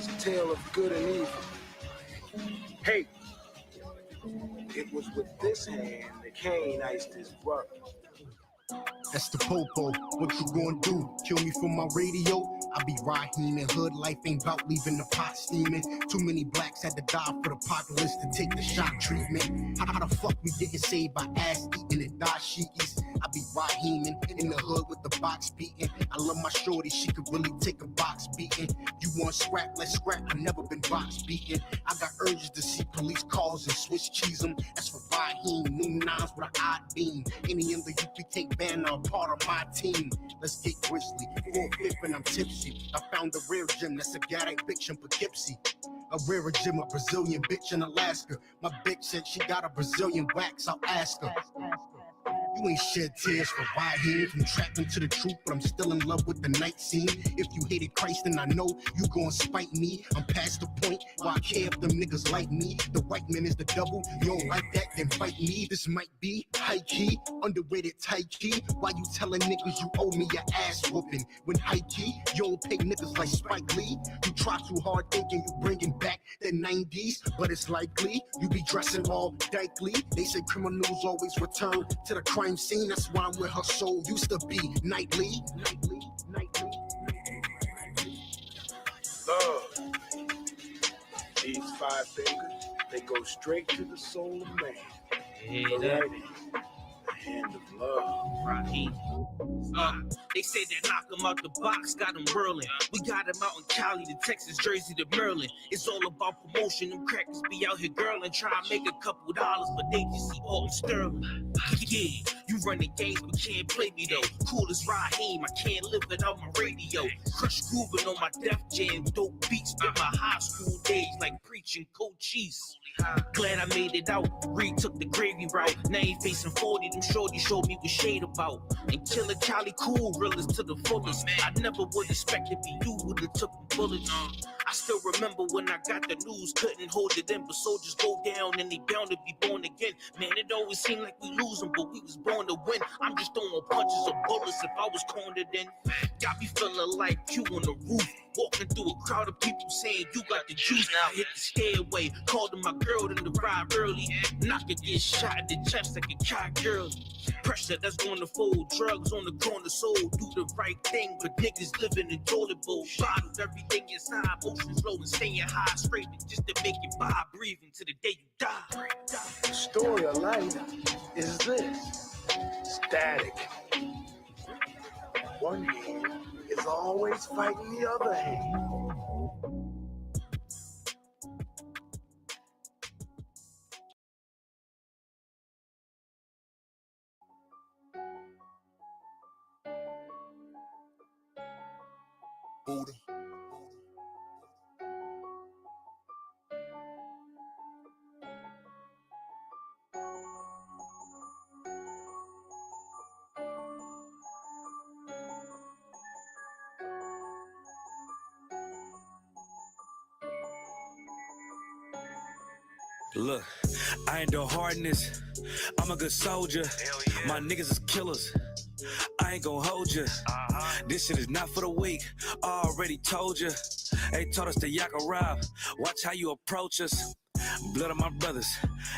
It's a tale of good and evil. Hey, it was with this hand that Cain iced his brother. That's the popo, what you gonna do? Kill me for my radio? I be Raheem and hood life ain't about leaving the pot steaming. Too many blacks had to die for the populace to take the shock treatment. How the fuck we getting saved by ass eating and dashikis? I be Raheem in the hood with the box beating. I love my shorty, she could really take a box beating. You want scrap, let's scrap, I never been box beating. I got urges to see police cars and Swiss cheese them. That's for Raheem, new nines with an odd beam. Any other UPK band are part of my team. Let's get grizzly, 4-5 and I'm tipsy. I found a rare gem, that's a Gatic bitch in Poughkeepsie. A rare gem, a Brazilian bitch in Alaska. My bitch said she got a Brazilian wax, I'll ask her. You ain't shed tears for Raheem, from trapping to the truth, but I'm still in love with the night scene. If you hated Christ, then I know you gon' spite me. I'm past the point where I care if them niggas like me. The white man is the devil, you don't like that, then fight me. This might be high key, underrated Tai Chi. Why you telling niggas you owe me your ass whooping? When high key, you don't pay niggas like Spike Lee. You try too hard thinking you bringing back the 90s, but it's likely you be dressing all dykely. They say criminals always return to the crime scene, that's why I'm where her soul used to be. Nightly. Love. These 5 fingers, they go straight to the soul of man. The hand of love. Raheem. They say they knock him out the box, got him whirling. We got him out in Cali to Texas, Jersey to Maryland. It's all about promotion. Them crackers be out here girling, try to make a couple dollars, but they just see all sterling. Yeah, you run the games, but can't play me though. Cool as Raheem, I can't live without my radio. Crush grooving on my Def Jam, dope beats in my high school days, like preaching Cochise. Glad I made it out, Reed took the gravy route. Now ain't facing 40, them shorty showed me what shade about. And Killer Cali cool, realest to the fullest. I never would expect it be you would've took the bullets. I still remember when I got the news, couldn't hold it in, but soldiers go down and they bound to be born again. Man, it always seemed like we losing, but we was born to win. I'm just throwing punches or bullets if I was cornered in. Got me feeling like you on the roof, walking through a crowd of people saying you got the juice. I hit the stairway, called to my girl in the ride early. Not to get shot in the chest like a cock girl. Pressure that's going to fold, drugs on the corner soul. Do the right thing, but niggas living in toilet bowl. Bottles, everything inside, motions low and staying high, scraping just to make you buy, breathing to the day you die. The story of life is this: static. One hand is always fighting the other hand. Buddha. Look, I ain't the hardness. I'm a good soldier. Yeah. My niggas is killers. I ain't gon' hold you. This shit is not for the weak. I already told you. They taught us to yak a rob. Watch how you approach us. Blood of my brothers.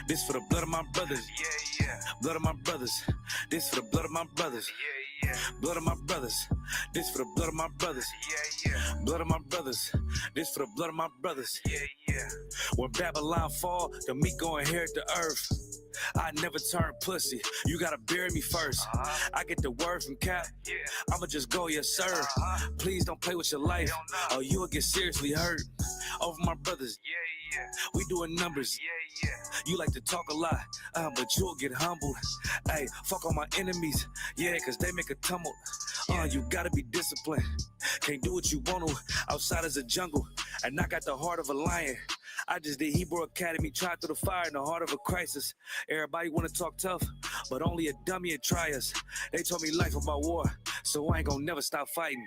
This for the blood of my brothers. Yeah. Blood of my brothers. This for the blood of my brothers. Yeah. Blood of my brothers. This for the blood of my brothers. Yeah. Blood of my brothers. This for the blood of my brothers. Yeah. When Babylon fall, the meat gon' inherit the earth. I never turn pussy. You gotta bury me first. I get the word from Cap. I'ma just go, yes sir. Please don't play with your life, or you will get seriously hurt. Over my brothers. We doing numbers. You like to talk a lot, but you'll get humbled. Hey, fuck all my enemies. Yeah, cause they make a tumble. You gotta be disciplined. Can't do what you want to. Outside is a jungle, and I got the heart of a lion. I just did Hebrew Academy, tried through the fire in the heart of a crisis. Everybody wanna talk tough, but only a dummy would try us. They told me life about war, so I ain't gonna never stop fighting.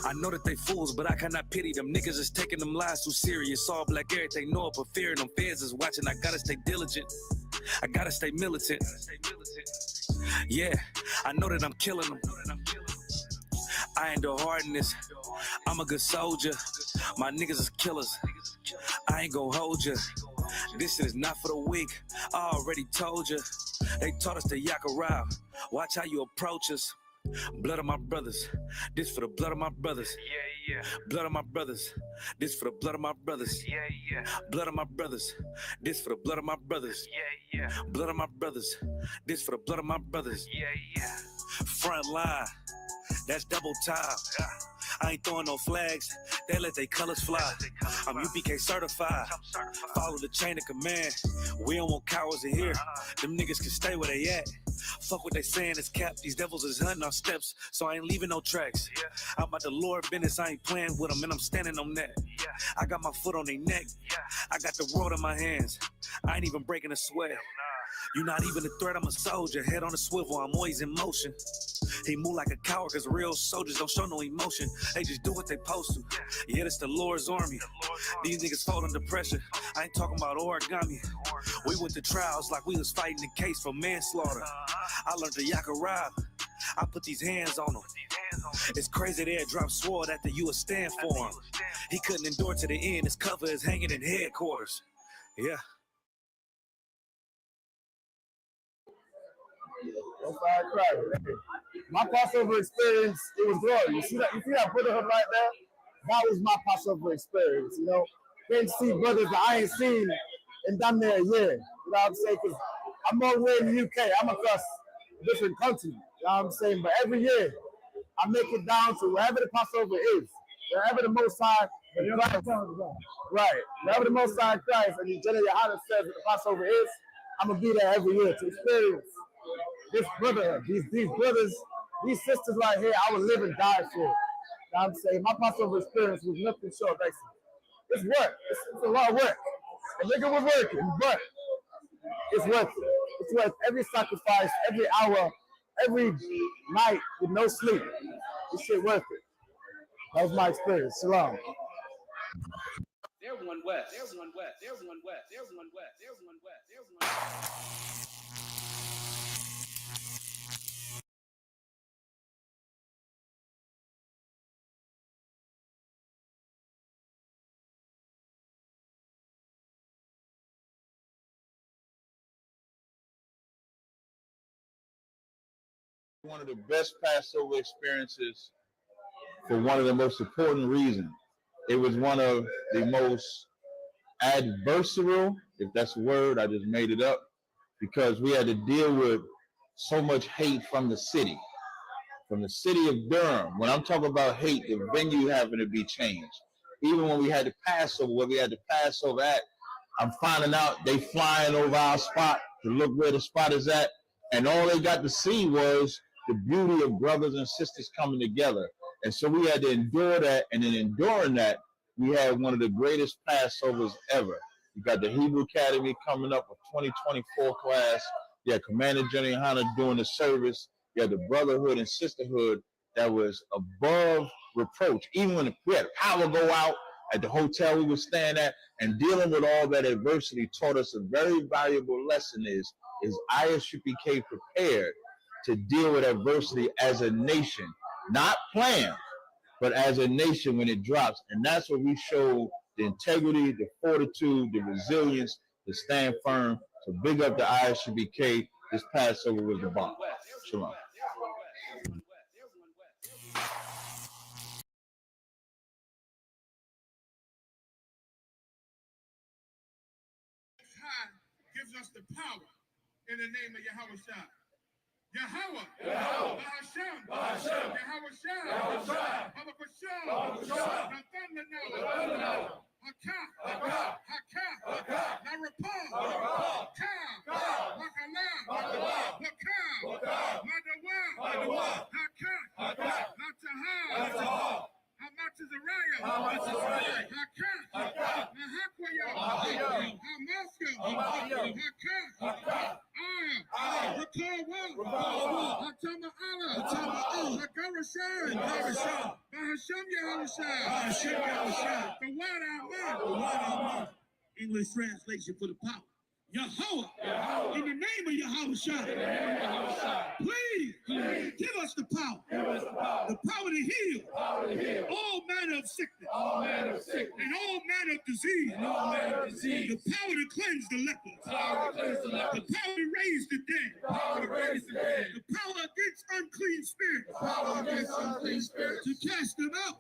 I know that they fools, but I cannot pity them. Niggas is taking them lies too serious. All black, everything know it, but fearing them feds is watching. I gotta stay diligent. I gotta stay militant. Yeah, I know that I'm killing them. I endure hardness. I'm a good soldier. My niggas is killers. I ain't gon' hold ya. This shit is not for the weak. I already told ya. They taught us to yak around. Watch how you approach us. Blood of my brothers. This for the blood of my brothers. Yeah. Blood of my brothers. This for the blood of my brothers. Yeah. Blood of my brothers. This for the blood of my brothers. Yeah. Blood of my brothers. This for the blood of my brothers. Yeah. Front line. That's double time. I ain't throwing no flags. They let their colors fly. I'm UPK certified. Follow the chain of command. We don't want cowards in here. Them niggas can stay where they at. Fuck what they saying is cap. These devils is hunting our steps, so I ain't leaving no tracks. I'm about the Lord business. I ain't playing with them, and I'm standing on that. I got my foot on their neck. I got the world in my hands. I ain't even breaking a sweat. You're not even a threat, I'm a soldier. Head on a swivel, I'm always in motion. He move like a coward, cause real soldiers don't show no emotion. They just do what they supposed to. Yeah, it's the Lord's army. These niggas fall under pressure. I ain't talking about origami. We went to trials like we was fighting a case for manslaughter. I learned to yak around. I put these hands on them. It's crazy they had dropped sword after you would stand for him. He couldn't endure to the end. His cover is hanging in headquarters. Yeah. My Passover experience, it was glory. You see that brotherhood right there? That was my Passover experience, you know? Getting to see brothers that I ain't seen in damn near a year. You know what I'm saying? Because I'm all the way in the UK. I'm across a different country. You know what I'm saying? But every year, I make it down to wherever the Passover is. Wherever the Most High Christ, right? Wherever the Most High Christ and the General Yohanan says that the Passover is, I'm going to be there every year to experience this brotherhood, these brothers, these sisters right here, I would live and die for. You know what I'm saying? My Passover experience was nothing short of excellent. It's work. It's a lot of work. And nigga was working, but it's worth it. It's worth every sacrifice, every hour, every night with no sleep. This shit worth it. That was my experience. Shalom. They're one west. They're one west. They're one west. They're one west. They're one west. They're one west. One of the best Passover experiences for one of the most important reasons. It was one of the most adversarial, if that's a word, I just made it up, because we had to deal with so much hate from the city of Durham. When I'm talking about hate, the venue having to be changed. Even when we had the Passover, where we had the Passover at, I'm finding out they flying over our spot to look where the spot is at, and all they got to see was the beauty of brothers and sisters coming together. And so we had to endure that, and in enduring that, we had one of the greatest Passovers ever. You got the Hebrew Academy coming up, a 2024 class. You had Commander General Yohanan doing the service. You had the brotherhood and sisterhood that was above reproach. Even when we had power go out at the hotel we were staying at, and dealing with all that adversity taught us a very valuable lesson is ISUPK prepared to deal with adversity as a nation, not planned, but as a nation when it drops. And that's what we show: the integrity, the fortitude, the resilience to stand firm. So big up the ISUPK. This Passover was the bomb. Shalom. Gives us the power in the name of Yahweh Shah. Yahweh, Bahasham, Yahweh Shah, Babakasham, Nathanawa, Haka, Narapal, Ka, Makalam, Wakam, Madawa, Haka, Nataha, Hamatazariah, Haka, Nahakwaya, Hamaska, Haka, Hatama Allah, Hakarashan, Bahasham Yahushua, the one Aman. English translation for the power. Yahweh, in the name of Yahushua, please give us the power, the power to heal all manner of sickness, and all manner of disease, the power to cleanse the lepers, the power to raise the dead, the power against unclean spirits, to cast them out,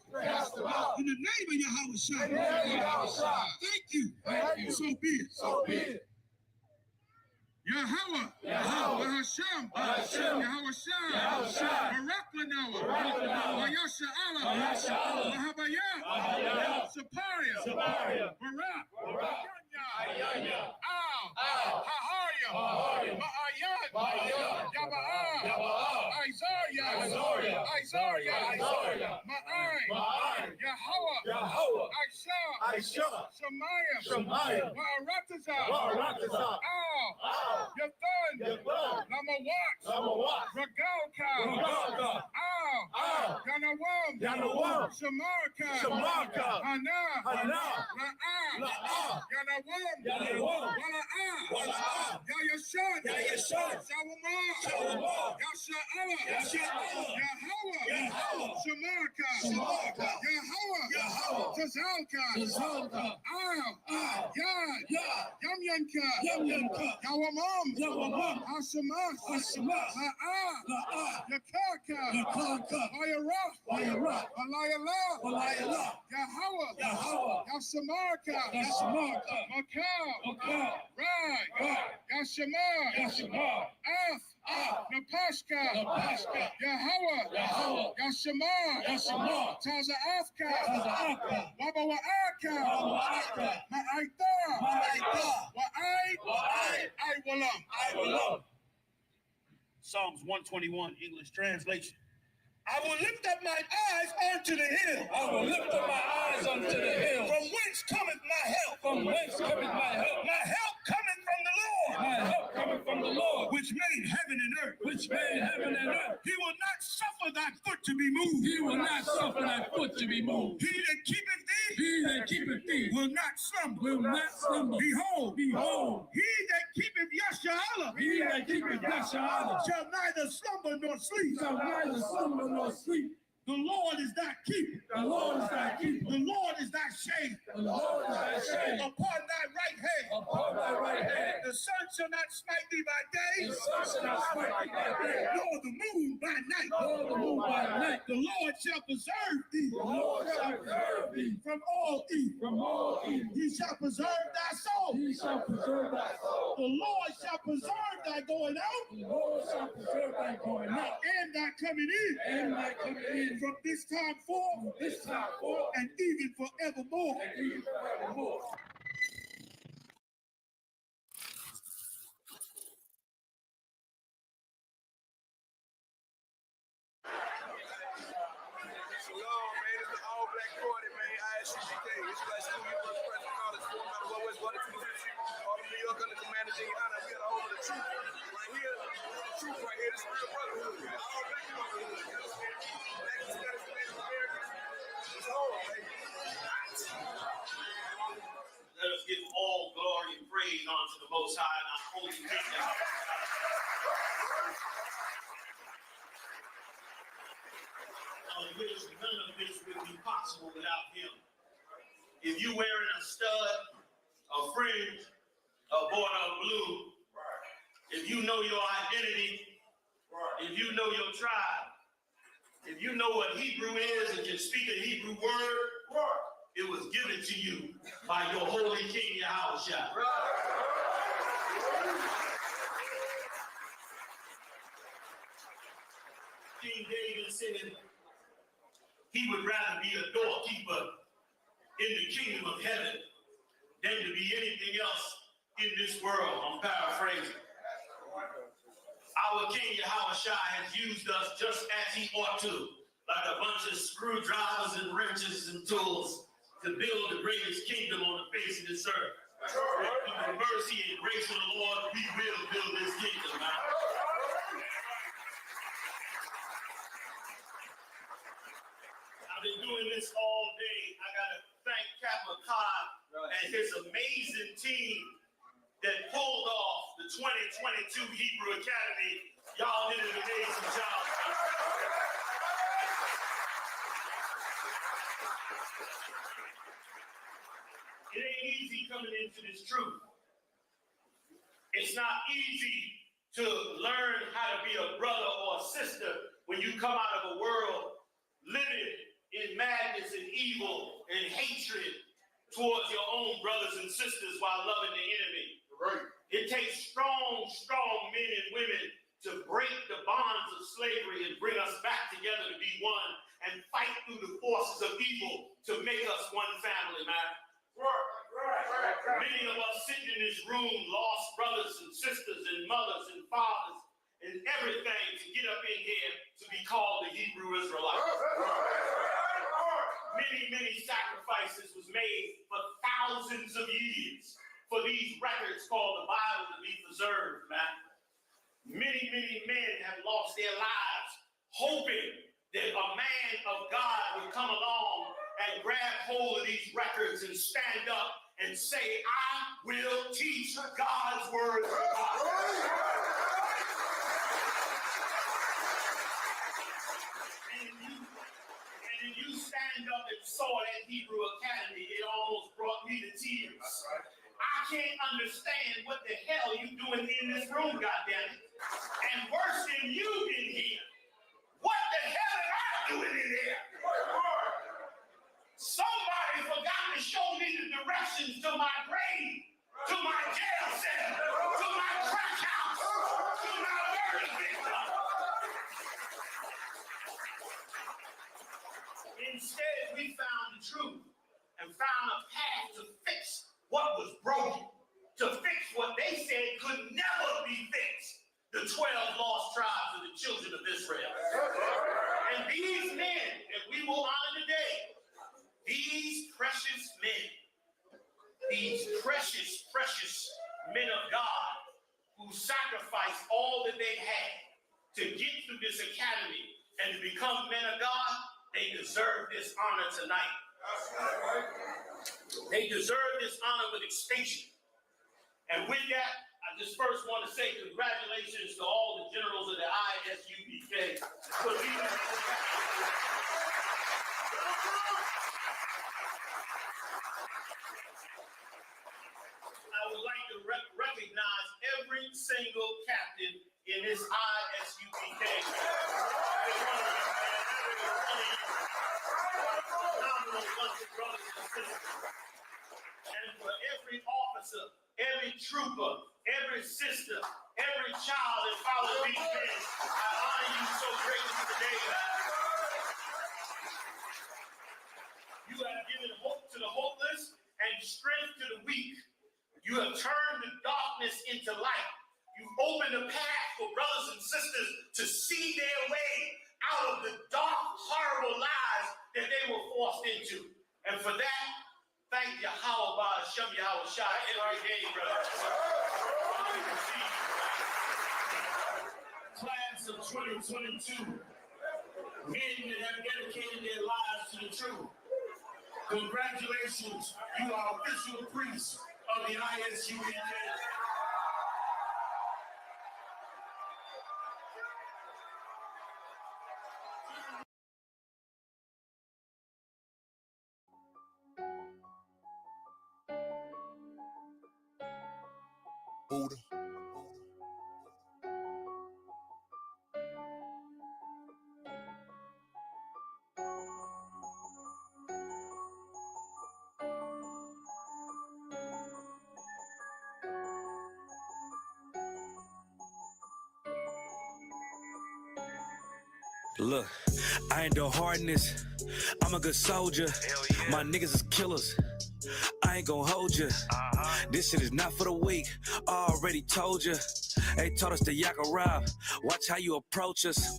in the name of Yahushua. Thank you. So be it. Yahweh, Bahasham, Yahushua, Baraklanawa, Bayasha Allah, Mahabayah, Saparia, Barak, Yanya, Haharyam, Ma'ayan, Yaba'ah, Isaiah, Ma'ai, Yahweh, Aisha, Shemayim, Ma'aratazah, Yathan, Lamawat, Ragalka, Yanawam, Shamarka, Hana, La'ah, Yanawam, Wala'ah, Yayashan, Shawamah, Yasha'ala, Yahweh, Shamarka, Yahweh, Tazalka, Yad, Yamyanka, Yawamam, Hashemah, Yakaka, Ayarah, Alayallah, Yahweh, Yashamarka, Makal, Rai, Yashemah, Napashka, Yahweh, Yashemah, Taza'afka, Wabawa'aka, Ma'aita, I will love. Psalms 121, English translation. I will lift up my eyes unto the hill. From whence cometh my help? My help cometh from the Lord. Which made heaven and earth. He will not suffer thy foot to be moved. He that keepeth thee will not slumber. Behold, he that keepeth Yashar'Allah shall neither slumber nor sleep. The Lord is thy keeper. The Lord is thy shade. Upon thy right hand. The sun shall not smite thee by day. Nor the moon by night. The Lord shall preserve thee. From all evil. He shall preserve thy soul. The Lord shall preserve thy going out. And thy coming in. From this time forth, and even forevermore. Shalom, man. It's the all black party, man. ISUPK. It's like school university press college, no matter what West Water to the city. All of New York under the managing honor. We got a hold of the truth. Right here, the truth right here. This is real brotherhood. All black brotherhood. You understand? Black is Scottish, Black Americans. It's hard, baby. Let us give all glory and praise unto the Most High and our holy kingdom. None of this would be possible without him. If you wearing a stud, a fringe, a border of blue, if you know your identity, if you know your tribe, if you know what Hebrew is and can speak a Hebrew word, it was given to you by your holy King Yahushua. King David said he would rather be a doorkeeper in the kingdom of heaven than to be anything else in this world. I'm paraphrasing. Our King Yahushua has used us just as he ought to, like a bunch of screwdrivers and wrenches and tools to build the greatest kingdom on the face of this earth. Through the mercy and grace of the Lord, we will build this kingdom, man. I've been doing this all day. I got to thank Kappa Kai and his amazing team that pulled off the 2022 Hebrew Academy. Y'all did an amazing job. It ain't easy coming into this truth. It's not easy to learn how to be a brother or a sister when you come out of a world living in madness and evil and hatred towards your own brothers and sisters while loving the enemy. Right. It takes strong men and women to break the bonds of slavery and bring us back together to be one and fight through the forces of evil to make us one family, man. Right. Many of us sitting in this room lost brothers and sisters and mothers and fathers and everything to get up in here to be called the Hebrew Israelites. Many sacrifices was made for thousands of years for these records called the Bible to be preserved, man. Many men have lost their lives hoping that a man of God would come along and grab hold of these records and stand up and say, I will teach God's word to God. And you stand up and saw that Hebrew Academy, it almost brought me to tears. I can't understand what the hell you doing in this room, goddammit. And worse than you in here. What the hell am I doing in here? Somebody forgot to show me the directions to my grave, to my jail cell, to my crack house, to my murder victim. Instead, we found the truth and found a path to fix what was broken, to fix what they said could never be fixed. The 12 lost tribes of the children of Israel. And these men that we will honor today, these precious precious men of God who sacrificed all that they had to get through this academy and to become men of God, they deserve this honor tonight. They deserve this honor with extinction. And with that, I just first want to say congratulations to all the generals of the ISUPK for leading this academy. I would like to recognize every single captain in this ISUPK. Phenomenal bunch of brothers and sisters. And for every officer, every trooper, every sister, every child that follows these men, I honor you so greatly today. You have given hope to the hopeless and strength to the weak. You have turned the darkness into light. You've opened a path for brothers and sisters to see their way out of the dark, horrible lives that they were forced into. And for that, thank Yahweh Shem Yahweh Shai every day, brother. Class of 2022, men that have dedicated their lives to the truth. Congratulations, you are official priests of the ISUPK. Order. Look, I endure hardness. I'm a good soldier. Yeah. My niggas is killers. I ain't gon' hold you. This shit is not for the weak. I already told you. They taught us to yak a rob. Watch how you approach us.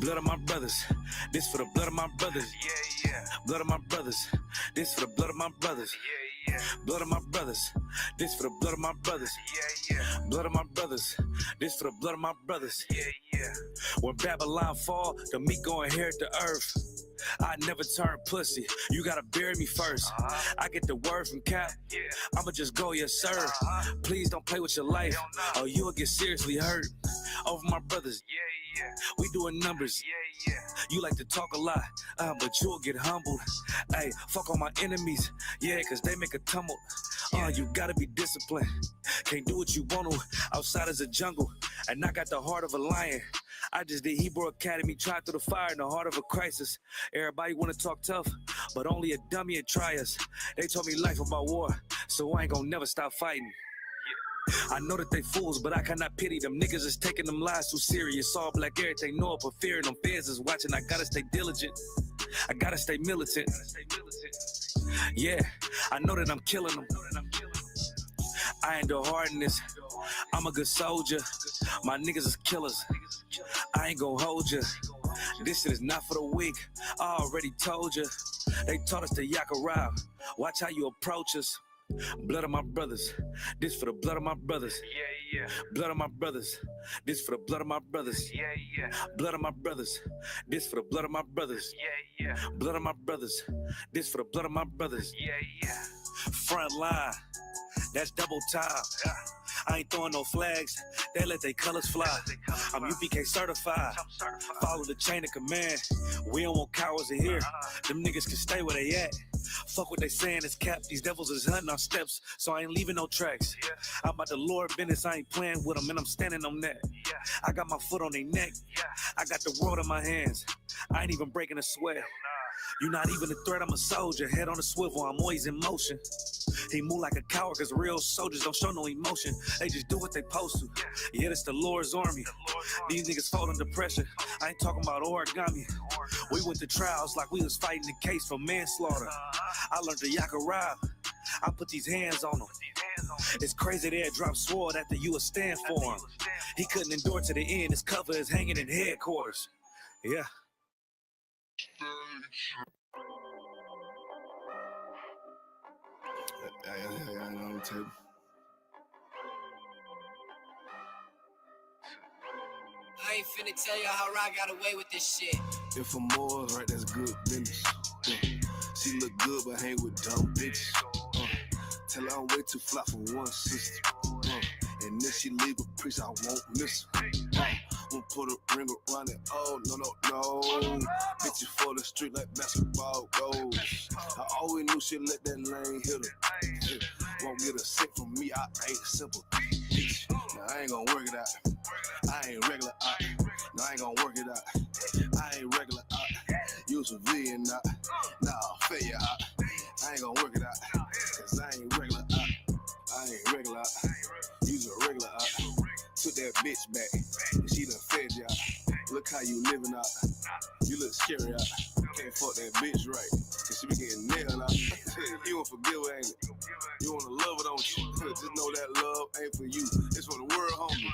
Blood of my brothers. This for the blood of my brothers. Yeah. Blood of my brothers. This for the blood of my brothers. Blood of my brothers, this for the blood of my brothers. Blood of my brothers, this for the blood of my brothers. When Babylon fall, the meat gon' inherit the earth. I never turn pussy, you gotta bury me first. I get the word from Cap, I'ma just go, yes sir. Please don't play with your life, or you'll get seriously hurt. Over my brothers, we doing numbers. You like to talk a lot, but you'll get humbled. Hey, fuck all my enemies, yeah, cause they make a tumble. You gotta be disciplined, can't do what you want to. Outside is a jungle, and I got the heart of a lion. I just did Hebrew Academy, tried through the fire in the heart of a crisis. Everybody wanna talk tough, but only a dummy and try us. They told me life about war, so I ain't gonna never stop fighting. I know that they fools, but I cannot pity them. Niggas is taking them lies too serious. All black everything know it, but fearing them feds is watching. I gotta stay diligent, I gotta stay militant. Yeah, I know that I'm killing them. I endure hardness, I'm a good soldier. My niggas is killers, I ain't gon' hold ya. This shit is not for the weak, I already told ya. They taught us to yak around, watch how you approach us. Blood of my brothers, this for the blood of my brothers. Blood of my brothers, this for the blood of my brothers. Blood of my brothers, this for the blood of my brothers. Blood of my brothers, this for the blood of my brothers. Front line, that's double time. I ain't throwing no flags, they let their colors fly. I'm UPK certified, follow the chain of command. We don't want cowards in here, them niggas can stay where they at. Fuck what they saying, it's cap, these devils is hunting our steps, so I ain't leaving no tracks. I'm about the Lord business, I ain't playing with them, and I'm standing on that. I got my foot on their neck, I got the world in my hands, I ain't even breaking a sweat. You're not even a threat, I'm a soldier, head on a swivel, I'm always in motion. He move like a coward, cause real soldiers don't show no emotion. They just do what they supposed to. Yeah, it's the Lord's army. These niggas fall under pressure. I ain't talking about origami. We went to trials like we was fighting the case for manslaughter. I learned to yak around, I put these hands on them. It's crazy they had dropped sword after you would stand for him. He couldn't endure to the end, his cover is hanging in headquarters. Yeah. I ain't finna tell y'all how I got away with this shit. If I'm more, right, that's good business. She look good, but hang with dumb bitches. Tell her I'm way too fly for one sister. And then she leave a priest, I won't miss her. Won't put a ring around it, oh, no. Bitch, you for the street like basketball goes. I always knew she'd let that lane hit her. Won't get a sick from me, I ain't simple. Bitch, now I ain't gonna work it out. I ain't regular out. No, I ain't gonna work it out. I ain't regular out. You civilian out. Nah, failure out. I ain't gonna work it out. Cause I ain't regular out. I ain't regular out. You's a regular out. Took that bitch back. She done fed you out. Look how you living out. You look scary out. Can't fuck that bitch right. Cause she be getting nailed out. You won't forgive her, ain't it? You wanna love her, don't you? Just know that love ain't for you. It's for the world, homie.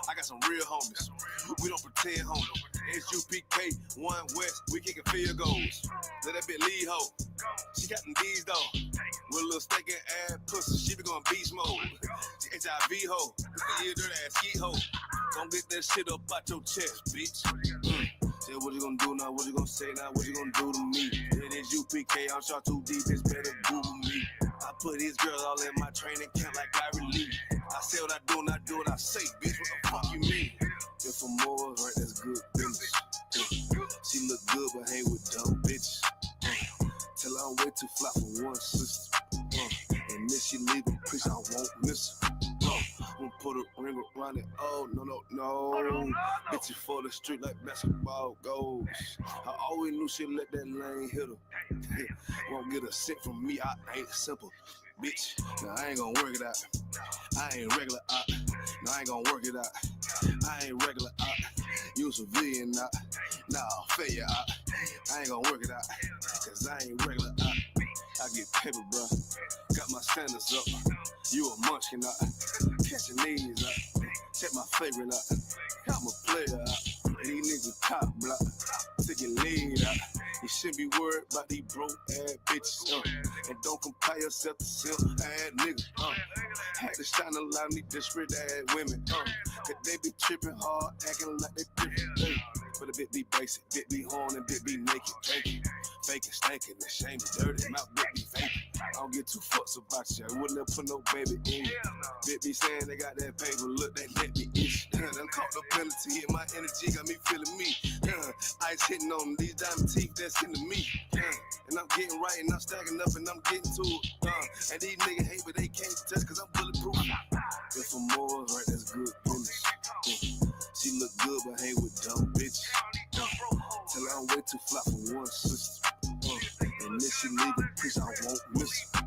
I got some real homies. We don't pretend, homie. HUPK, 1 West, we kicking field goals. Let that bitch lead hoe. She got them D's though. With a little steak and ass pussy, she be going beast mode. She HIV hoe. You a dirty ass skeet hoe. Don't get that shit up out your chest, bitch. Say what you gonna do now, what you gonna say now, what you gonna do to me? It is UPK, I'm shot too deep, it's better Google me. I put these girls all in my training camp like I relieve. I say what I do and I do what I say, bitch, what the fuck you mean? If I'm more, right, that's good business. She look good, but hang with dumb bitches. Tell her I'm way too fly for one sister. And then she leave a priest, I won't miss her. Won't put a ring around it, oh, no. Bitch, you for the street like basketball goes. I always knew she'd let that lane hit her. Won't get a sick from me, I ain't simple. Bitch, now I ain't gonna work it out. I ain't regular out. No, I ain't gonna work it out. I ain't regular out. You a civilian out. Nah, failure out. I ain't gonna work it out. Cause I ain't regular out. I get paper, bro. Got my standards up. You a munchkin out. Catching these out. Check my favorite out. I'm a player out. These niggas top block. Taking lead out. You shouldn't be worried about these broke ass bitches. And don't compare yourself to simp ass niggas. Had to shine a lot of these disparate ass women. Cause they be tripping hard, acting like they different. But a bit be basic, bit be horn and bit be naked, drinking, faking, stankin', ashamed, dirty, mouth bit be faking. I don't get too fucks about you. I wouldn't have put no baby in. Bit be saying they got that paper, look, they let me ish. Done caught the penalty, hit my energy, got me feeling me. Ice hitting on these diamond teeth, that's into me. And I'm getting right and I'm stacking up and I'm getting to it. And these niggas hate, but they can't touch cause I'm bulletproof. If for more, right, that's good business. She look good, but hang with dumb bitches. Tell her I'm way too fly for one sister. And if she need a piece, I won't miss her.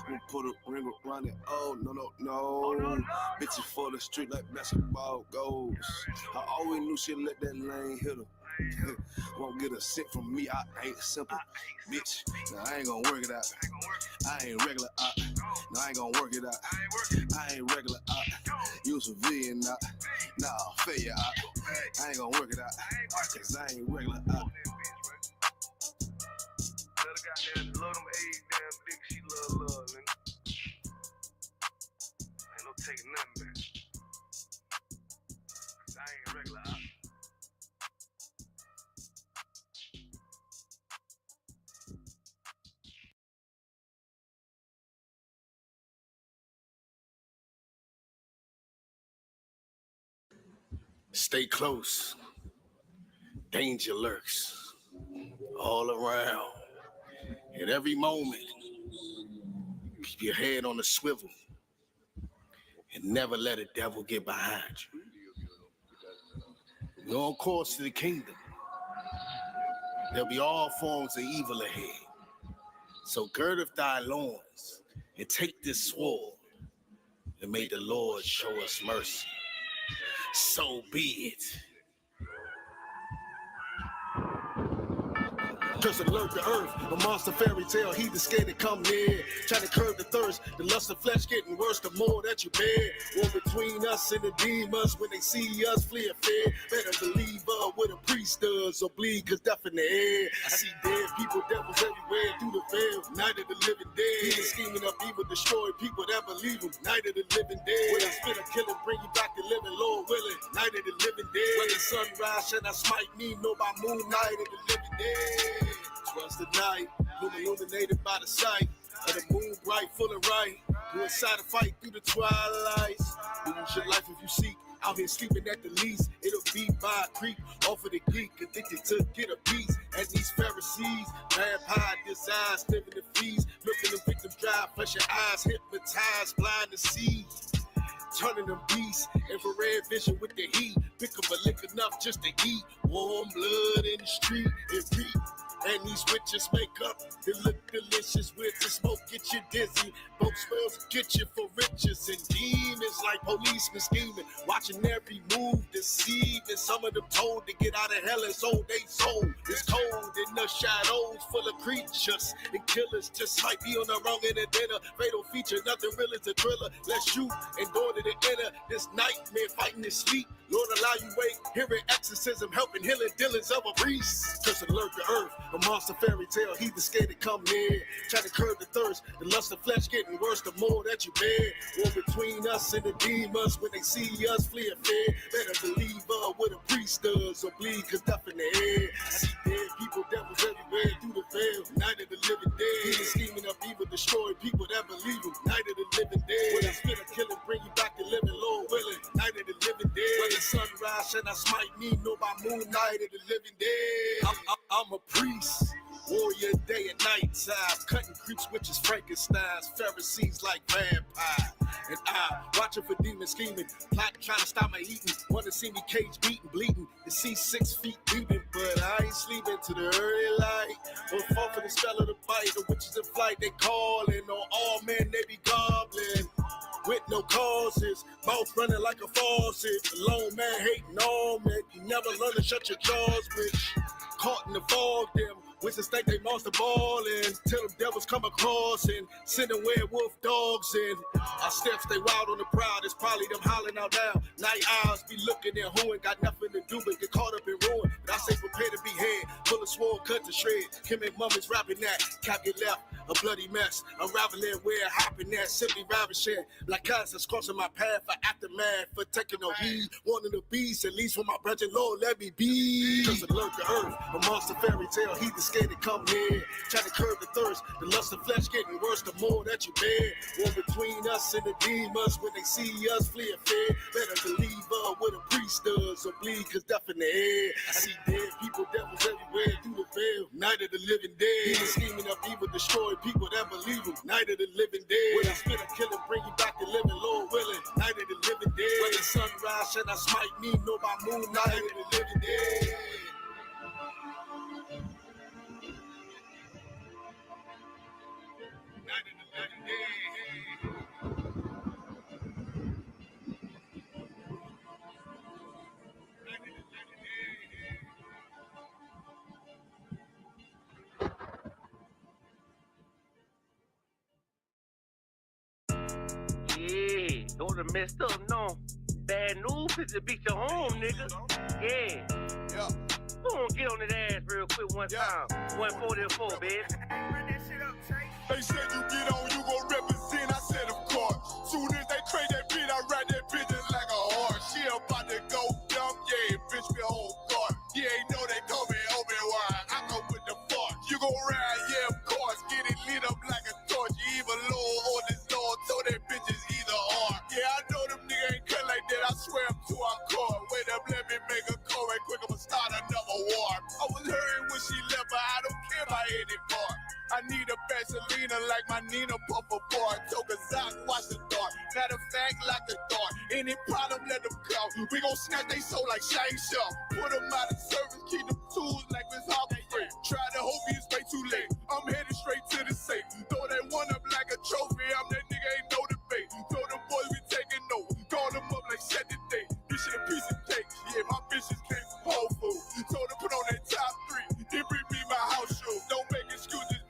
We'll put a ring around it. Oh, no. Bitches for the street like basketball goals. I always knew she'd let that lane hit her. Won't get a cent from me, I ain't simple. Bitch, now I ain't gonna work it out. I ain't regular out. No, I ain't gonna work it out. I ain't regular out. You civilian out. Nah, failure out. I ain't gonna work it out. Cause I ain't regular out. Goddamn, love them age damn dick, she love, nigga. Ain't no taking nothing back. Cause I ain't regular out. Stay close. Danger lurks all around. At every moment, keep your head on the swivel and never let a devil get behind you. You're on course to the kingdom. There'll be all forms of evil ahead. So gird up thy loins and take this sword, and may the Lord show us mercy. So be it. Curse alert the earth, a monster fairy tale, he the scared to come near. Trying to curb the thirst, the lust of flesh getting worse the more that you bear. War between us and the demons, when they see us flee a fear. Better believe what a priest does, or bleed cause death in the air. I see dead people, devils everywhere through the veil. Night of the living dead, even scheming up evil, destroy people that believe him. Night of the living dead, when I spit a killing, bring you back to living, Lord willing. Night of the living dead, when the sunrise shall not smite me, no by moonlight of the living dead. 'Twas the night, illuminated by the sight of the moon bright, full of right. You inside a fight through the twilights. Lose your life if you seek. Out here sleeping at the least. It'll be by a creek off of the geek, addicted to get a piece. And these Pharisees, vampire desires, living the feast, milking the victims dry, flesh your eyes, hypnotized, blind to see. Turning them beasts, infrared vision with the heat. Pick up a lick enough just to eat. Warm blood in the street, it beat. And these witches make up, they look delicious with the smoke, get you dizzy. Both spells get you for riches, and demons like policemen scheming, watching every move, deceiving. Some of them told to get out of hell and sold they soul. It's cold in the shadows, full of creatures and killers. Just might be on the wrong end of dinner. Fatal feature, nothing real is a thriller. Let's shoot and door to the inner. This nightmare fighting his sleep. Lord allow you wake, hearing exorcism, helping healing dealings of a priest. Curse alert the earth, a monster fairy tale, he the scared to come near. Trying to curb the thirst, the lust of flesh getting worse the more that you bear. War between us and the demons, when they see us flee a fear. Better believe what a priest does, or bleed cause death in the air. I see dead people, devils everywhere through the veil. Night of the living dead, he scheming up evil, destroy people that believe him. Night of the living dead, when I spit a killing, bring you back to living, Lord willing. Night of the living dead, when the sunrise shall not smite me, no by moonlight of the living dead. I'm a priest, warrior day and night time, cutting creeps, witches, Frankensteins, Pharisees like vampire. And I watching for demons scheming, plotting, trying to stop my eating. Want to see me cage beating, bleeding, to see 6 feet deep, but I ain't sleeping to the early light. Don't fall for the spell of the bite, the witches in flight, they calling on all men, they be gobbling. With no causes, mouth running like a faucet. The lone man hating all men. You never learn to shut your jaws, bitch. Caught in the fog, them Wizards think they monster ballin', till them devils come across and send them werewolf dogs in. Our steps stay wild on the prowl, it's probably them hollering out loud. Night owls be looking at who ain't got nothing to do but get caught up in ruin. But I say prepare to be head, full of sword, cut to shred. Kim and Mummies rapping that, cap get left, a bloody mess. Unraveling where it happened at, simply ravishing. Like cats crossing my path for aftermath, for taking no heed. Wanting to be, at least for my brother, Lord, let me be. Cause alert the earth, a monster fairy tale, he the scared to come near. Trying to curb the thirst, the lust of flesh getting worse the more that you bear. War between us and the demons, when they see us flee a fear. Better believe what a priest does, or bleed cause death in the air. I see dead people, devils everywhere through the veil. Night of the living dead, even scheming up evil, destroying people that believe him. Night of the living dead, when I spit a killing, bring you back to living, Lord willing. Night of the living dead, when the sunrise shall I smite me, know my moon. Night of the living dead. Yeah, don't have messed up, no. Bad news is to beat your home, nigga. Yeah. Yeah. Go on, get on that ass real quick one time. 144, bitch. They said you get on, you gon' represent. I said, of course. Soon as they trade that beat, I ride that bitch just like a horse. She about to go dumb, yeah, bitch, me whole guard. You ain't know they call me Obi-Wan. I go with the force. You gon' ride, yeah, of course. Get it lit up like a torch. You even low on this Lord, so that bitch is either or. Yeah, I know them niggas ain't cut like that. I swear I'm to our core. Wait up, let me make a call right quick. I'ma start another war. I was hurting when she left, but I don't care about any part. I need a Vaseline like my Nina Puffer bar. Took a Zoc, watch the dark. Matter of fact, like the dark. Any problem, let them come. We gon' snatch they soul like Shane Shaw. Put them out of service, keep them tools like Miss Harper Free. Try to hope it's way too late. I'm headed straight to the safe. Throw that one up like a trophy. I'm that nigga, ain't no debate. Told them boys we taking notes. Call them up like set the date. This shit a piece of cake. Yeah, my bitches came from Whole Foods. Told them put on that top 3. Then bring me my house shoes. Don't make excuses.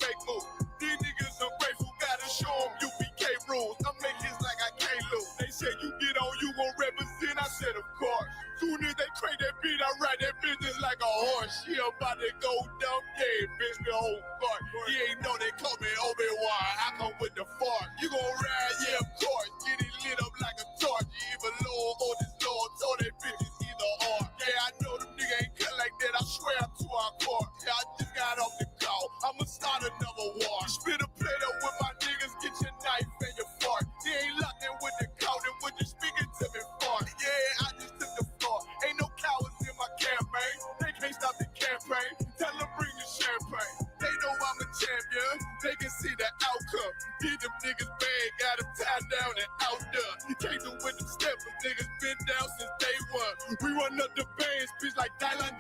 These niggas ungrateful, gotta show them UPK rules. I'm making this like I can't lose. They said you get on, you gon' represent. I said, of course. Soon as they crank that beat, I ride that business like a horse. She about to go dumb, yeah, bitch, the whole part. You ain't know they call me Obi-Wan. I come with the fart. You gon' ride, yeah, of course. Get it lit up like a torch. You even low on this Lord, so that bitch is either or. Yeah, I know them niggas ain't cut like that. I swear I'm to our court. Yeah, I just got off the call. I'ma start another war. Spit a plate up with my niggas, get your knife and your fart. You ain't locked in with the cow, then when you speaking to me fart. Yeah, I just took the floor. Ain't no cowards in my campaign. They can't stop the campaign. Tell them bring the champagne. They know I'm a champion. They can see the outcome. Get them niggas bad, got them tied down and out there. You can't do with them steppers. Niggas been down since day one. We run up the bands, bitch, like Dylan.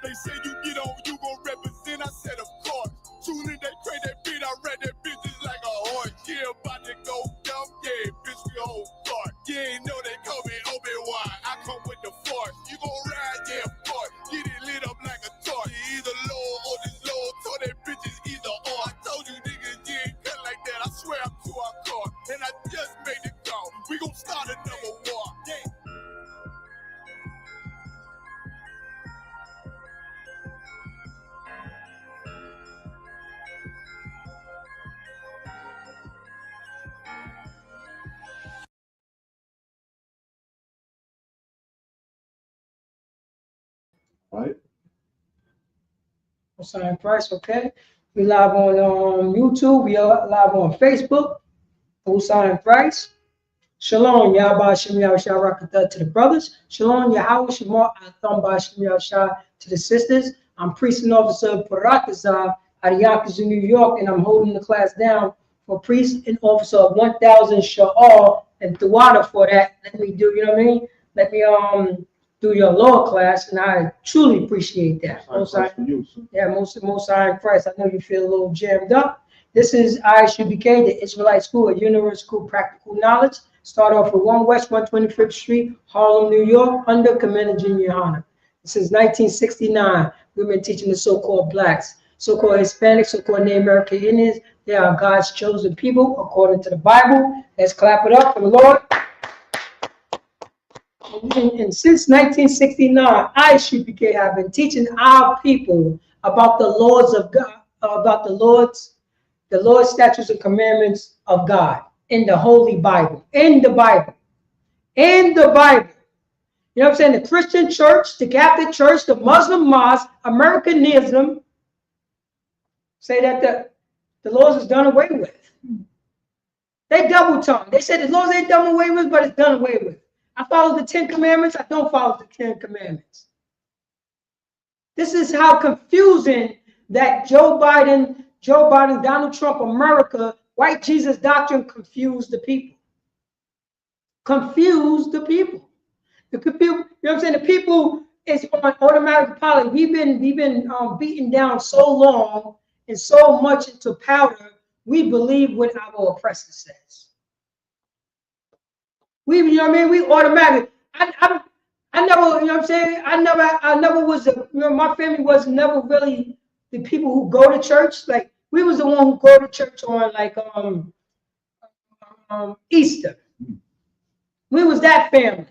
They say you get on, you gon' represent. I said, of course. Soon as they pray that beat, I read that bitch just like a horse. Yeah, about to go dumb, yeah, bitch, we whole part. You ain't know they call me Obi-Wan. I come with the force. You gon' ride, yeah, of course. Get it lit up like a torch. You either low or this low, so that bitch is either or. I told you niggas, you ain't cut like that. I swear I'm to our car. And I just made it call. We gon' start another war. Yeah. Right. Sign Price, okay? We live on YouTube. We are live on Facebook. Sign Price. Shalom, Yahba Shem Yahshua Rakatah to the brothers. Shalom, Yahweh Shemar Athamba Shem Yahshua to the sisters. I'm priest and officer of Parakazah out of Yonkers in New York, and I'm holding the class down for priest and officer of 1000 Sha'al and Thawada for that. Let me do, you know what I mean? Let me do your law class, and I truly appreciate that. Most high in Christ. I know you feel a little jammed up. This is ISUPK, the Israelite School of Universal Practical Knowledge. Start off with 1 West 125th Street, Harlem, New York, under Commander Junior Honor. Since 1969, we've been teaching the so-called blacks so-called Hispanics, so-called Native American Indians. They are God's chosen people according to the Bible. Let's clap it up for the Lord. And since 1969, ISUPK have been teaching our people about the laws of God, about the Lord's statutes and commandments of God in the Holy Bible, in the Bible. You know what I'm saying? The Christian church, the Catholic church, the Muslim mosque, Americanism say that the laws is done away with. They double tongue. They say the laws ain't done away with, but it's done away with. I follow the 10 Commandments. I don't follow the 10 Commandments. This is how confusing that Joe Biden, Donald Trump, America, white Jesus doctrine confused the people. Confused the people. The people, you know what I'm saying? The people is on automatic pilot. We've been beaten down so long and so much into powder. We believe what our oppressor says. You know what I mean? We automatic. I never, you know what I'm saying? I never was, my family was never really the people who go to church. Like, we was the one who go to church on like Easter. We was that family.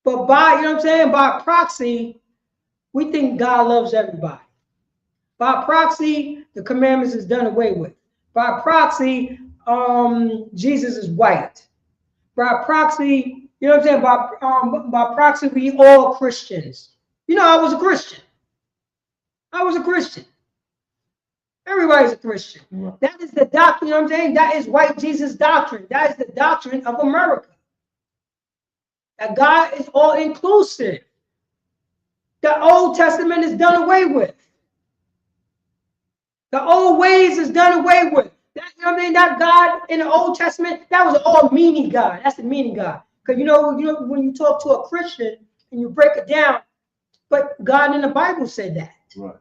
But by, you know what I'm saying? By proxy, we think God loves everybody. By proxy, the commandments is done away with. By proxy, Jesus is white. By proxy, you know what I'm saying? By proxy, we all Christians. You know, I was a Christian. Everybody's a Christian. Right. That is the doctrine, you know what I'm saying? That is white Jesus doctrine. That is the doctrine of America. That God is all inclusive. The Old Testament is done away with. The old ways is done away with. That, you know what I mean? That God in the Old Testament, that was an all-meaning God. That's the meaning God. Because you know when you talk to a Christian and you break it down, but God in the Bible said that. Right.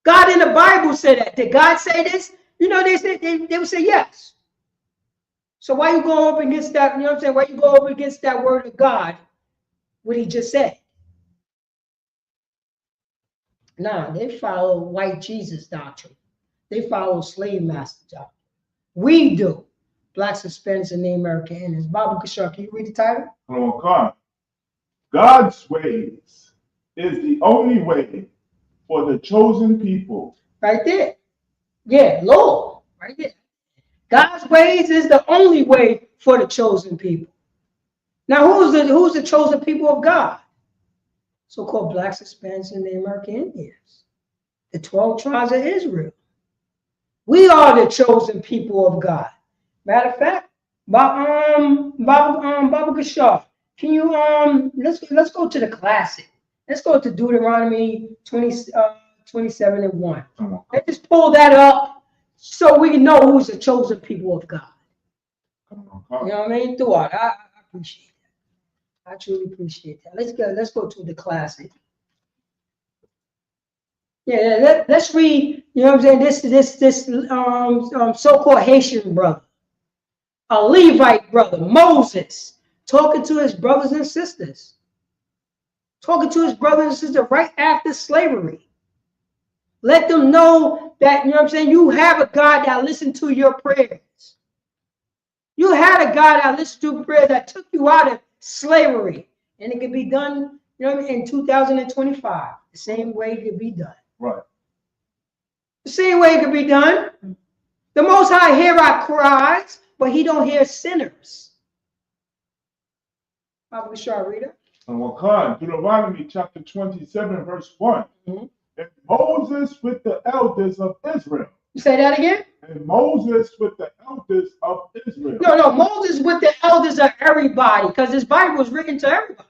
God in the Bible said that. Did God say this? You know, they would say yes. So why you go up against that? You know what I'm saying? Why you go up against that word of God? What he just said? Nah, they follow white Jesus doctrine. They follow slave master doctrine. We do. Blacks, Hispanics, and Native American Indians. Baba Kishar, can you read the title? Oh, God. God's ways is the only way for the chosen people. Right there. Yeah, Lord. Right there. God's ways is the only way for the chosen people. Now, who's the chosen people of God? So-called Blacks, Hispanics, and Native American Indians. The 12 tribes of Israel. We are the chosen people of God. Matter of fact, Baba Kishar, can you let's go to the classic. Let's go to Deuteronomy 27 and 1. Let's just pull that up so we can know who's the chosen people of God. You know what I mean? Throughout. I appreciate that. I truly appreciate that. Let's go to the classic. Yeah, let's read, you know what I'm saying, this so-called Haitian brother, a Levite brother, Moses, talking to his brothers and sisters. Talking to his brothers and sisters right after slavery. Let them know that, you know what I'm saying, you have a God that listened to your prayers. You had a God that listened to prayers that took you out of slavery. And it can be done, you know what I mean, in 2025. The same way it can be done. Right. The same way it can be done. The Most High hear our cries, but he don't hear sinners. Baba Kishar, read it. And Deuteronomy chapter 27, verse 1. Mm-hmm. And Moses with the elders of Israel. You say that again? And Moses with the elders of Israel. No, Moses with the elders of everybody, because this Bible was written to everybody.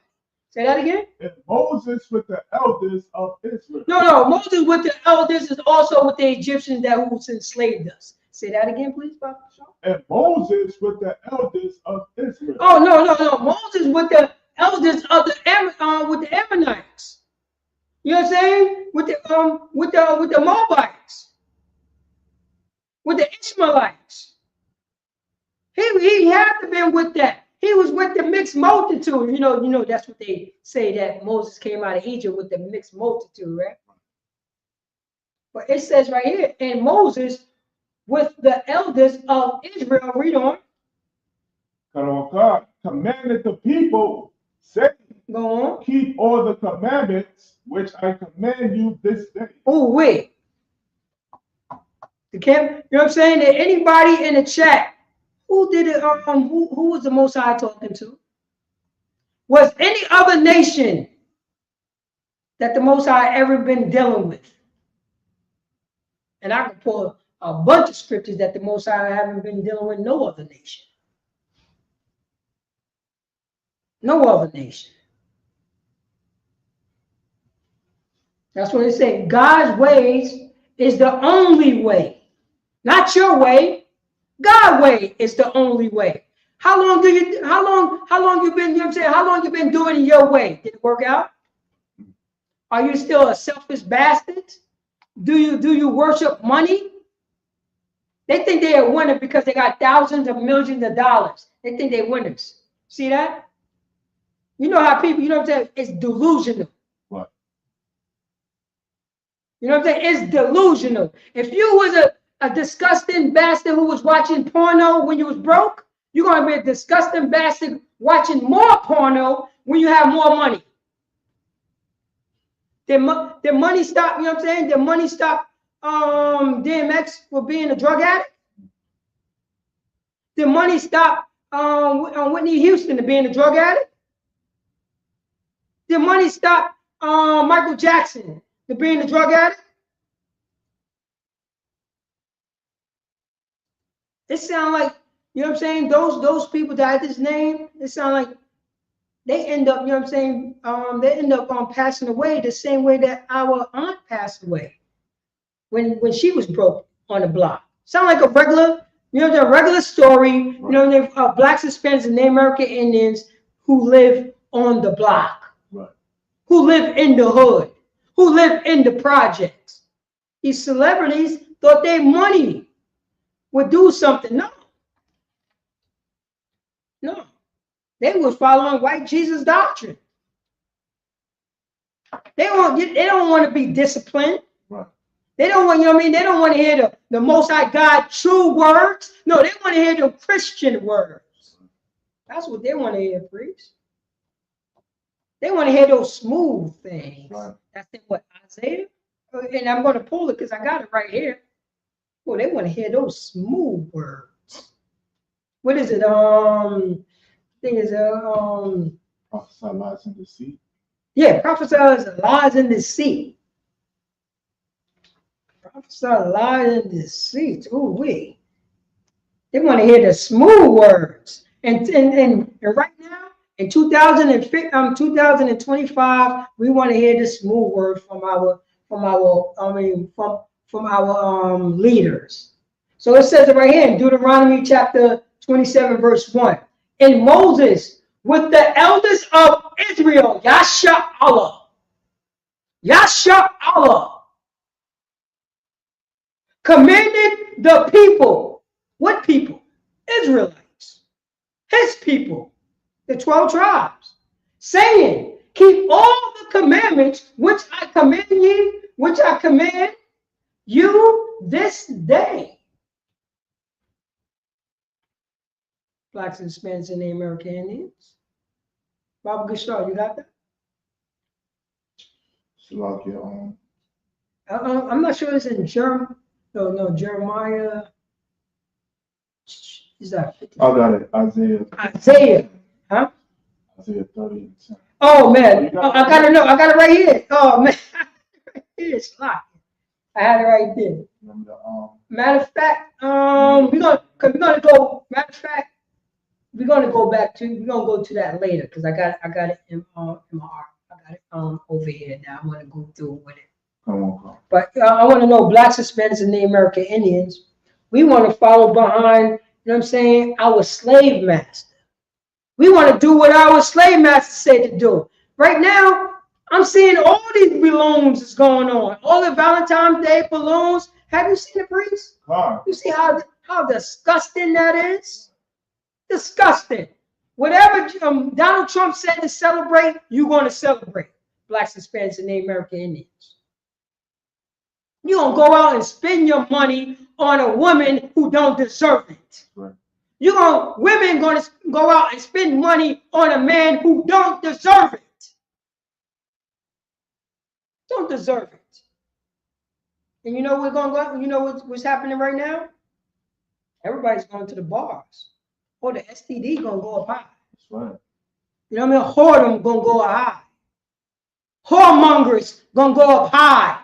Say that again? And Moses with the elders of Israel. No, Moses with the elders is also with the Egyptians that who enslaved us. Say that again, please, Papa. And Moses with the elders of Israel. Oh, no. Moses with the elders of the Ammonites. You know what I'm saying? With the Moabites. With the Ishmaelites. He had to be with that. He was with the mixed multitude. You know, that's what they say, that Moses came out of Egypt with the mixed multitude, right? But it says right here, and Moses with the elders of Israel, read on. God commanded the people, saying, Go on. keep all the commandments which I command you this day. Oh, wait. You know what I'm saying? That anybody in the chat, who did it? Who was the Most High talking to? Was any other nation that the Most High ever been dealing with? And I can pull a bunch of scriptures that the Most High haven't been dealing with no other nation. No other nation. That's what they say. God's ways is the only way. Not your way. God's way is the only way. How long you been, you know what I'm saying? How long you been doing it your way? Did it work out? Are you still a selfish bastard? Do you worship money? They think they are winners because they got thousands of millions of dollars. They think they're winners. See that? You know how people, you know what I'm saying? It's delusional. What? You know what I'm saying? It's delusional. If you was a disgusting bastard who was watching porno when you was broke, you're going to be a disgusting bastard watching more porno when you have more money. Did money stop, you know what I'm saying? Did money stop DMX for being a drug addict? Did money stop Whitney Houston to being a drug addict? Did money stop Michael Jackson to being a drug addict? It sounds like, you know what I'm saying, those people that I just named, it sounds like they end up, you know what I'm saying, they end up passing away the same way that our aunt passed away when she was broke on the block. Sound like a regular, you know, the regular story, you know, blacks, Hispanics, and Native American Indians who live on the block, who live in the hood, who live in the projects. These celebrities thought their money would do something. No. They were following white Jesus doctrine. They don't want to be disciplined. Right. They don't want, you know what I mean? They don't want to hear the Most High God true words. No, they want to hear the Christian words. That's what they want to hear, priest. They want to hear those smooth things. Right. That's what Isaiah. And I'm going to pull it because I got it right here. Well, they want to hear those smooth words. What is it? Thing is prophesy lies and deceit. Yeah, prophesy lies and deceit. Prophesy lies and deceit. Ooh wee. They want to hear the smooth words. And right now in 2025, we want to hear the smooth words from our leaders. So it says it right here in Deuteronomy chapter 27, verse 1. And Moses with the elders of Israel, Yasha Allah, commanded the people. What people? Israelites, his people, the 12 tribes, saying, keep all the commandments which I command you this day. Blacks and Hispanics and the American Indians. Baba Gashar, you got that? I'm not sure it's in Jeremiah. No, Jeremiah. Is that 50? I got it. Isaiah. Huh? Isaiah 30. Oh, man. I got it. No, I got it right here. Oh, man. It's locked. I had it right there. Matter of fact, we're gonna go. Matter of fact, we're gonna go to that later because I got it in my heart. I got it over here now. I'm gonna go through with it. But I want to know, blacks, Hispanics, and the American Indians, we want to follow behind, you know what I'm saying, our slave master. We want to do what our slave master said to do. Right now, I'm seeing all these balloons is going on. All the Valentine's Day balloons. Have you seen the priest? You see how disgusting that is? Disgusting. Whatever Donald Trump said to celebrate, you're going to celebrate. Blacks, Hispanics, and Native American Indians. You're going to go out and spend your money on a woman who don't deserve it. Right. Women going to go out and spend money on a man who don't deserve it. Don't deserve it. And you know what's happening right now? Everybody's going to the bars. Or the STD going to go up high. That's right. You know what I mean? Whoredom going to go up high. Whoremongers going to go up high.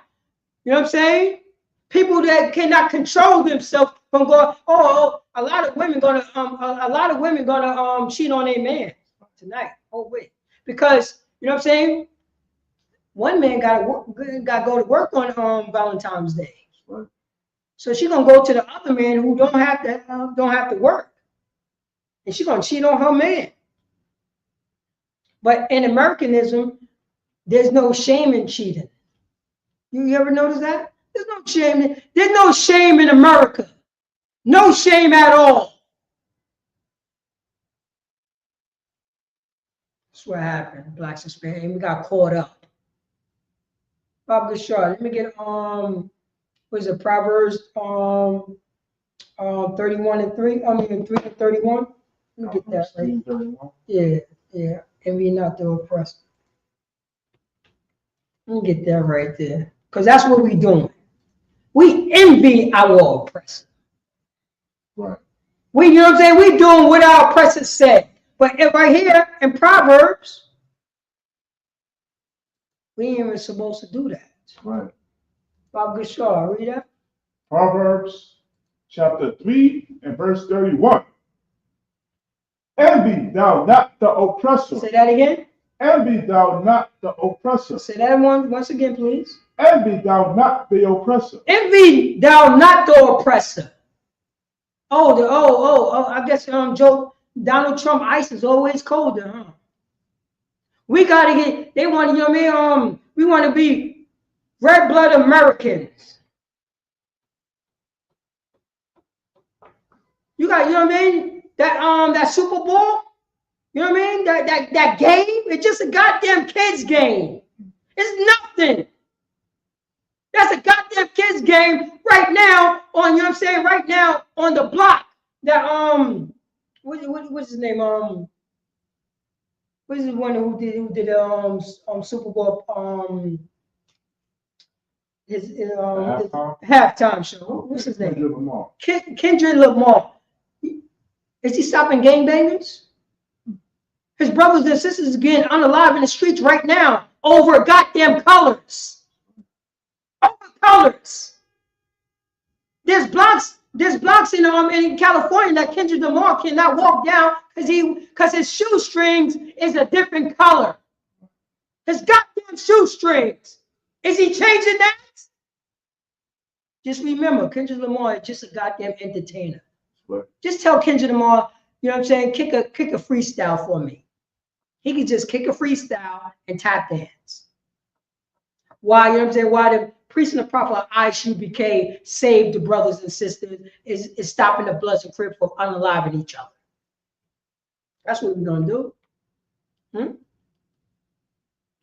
You know what I'm saying? People that cannot control themselves from going, a lot of women gonna cheat on their man tonight. Oh wait. Because you know what I'm saying? One man got to go to work on Valentine's Day. Right. So she's gonna go to the other man who don't have to work. And she's gonna cheat on her man. But in Americanism, there's no shame in cheating. You ever notice that? There's no shame. There's no shame in America. No shame at all. That's what happened. Blacks and Hispanics, and we got caught up. Bob Gashar, let me get what is it? Proverbs 31:3. 3:31. Let me get that right. Yeah. Envy not the oppressor. Let me get that right there. Because that's what we're doing. We envy our oppressor. Right. You know what I'm saying? We're doing what our oppressor said. But right here in Proverbs, we ain't even supposed to do that. Right. Bob Gashar, read that. Proverbs chapter 3 and verse 31. Envy thou not the oppressor. Say that again. Envy thou not the oppressor. Say that once again, please. Envy thou not the oppressor. Envy thou not the oppressor. I guess Donald Trump ice is always colder, huh? We gotta get. They want, you know what I mean? We want to be red blood Americans. You got, you know what I mean? That Super Bowl. You know what I mean? That game. It's just a goddamn kids game. It's nothing. That's a goddamn kids game right now on, you know what I'm saying, right now on the block that what's his name? What is the one who did Super Bowl his halftime show. What's his name? Kendrick Lamar. Is he stopping gangbangers? His brothers and sisters are getting unalive in the streets right now over goddamn colors. Colors. There's blocks in California that Kendrick Lamar cannot walk down because his shoestrings is a different color. His goddamn shoestrings. Is he changing that? Just remember, Kendrick Lamar is just a goddamn entertainer. What? Just tell Kendrick Lamar, you know what I'm saying, kick a freestyle for me. He could just kick a freestyle and tap dance. Why, you know what I'm saying, why the priest and the prophet of ISUPK saved the brothers and sisters is stopping the Bloods and Crips from unaliving each other. That's what we're gonna do.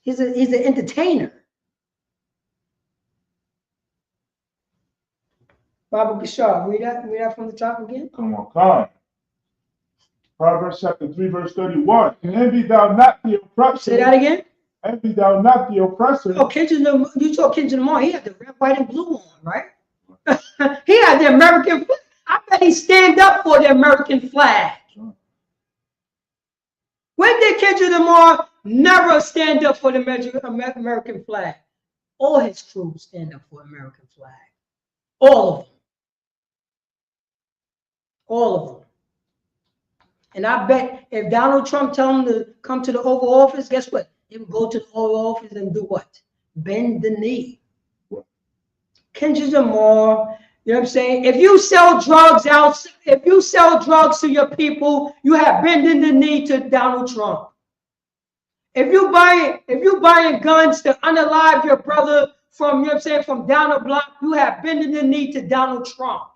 He's an entertainer. Baba Bashar, read that from the top again. Come on. Proverbs chapter 3, verse 31. Envy thou not the oppressor. Say that again. Envy thou not the oppressor. Oh, you saw Kendrick Lamar. He had the red, white, and blue on, right? He had the American flag. I bet he stand up for the American flag. Sure. When did Kendrick Lamar never stand up for the American flag? All his crew stand up for the American flag. All of them. All of them. And I bet if Donald Trump tell him to come to the Oval Office, guess what? He would go to the Oval Office and do what? Bend the knee. Kendrick Lamar, you know what I'm saying? If you sell drugs to your people, you have bending the knee to Donald Trump. If you buying guns to unalive your brother from, you know what I'm saying, from down the block, you have bending the knee to Donald Trump.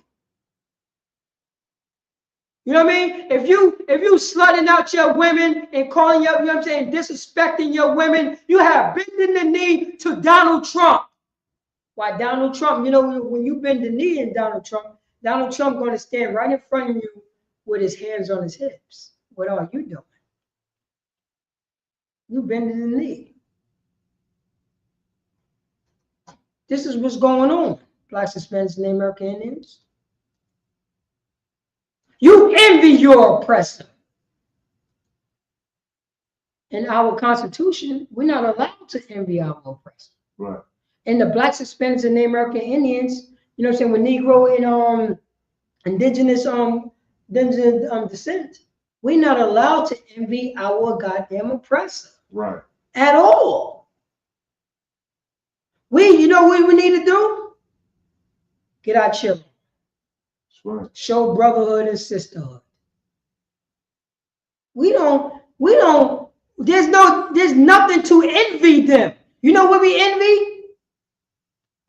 You know what I mean? If you slutting out your women and calling your, you know what I'm saying, disrespecting your women, you have bending the knee to Donald Trump. Why Donald Trump, you know, when you bend the knee in Donald Trump going to stand right in front of you with his hands on his hips. What are you doing? You bending the knee. This is what's going on, Blacks, Hispanics, and American Indians. You envy your oppressor. In our Constitution, we're not allowed to envy our oppressor. Right. And the Blacks, Hispanics, and Native American Indians, you know what I'm saying, with Negro and indigenous descent, we're not allowed to envy our goddamn oppressor. Right. At all. You know what we need to do? Get our children. Right. Show brotherhood and sisterhood. There's nothing to envy them. You know what we envy?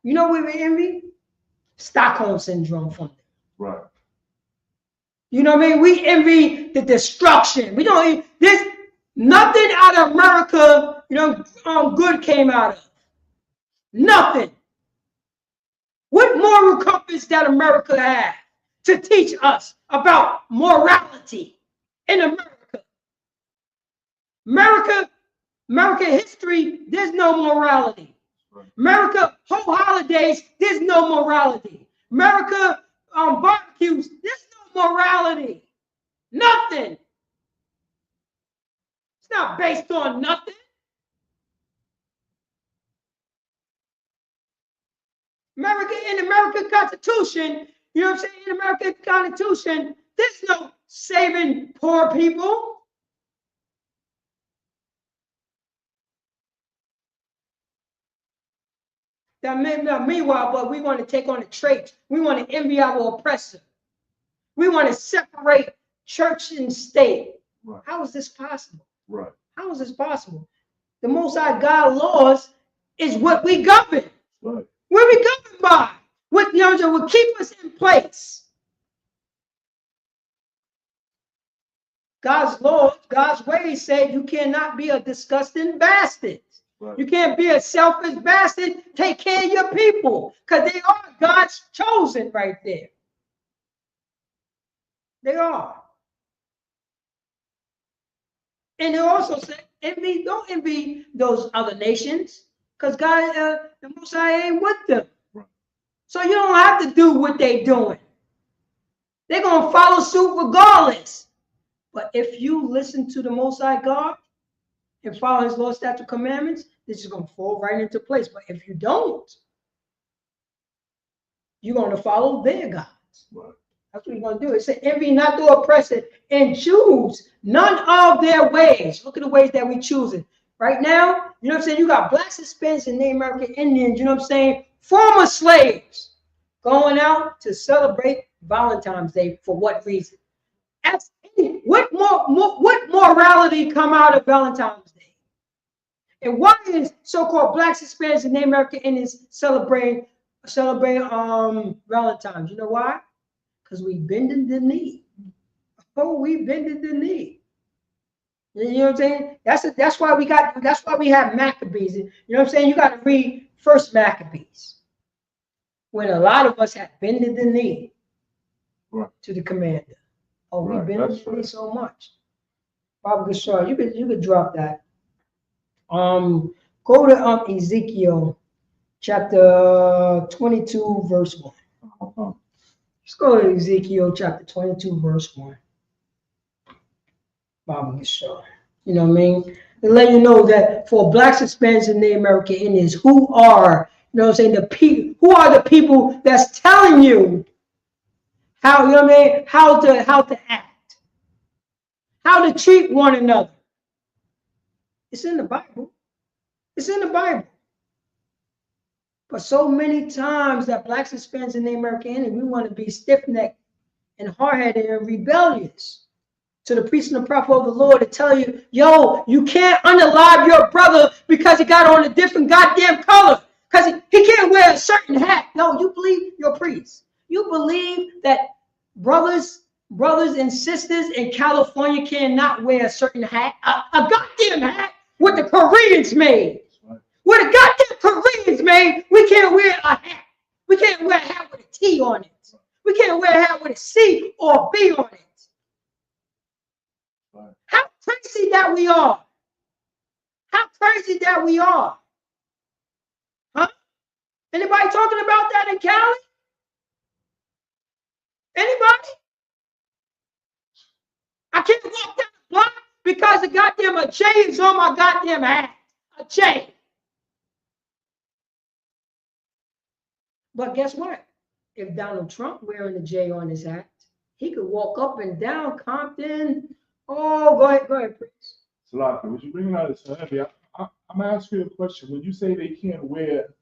You know what we envy? Stockholm syndrome from them. Right. You know what I mean? We envy the destruction. There's nothing out of America, you know, good came out of. Nothing. What moral compass that America had to teach us about morality in America? America history, there's no morality. America whole holidays, there's no morality. America barbecues, there's no morality. Nothing. It's not based on nothing. In the American Constitution, you know what I'm saying? In the American Constitution, there's no saving poor people. Meanwhile, but we want to take on the traits. We want to envy our oppressor. We want to separate church and state. Right. How is this possible? Right. How is this possible? The Most High God laws is what we govern. Right. What we govern by. What, you know, will keep us in place. God's laws, God's ways say you cannot be a disgusting bastard. Right. You can't be a selfish bastard. Take care of your people, because they are God's chosen right there. They are. And they also say, don't envy those other nations, because God, the Most High ain't with them. Right. So you don't have to do what they're doing. They're going to follow suit regardless. But if you listen to the Most High God and follow his law, statute, commandments, this is going to fall right into place. But if you don't, you're going to follow their gods. Right. That's what you're going to do. It said, envy not the oppressor and choose none of their ways. Look at the ways that we choose it. Right now, you know what I'm saying? You got Blacks, Hispanics, and Native American Indians, you know what I'm saying? Former slaves going out to celebrate Valentine's Day. For what reason? What morality come out of Valentine's Day? And why is so-called Blacks, Hispanics, and Native American Indians celebrate Valentine's? You know why? Because we bended the knee. Oh, we bended the knee. You know what I'm saying? That's why we have Maccabees. You know what I'm saying? You got to read First Maccabees, when a lot of us have bended the knee to the commander. Oh, we bended the knee so much. Baba Gashar, you could drop that. Go to Ezekiel chapter 22, verse 1. Let's go to Ezekiel chapter 22, verse 1. Baba Gashar. You know what I mean? To let you know that for Blacks, Hispanics, and Native American Indians, who are, you know what I'm saying, who are the people that's telling you how, you know what I mean, how to act, how to treat one another. It's in the Bible. It's in the Bible. But so many times that Blacks, Hispanics, and Native American Indians, we want to be stiff-necked and hard-headed and rebellious to the priest and the prophet of the Lord to tell you, yo, you can't unalive your brother because he got on a different goddamn color, because he can't wear a certain hat. No, you believe your priest. You believe that brothers brothers and sisters in California cannot wear a certain hat, a goddamn hat, what the Koreans made. What the goddamn Koreans made, we can't wear a hat. We can't wear a hat with a T on it. We can't wear a hat with a C or a B on it. How crazy that we are. How crazy that we are. Huh? Anybody talking about that in Cali? Anybody? I can't walk down the block because the goddamn a J is on my goddamn hat. A J. But guess what? If Donald Trump wearing a J on his hat, he could walk up and down Compton. Oh, go ahead, please. Salaki, what you bringing out is so heavy. I'm gonna ask you a question. When you say they can't wear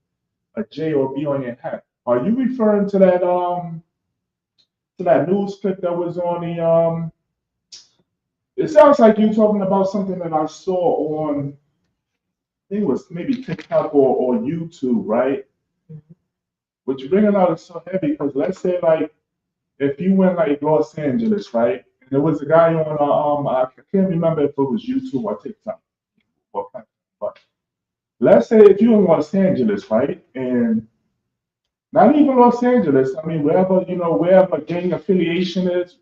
a J or B on your hat, are you referring to that news clip that was on the It sounds like you're talking about something that I saw on, I think it was maybe TikTok or YouTube, right? Mm-hmm. What you're bringing out is so heavy because let's say like if you went like Los Angeles, right? And there was a guy on I can't remember if it was YouTube or TikTok, but let's say if you're in Los Angeles, right? And not even Los Angeles, I mean wherever gang affiliation is,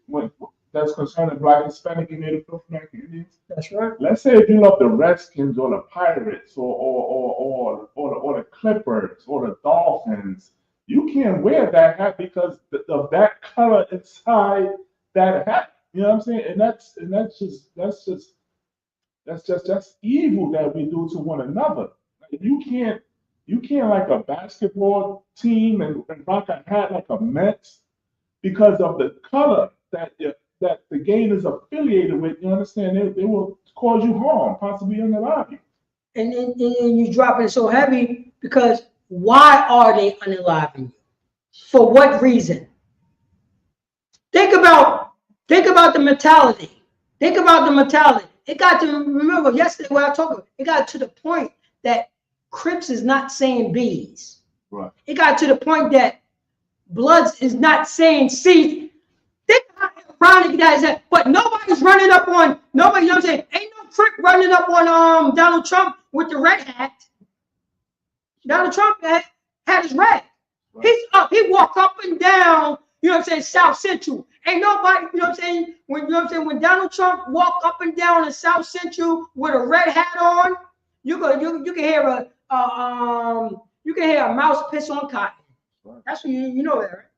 that's concerning Black, Hispanic, and Native American Indians. That's right. Let's say if you love the Redskins or the Pirates or the Clippers or the Dolphins, you can't wear that hat because of that color inside that hat. You know what I'm saying? And that's just evil that we do to one another. Like, you can't like a basketball team and rock a hat like a Mets because of the color that the game is affiliated with. You understand? They will cause you harm, possibly unalive you. And you dropping it so heavy because why are they unaliving you? For what reason? Think about the mentality. Think about the mentality. It got to, remember yesterday when I talked about it got to the point that Crips is not saying B's. Right. It got to the point that Bloods is not saying C's. Think how ironic that is. But nobody's running up on nobody. You know what I'm saying? Ain't no Crip running up on Donald Trump with the red hat. Donald Trump had his red. Right. He's up. He walked up and down. You know what I'm saying? South Central. Ain't nobody. You know what I'm saying? When Donald Trump walked up and down in South Central with a red hat on, you can hear a mouse piss on cotton. Right. That's what you know that, right?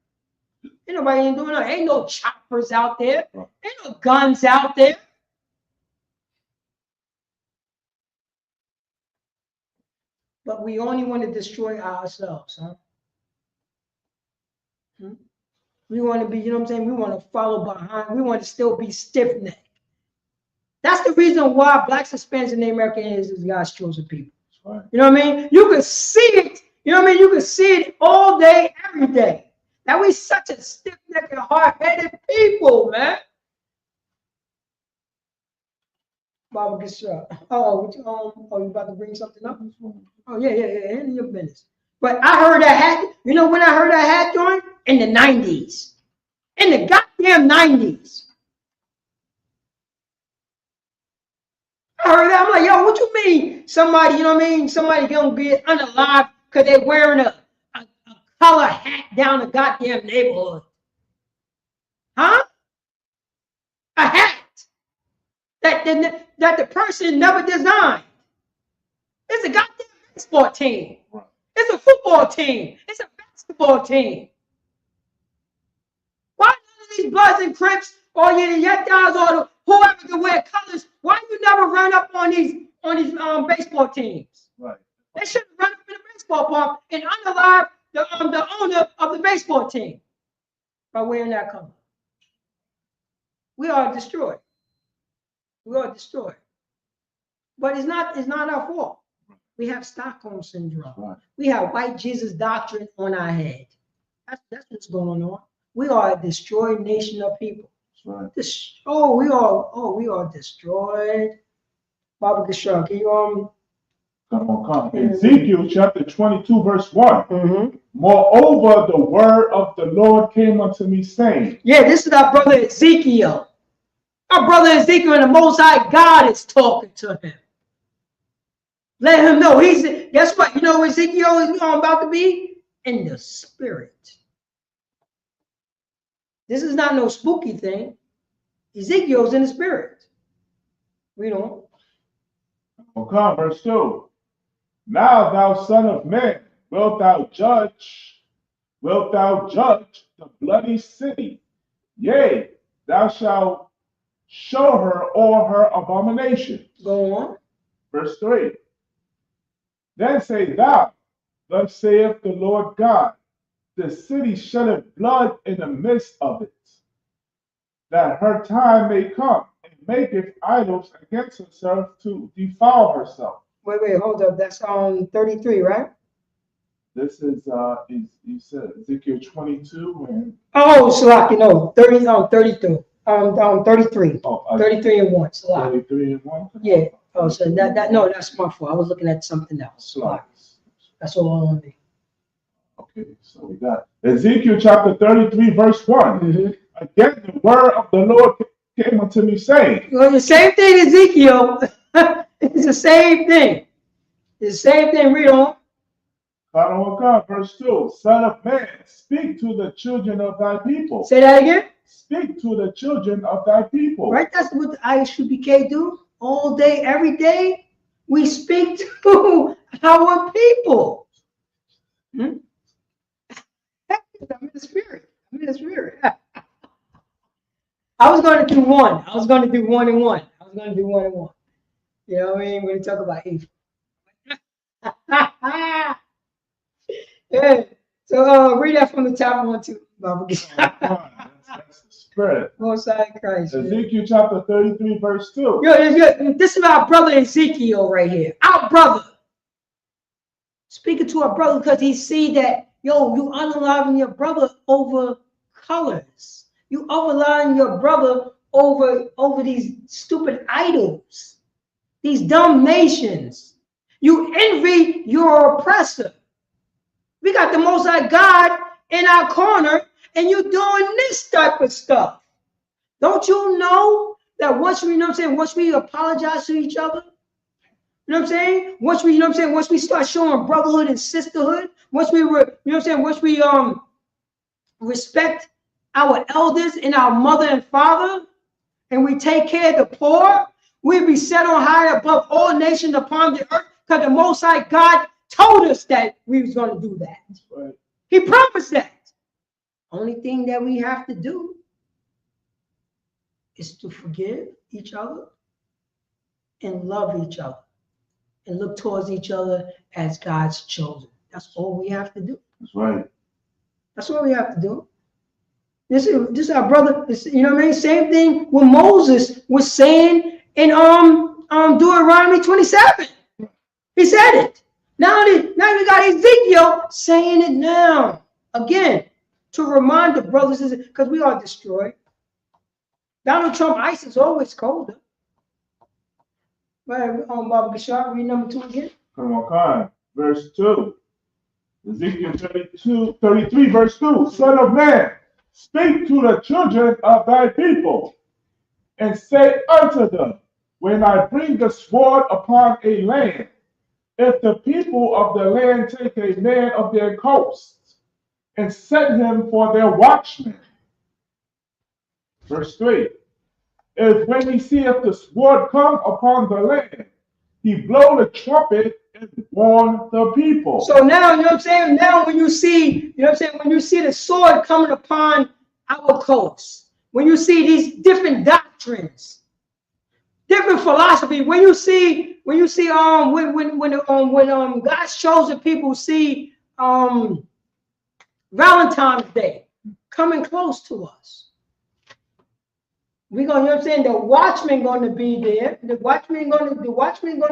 Ain't nobody doing that. Ain't no choppers out there. Right. Ain't no guns out there. But we only want to destroy ourselves, huh? We want to be, you know what I'm saying? We want to follow behind. We want to still be stiff-necked. That's the reason why Blacks, Hispanics, and Native American Indians is God's chosen people. Right. You know what I mean? You can see it. You know what I mean? You can see it all day, every day. That we such a stiff-necked and hard-headed people, man. Baba Gishra. Oh, you about to bring something up? Oh, yeah. Handle your business. But I heard that hat. You know when I heard that hat joint? In the 90s. In the goddamn 90s. I heard that. I'm like, yo, what you mean? Somebody, you know what I mean? Somebody gonna be unalive because they're wearing a color hat down the goddamn neighborhood. Huh? A hat that the person never designed. It's a goddamn baseball team. It's a football team. It's a basketball team. Why none of these Bloods and Crips or your guys or whoever can wear colors? Why you never run up on these baseball teams? Right. They should run up in the baseball park and unalive the owner of the baseball team by wearing that color. We are destroyed. We are destroyed. But it's not our fault. We have Stockholm syndrome. Right. We have white Jesus doctrine on our head. That's what's going on. We are a destroyed nation of people. Right. We are destroyed. Baba Gishra, can you Come on. Ezekiel chapter 22, verse 1. Moreover, the word of the Lord came unto me, saying. Yeah, this is our brother Ezekiel. Our brother Ezekiel, and the Most High God is talking to him. Let him know. Guess what? You know where Ezekiel is about to be? In the spirit. This is not no spooky thing. Ezekiel's in the spirit. Read on. Okay, verse 2. Now, thou son of man, wilt thou judge the bloody city? Yea, thou shalt show her all her abominations. Go on. Verse 3. Then say thou, thus saith the Lord God, the city sheddeth blood in the midst of it, that her time may come, and maketh idols against herself to defile herself. Wait, hold up. That's on 33, right? This is you said Ezekiel 22 and Salaki, no, 33. 33. 33 and 1. Salaki. 33 and 1. Yeah. Oh, so no, that's my fault. I was looking at something else. Salaki. That's all on me. Okay, so we got Ezekiel chapter 33, verse 1. Again, the word of the Lord came unto me, saying. Well, the same thing, Ezekiel. It's the same thing. It's the same thing. Read on. Verse 2. Son of man, speak to the children of thy people. Say that again. Speak to the children of thy people. Right? That's what the ISUPK do all day, every day. We speak to our people. I'm in the spirit. I was going to do one. I was going to do one and one. You know what I mean? When we talk about evil. Yeah. So read that from the top 1, 2. That's the spirit. Most High Christ. Ezekiel chapter 33, verse 2. This is our brother Ezekiel right here. Our brother. Speaking to our brother because he see that, you unaliving your brother over colors. You overlying your brother over these stupid idols, these dumb nations. You envy your oppressor. We got the Most High God in our corner, and you doing this type of stuff. Don't you know that once we apologize to each other, you know what I'm saying? Once we start showing brotherhood and sisterhood, once we respect our elders and our mother and father, and we take care of the poor, we be set on high above all nations upon the earth, because the Most High God told us that we was going to do that. Right. He promised that. Only thing that we have to do is to forgive each other and love each other and look towards each other as God's chosen. That's all we have to do. That's right. That's all we have to do. This is our brother. You know what I mean? Same thing what Moses was saying in Deuteronomy 27. He said it. Now we got Ezekiel saying it now. Again, to remind the brothers, because we are destroyed. Donald Trump ice is always colder. Right, Baba Gashar, read number 2 again. Come on, verse 2. Ezekiel 33, verse 2. Son of man, speak to the children of thy people, and say unto them, when I bring the sword upon a land, if the people of the land take a man of their coasts and set him for their watchman. Verse 3. If when he seeth the sword come upon the land, he blow the trumpet and warn the people. So now, you know what I'm saying? Now when you see, when you see the sword coming upon our coast, when you see these different doctrines, different philosophy, when God's chosen people see Valentine's Day coming close to us, we're gonna, the watchman gonna be there. The watchman gonna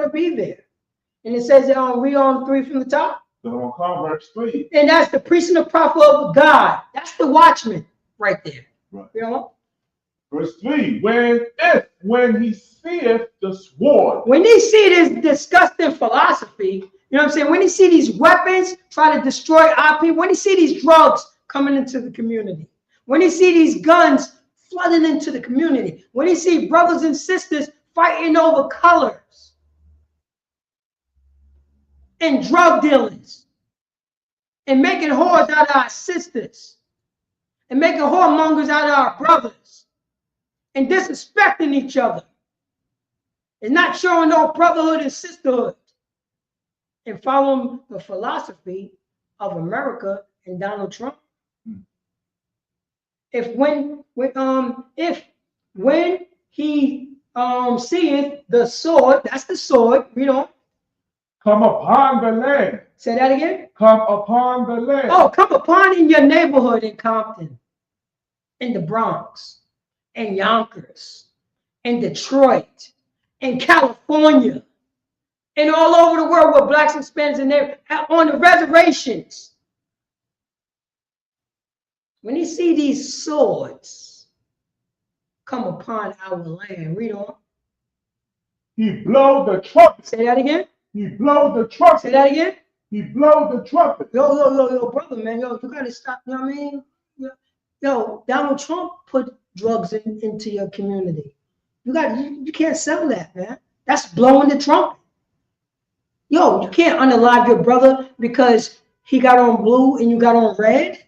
be there. And it says read on 3 from the top. So verse 3. And that's the priest and the prophet of God. That's the watchman right there. Right. You know? Verse 3, when he seeth the sword. When they see this disgusting philosophy, you know what I'm saying? When they see these weapons try to destroy our people, when they see these drugs coming into the community, when they see these guns flooding into the community, when they see brothers and sisters fighting over colors and drug dealers and making whores out of our sisters and making whoremongers out of our brothers and disrespecting each other and not showing no brotherhood and sisterhood and following the philosophy of America and Donald Trump. When he seeth the sword, that's the sword, read on. Come upon the land. Say that again. Come upon the land. Oh, come upon in your neighborhood in Compton, in the Bronx, in Yonkers, in Detroit, in California, and all over the world where blacks and Hispanics and they on the reservations. When you see these swords come upon our land, read on. He blow the trumpet. Say that again. He blow the trumpet. Say that again. He blow the trumpet. Yo, brother, man, yo, you gotta stop. You know what I mean? Yo, Donald Trump put drugs into your community. You can't sell that, man. That's blowing the trumpet. Yo, you can't unalive your brother because he got on blue and you got on red.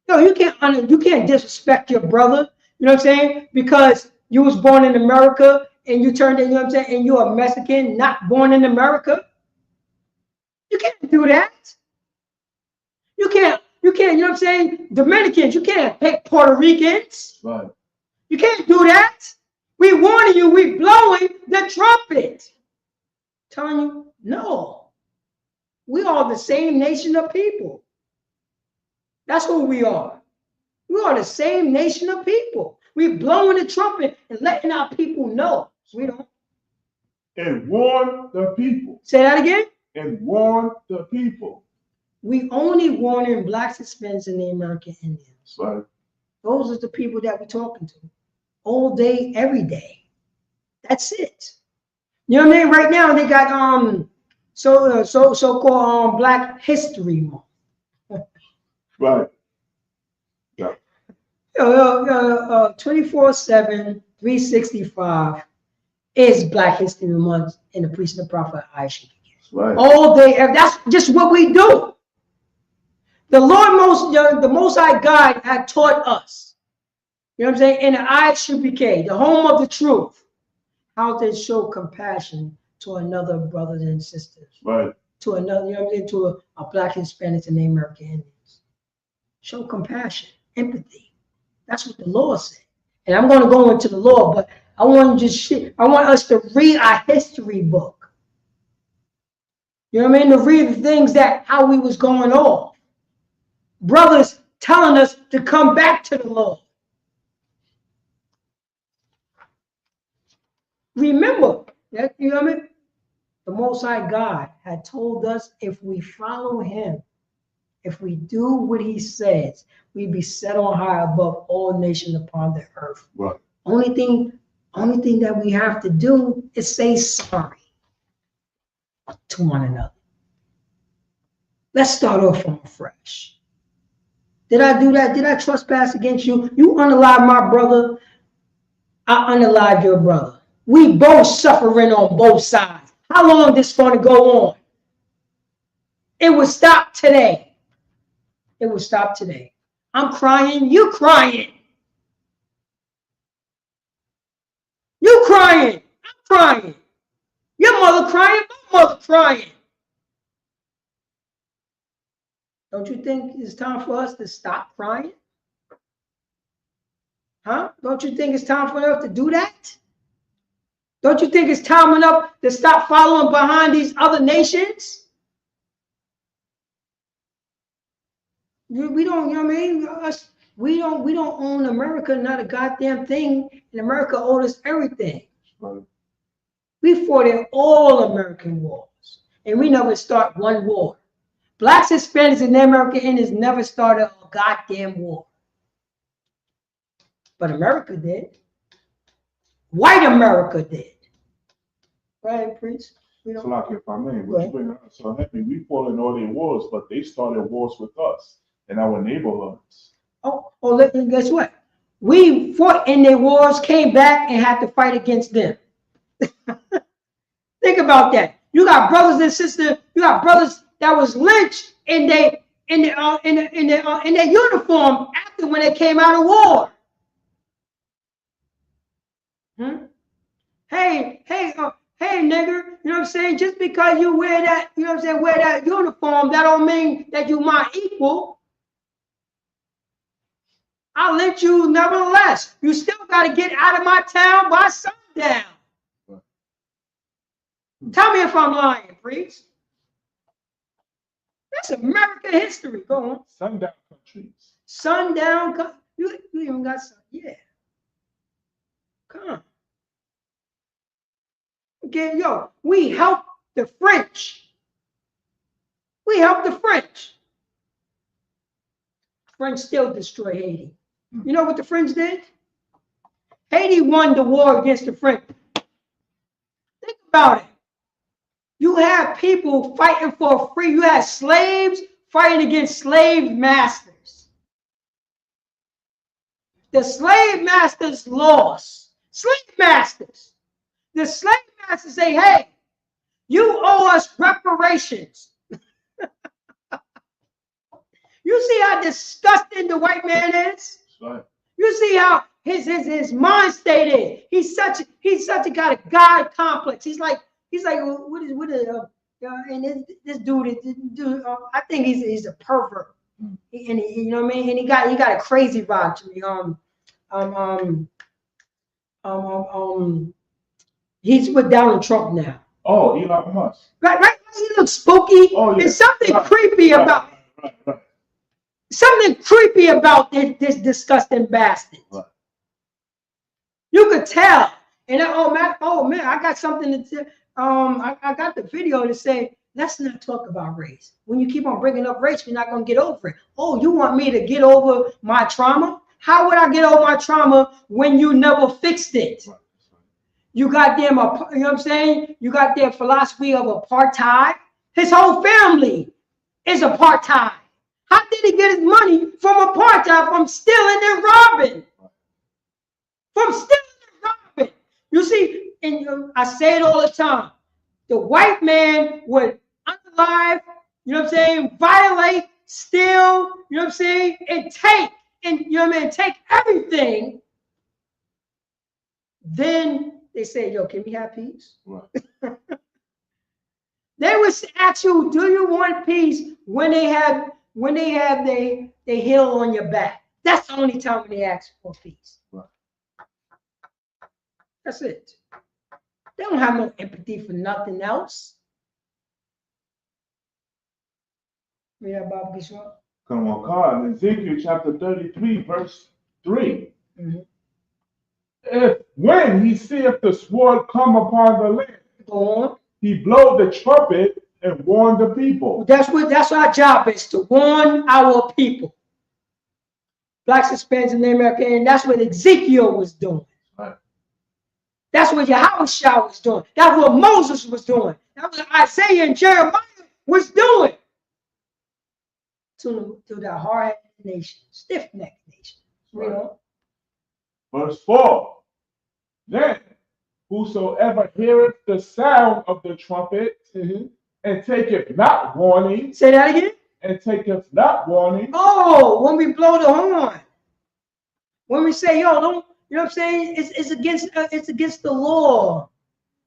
Yo, you can't disrespect your brother. You know what I'm saying? Because you was born in America and you turned in, you know what I'm saying, and you're a Mexican, not born in America. You can't do that. You can't, you know what I'm saying? Dominicans, you can't pick Puerto Ricans. Right. You can't do that. We warning you, we blowing the trumpet. Telling you, no. We are the same nation of people. That's who we are. We are the same nation of people. We blowing the trumpet and letting our people know. We don't. And warn the people. Say that again. And warn the people. We only warning blacks, Hispanics, and the American Indians. Right. Those are the people that we're talking to. All day, every day. That's it. You know what I mean? Right now they got so-called Black History Month. Right. Yeah. 24/7, 365 is Black History Month in the Priest and the Prophet ISUPK. Right. All day, that's just what we do. The Lord the Most High God had taught us, you know what I'm saying, in the ISUPK, the home of the truth, how to show compassion to another brothers and sisters. Right. To another, you know what I'm saying, to a Black, Hispanics, and the American Indians. Show compassion, empathy. That's what the law said. And I'm going to go into the law, but I want us to read our history book. You know what I mean? To read the things how we was going on. Brothers telling us to come back to the law. Remember that, you know what I mean? The Most High God had told us if we follow him, if we do what he says, we be set on high above all nations upon the earth. Right. Only thing that we have to do is say sorry to one another. Let's start off from fresh. Did I do that? Did I trespass against you? You unalive my brother. I unalive your brother. We both suffering on both sides. How long this going to go on? It will stop today. It will stop today. I'm crying. You crying. You crying. I'm crying. Your mother crying. My mother crying. Don't you think it's time for us to stop crying? Huh? Don't you think it's time for us to do that? Don't you think it's time enough to stop following behind these other nations? We don't, you know what I mean? We don't own America, not a goddamn thing. And America owed us everything. Right. We fought in all American wars. And we never start one war. Blacks, Hispanics, and the American Indians never started a goddamn war. But America did. White America did. Right, Priest? You know? So like if I may, what you bring up, so happy we fought in all their wars, but they started wars with us in our neighborhoods. Guess what? We fought in their wars, came back, and had to fight against them. Think about that. You got brothers and sisters. You got brothers that was lynched in their uniform after when they came out of war. Hey, nigger. You know what I'm saying? Just because you wear that, you know what I'm saying, wear that uniform, that don't mean that you my equal. I'll let you nevertheless. You still got to get out of my town by sundown. Tell me if I'm lying, Priest. That's American history. Go on. Sundown countries. Sundown countries. You even got some. Yeah. Come on. Okay, yo, we helped the French. We helped the French. French still destroy Haiti. You know what the French did? Haiti won the war against the French. Think about it. You have people fighting for free. You had slaves fighting against slave masters. The slave masters lost. Slave masters. The slave masters say, hey, you owe us reparations. You see how disgusting the white man is? Right. You see how his mind state is. He's such a got a God complex. He's like and this dude I think he's a pervert. You know what I mean? And he got a crazy vibe to me. He's with Donald Trump now. Oh, Elon Musk. Right. He looks spooky. Oh, yeah. There's something creepy about something creepy about this disgusting bastard. Right. You could tell. And oh man, I got something to I got the video to say, let's not talk about race. When you keep on bringing up race, we're not going to get over it. Oh, you want me to get over my trauma? How would I get over my trauma when you never fixed it? Right. You got them, you know what I'm saying? You got their philosophy of apartheid. His whole family is apartheid. How did he get his money from apartheid, from stealing and robbing? From stealing and robbing. You see, and I say it all the time. The white man would unalive, you know what I'm saying, violate, steal, you know what I'm saying, and take, and you know what I mean, take everything. Then they say, yo, can we have peace? Right. They would ask you, do you want peace when they have they heel on your back? That's the only time when they ask for peace. Right. That's it. They don't have no empathy for nothing else. Read that Bible, Bishop. Come on, God. In Ezekiel chapter 33, verse 3. Mm-hmm. When he seeth the sword come upon the land, go on. He blow the trumpet and warn the people. That's our job is to warn our people. Blacks, Hispanics, and Americans, and that's what Ezekiel was doing. Right. That's what Yahushua was doing. That's what Moses was doing. That's what Isaiah and Jeremiah was doing. To the hard-headed nation, stiff-necked nation. Right. You know? Verse 4. Then whosoever heareth the sound of the trumpet, mm-hmm, and taketh not warning. Say that again. And taketh not warning. Oh, when we blow the horn. When we say, yo, don't, you know what I'm saying? It's against the law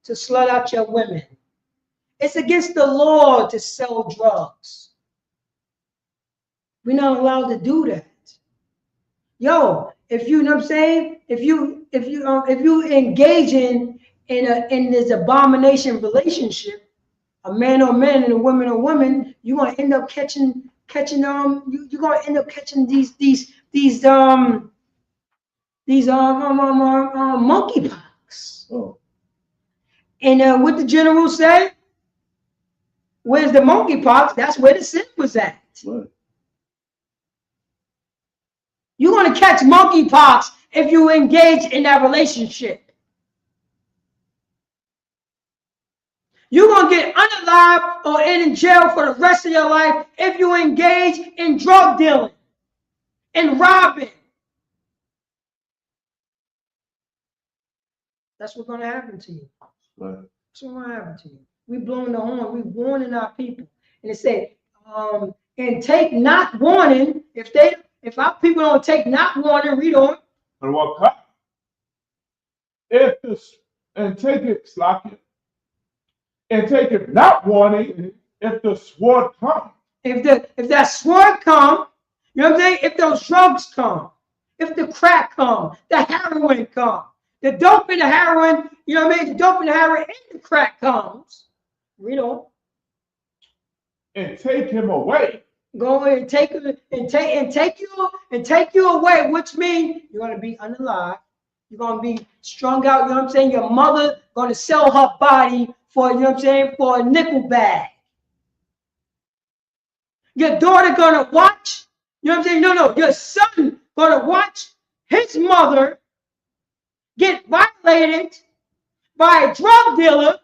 to slut out your women. It's against the law to sell drugs. We're not allowed to do that. Yo, if you know what I'm saying, if you engage in this abomination relationship, a man or man and a woman or woman, you're gonna end up catching you're gonna end up catching these monkeypox. Oh. And what the general said, where's the monkeypox? That's where the sin was at. Right. You're going to catch monkeypox if you engage in that relationship. You're going to get unalive or in jail for the rest of your life if you engage in drug dealing and robbing. That's what's going to happen to you. Right. That's what's going to happen to you. We blowing the horn. We warning our people. And it said, and take not warning. If our people don't take not warning, read on. And what comes? If this and take it slacking, and take it not warning, if the sword comes. If that sword come, you know what I'm saying? If those drugs come, if the crack come, the heroin come, the dope in the heroin, you know what I mean? The dope in the heroin and the crack comes. Read on. And take him away. Go and take you away, which means you're gonna be unalive. You're gonna be strung out. You know what I'm saying? Your mother gonna sell her body for, you know what I'm saying, for a nickel bag. Your daughter gonna watch. You know what I'm saying? No. Your son gonna watch his mother get violated by a drug dealer.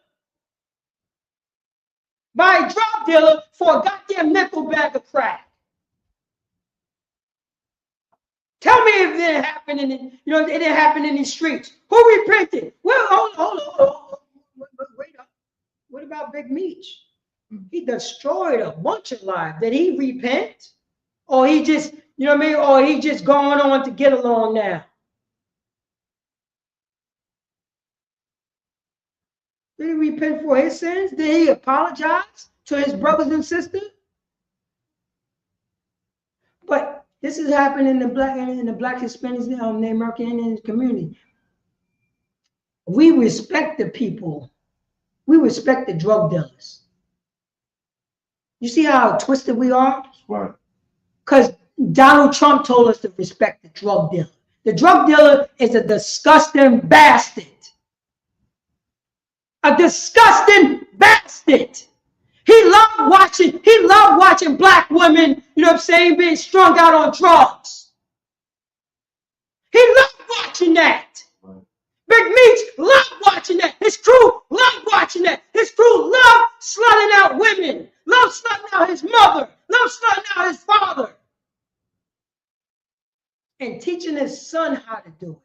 For a goddamn nickel bag of crack. Tell me if it didn't happen it didn't happen in these streets. Who repented? Well, hold on. Wait up. What about Big Meech? He destroyed a bunch of lives. Did he repent? Or he just, you know what I mean? Or he just going on to get along now? Did he repent for his sins? Did he apologize to his brothers and sisters? But this is happening in the black Hispanics, the American Indian community. We respect the people. We respect the drug dealers. You see how twisted we are? Right. Because Donald Trump told us to respect the drug dealer. The drug dealer is a disgusting bastard. A disgusting bastard. He loved watching black women, you know what I'm saying, being strung out on drugs. He loved watching that. Right. Big Meech loved watching that. His crew loved watching that. His crew loved slutting out women, loved slutting out his mother, loved slutting out his father. And teaching his son how to do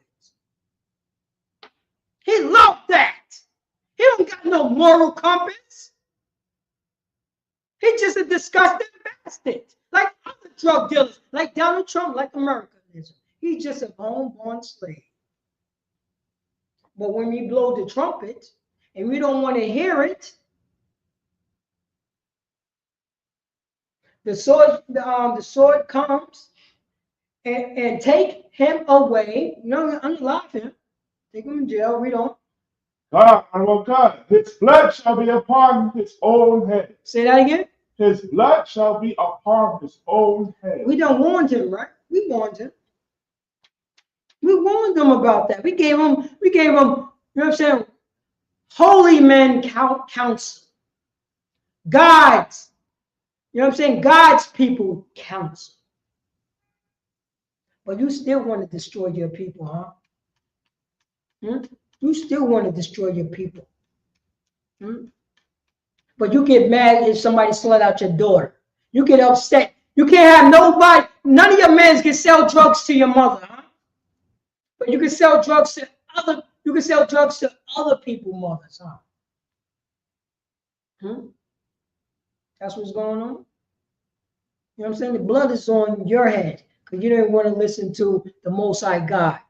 it. He loved that. He don't got no moral compass. He's just a disgusting bastard. Like other drug dealers, like Donald Trump, like Americanism. He's just a homeborn slave. But when we blow the trumpet and we don't want to hear it, the sword comes and take him away. Unalive him. Take him in jail. We don't. God, his blood shall be upon his own head. Say that again. His blood shall be upon his own head. We done warned him, right? We warned him. We warned them about that. We gave them, you know what I'm saying, holy men counsel. God's, you know what I'm saying, God's people counsel. But you still want to destroy your people, huh? You still want to destroy your people. But you get mad if somebody slut out your daughter. You get upset. You can't have nobody, none of your men can sell drugs to your mother, huh? But you can sell drugs to other people's mothers, huh? That's what's going on. You know what I'm saying? The blood is on your head because you didn't want to listen to the Most High God.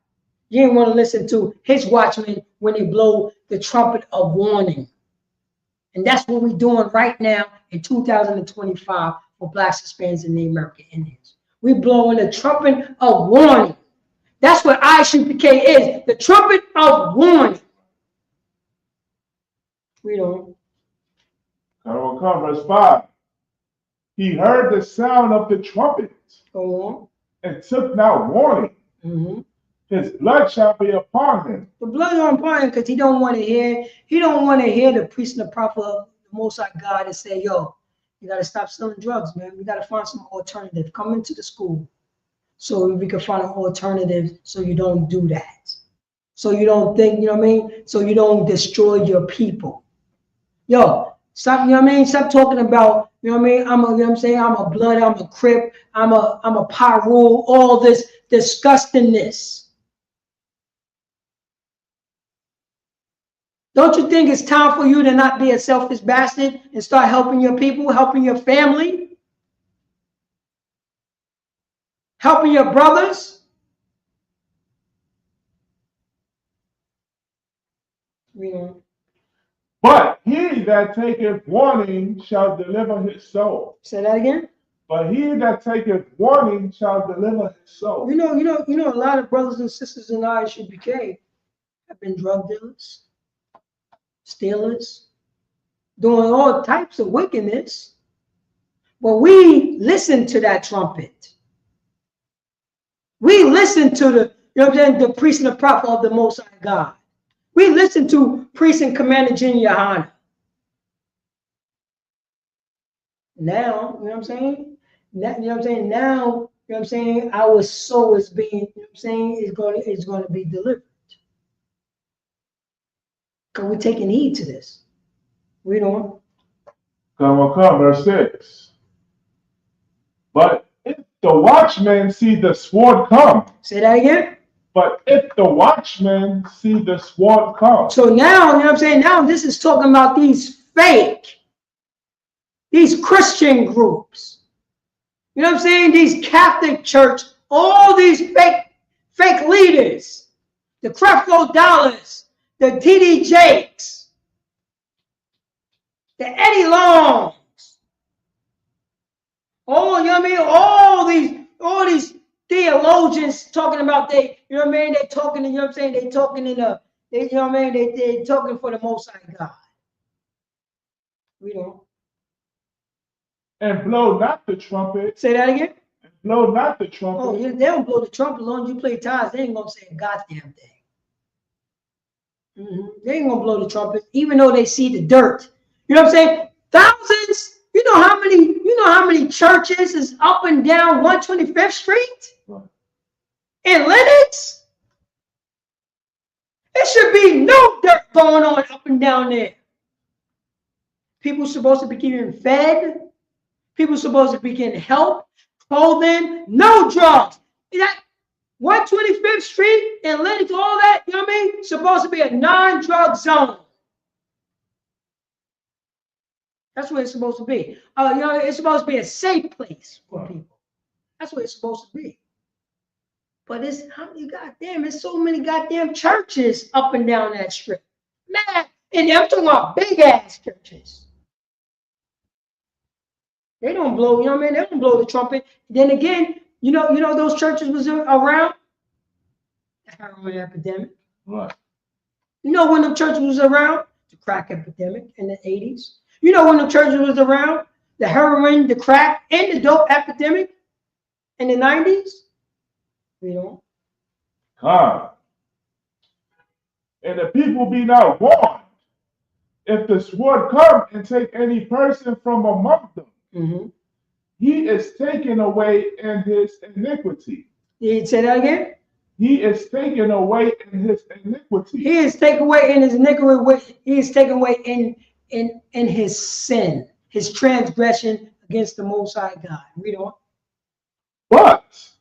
You didn't want to listen to his watchmen when they blow the trumpet of warning. And that's what we're doing right now in 2025 for Blacks, Hispanics, and the American Indians. We're blowing the trumpet of warning. That's what ISUPK is, the trumpet of warning. We don't. Verse 5. He heard the sound of the trumpet. Go on. And took now warning. His blood shall be upon him. The blood is upon him because he don't want to hear the priest and the prophet of the Most High God and say, yo, you got to stop selling drugs, man. We got to find some alternative. Come into the school so we can find an alternative so you don't do that. So you don't think, you know what I mean? So you don't destroy your people. Yo, stop, you know what I mean? Stop talking about, you know what I mean? I'm a, you know what I'm saying? I'm a blood, I'm a Crip, I'm a Pyru, all this disgustingness. Don't you think it's time for you to not be a selfish bastard and start helping your people, helping your family, helping your brothers? You know. But he that taketh warning shall deliver his soul. Say that again. But he that taketh warning shall deliver his soul. You know, a lot of brothers and sisters in ISUPK have been drug dealers, stealers, doing all types of wickedness. But we listen to that trumpet. We listen to the, you know what I'm saying, the priest and the prophet of the Most High God. We listen to priest and commander Junior Yohana. Now, you know what I'm saying? Now, you know what I'm saying? Now, you know what I'm saying? Our soul is being, you know what I'm saying, is going to be delivered. Because we're taking heed to this. We don't. Come, verse 6. But if the watchmen see the sword come. Say that again. But if the watchmen see the sword come. So now, you know what I'm saying? Now this is talking about these Christian groups. You know what I'm saying? These Catholic church, all these fake leaders, the Creflo Dollars, the D.D. Jakes, the Eddie Longs, all, you know what I mean? All these theologians talking about they, you know what I mean? They talking, you know what I'm saying? They talking in a, they, you know what I mean? They talking for the Most High God. We don't. And blow not the trumpet. Say that again. And blow not the trumpet. Oh, they don't blow the trumpet. As long as you play ties, they ain't gonna say a goddamn thing. They ain't gonna blow the trumpet, even though they see the dirt. You know what I'm saying? Thousands. You know how many churches is up and down 125th Street in Lenox? There should be no dirt going on up and down there. People supposed to be getting fed. People supposed to be getting help, clothing, no drugs. That 125th Street and Lenox, all that, you know what I mean? Supposed to be a non-drug zone. That's what it's supposed to be. You know, it's supposed to be a safe place for people. That's what it's supposed to be. But it's how many goddamn, there's so many goddamn churches up and down that strip. Man, and I'm talking about big ass churches. They don't blow, you know what I mean? They don't blow the trumpet. Then again, you know those churches was around? The heroin epidemic. What? You know when the churches was around? The crack epidemic in the 80s. You know when the churches was around? The heroin, the crack, and the dope epidemic in the 90s? We don't. Come. And the people be not warned. If the sword come and take any person from among them, he is taken away in his iniquity. You say that again? He is taken away in his iniquity. He is taken away in his iniquity. He is taken away in his sin, his transgression against the Most High God. Read on. But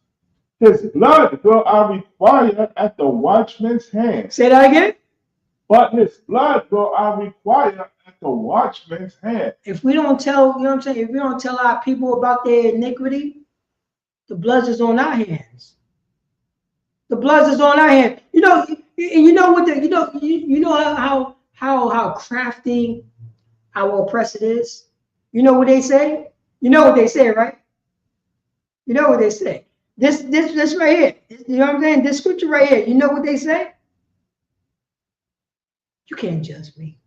his blood will I require at the watchman's hand. Say that again. But his blood will I require at the watchman's hand. If we don't tell, you know what I'm saying, if we don't tell our people about their iniquity, the blood is on our hands. The blood is on our hands. You know what the, you know how crafty our oppressor is. You know what they say? You know what they say, right? You know what they say. This right here. You know what I'm saying? This scripture right here. You know what they say? You can't judge me.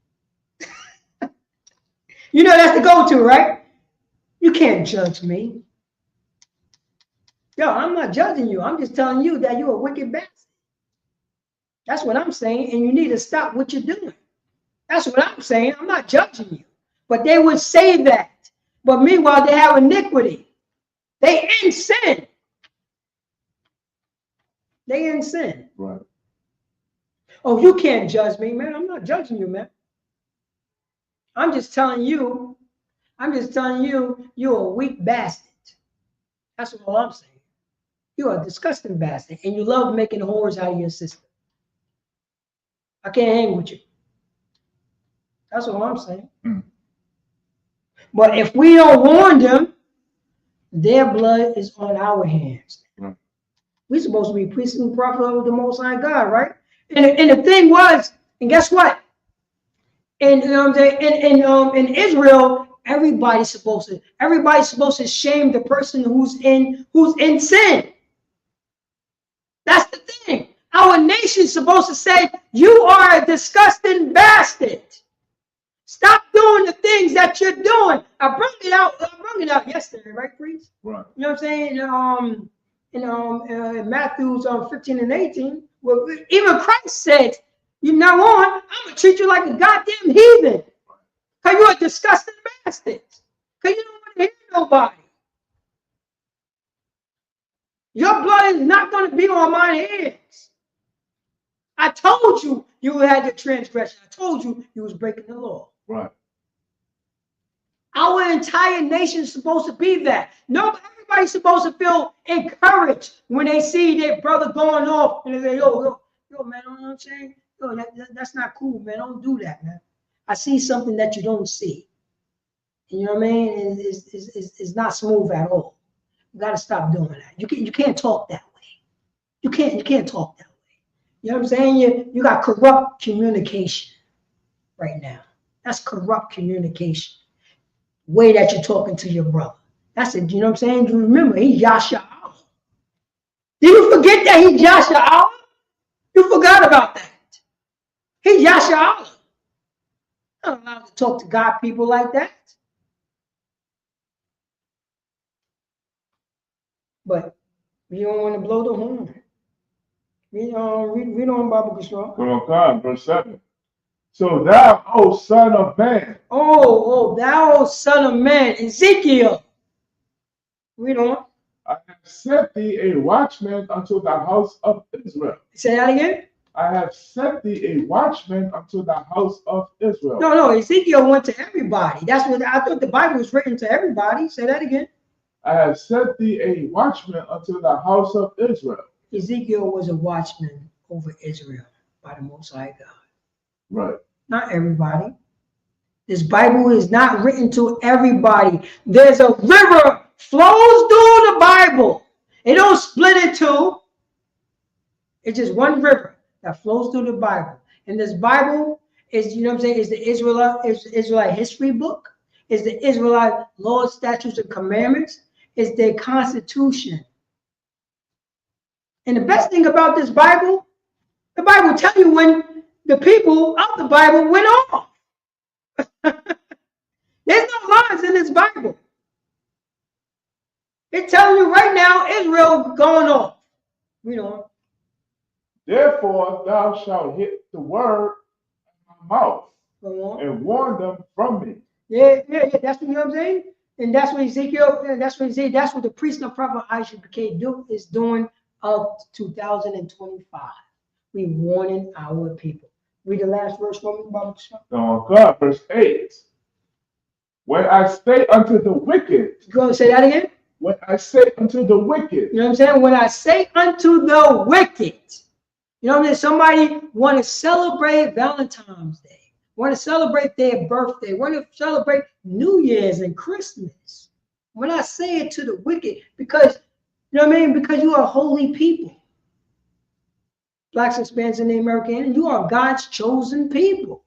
You know that's the go-to, right? You can't judge me. Yo, I'm not judging you. I'm just telling you that you're a wicked bastard. That's what I'm saying, and you need to stop what you're doing. That's what I'm saying. I'm not judging you. But they would say that. But meanwhile, they have iniquity. They in sin. They in sin. I'm just telling you, you're a weak bastard. That's all I'm saying. You're a disgusting bastard, and you love making whores out of your sister. I can't hang with you. That's all I'm saying. But if we don't warn them, their blood is on our hands. We're supposed to be priests and prophets of the Most High God, right? And the thing was, and guess what? And in Israel, everybody's supposed to shame the person who's in sin. That's the thing. Our nation's supposed to say, you are a disgusting bastard. Stop doing the things that you're doing. I brought it out yesterday, right, priest? Right. You know what I'm saying? In Matthew 15 and 18, well, even Christ said, you know on, I'm gonna treat you like a goddamn heathen. Cause you're a disgusting bastard. Cause you don't want to hear nobody. Your blood is not gonna be on my hands. I told you you had the transgression. I told you you was breaking the law. Right. Our entire nation is supposed to be that. No, everybody's supposed to feel encouraged when they see their brother going off and they say, yo, man, you know what I'm saying? Yo, that's not cool, man. Don't do that, man. I see something that you don't see. You know what I mean? It's not smooth at all. You got to stop doing that. You can't talk that way. You can't talk that way. You know what I'm saying? You got corrupt communication right now. That's corrupt communication. Way that you're talking to your brother. That's it. You know what I'm saying? You remember, he's Yasha Allah. Did you forget that he's Yasha Allah? You forgot about that. He's Yasha Allah. You're not allowed to talk to God people like that. But we don't want to blow the horn. Read on Bible Control. Come on, God, verse 7. So thou, O son of man. Oh, thou son of man, Ezekiel. Read on. I have set thee a watchman unto the house of Israel. Say that again. I have set thee a watchman unto the house of Israel. No, Ezekiel went to everybody. That's what I thought the Bible was written to everybody. Say that again. I have set thee a watchman unto the house of Israel. Ezekiel was a watchman over Israel by the Most High God. Right. Not everybody. This Bible is not written to everybody. There's a river flows through the Bible. It don't split in two. It's just one river that flows through the Bible. And this Bible is, you know what I'm saying, is the Israelite history book. Is the Israelite laws, statutes, and commandments. Is their constitution. And the best thing about this Bible, the Bible tells you when the people of the Bible went off. There's no lies in this Bible. It tells you right now Israel going off. Read on. Therefore thou shalt hit the word in my mouth and warn them from me. Yeah. That's what, you know what I'm saying? And that's what Ezekiel, that's what the priest and prophet ISUPK is doing of 2025. We warning our people. Read the last verse for me, Bible. Oh God, verse 8. When I say unto the wicked. Go say that again. When I say unto the wicked. You know what I'm saying? When I say unto the wicked. You know what I'm saying? Somebody want to celebrate Valentine's Day. Want to celebrate their birthday. Want to celebrate New Year's and Christmas. When I say it to the wicked, because, you know what I mean? Because you are holy people. Blacks, Hispanics, and the American, and you are God's chosen people.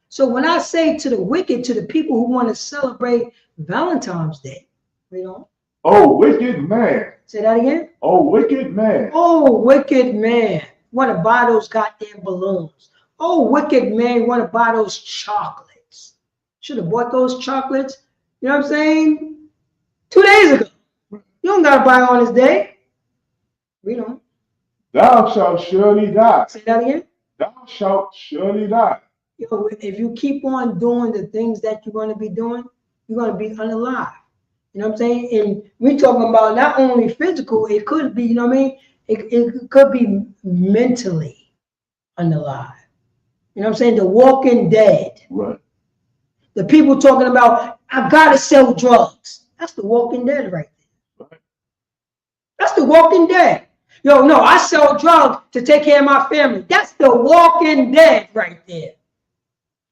So when I say to the wicked, to the people who want to celebrate Valentine's Day, you know? Oh, wicked man. Say that again. Oh, wicked man. Oh, wicked man. Want to buy those goddamn balloons. Oh, wicked man, want to buy those chocolates. Should have bought those chocolates, you know what I'm saying, 2 days ago. You don't got to buy on this day. Read on. Thou shalt surely die. Say that again. Thou shalt surely die. Yo, if you keep on doing the things that you're going to be doing, you're going to be unalive. You know what I'm saying? And we're talking about not only physical, it could be, you know what I mean? It could be mentally unalive. You know what I'm saying? The walking dead. Right. The people talking about, I gotta sell drugs. That's the Walking Dead right there. That's the Walking Dead. Yo, no, I sell drugs to take care of my family. That's the Walking Dead right there.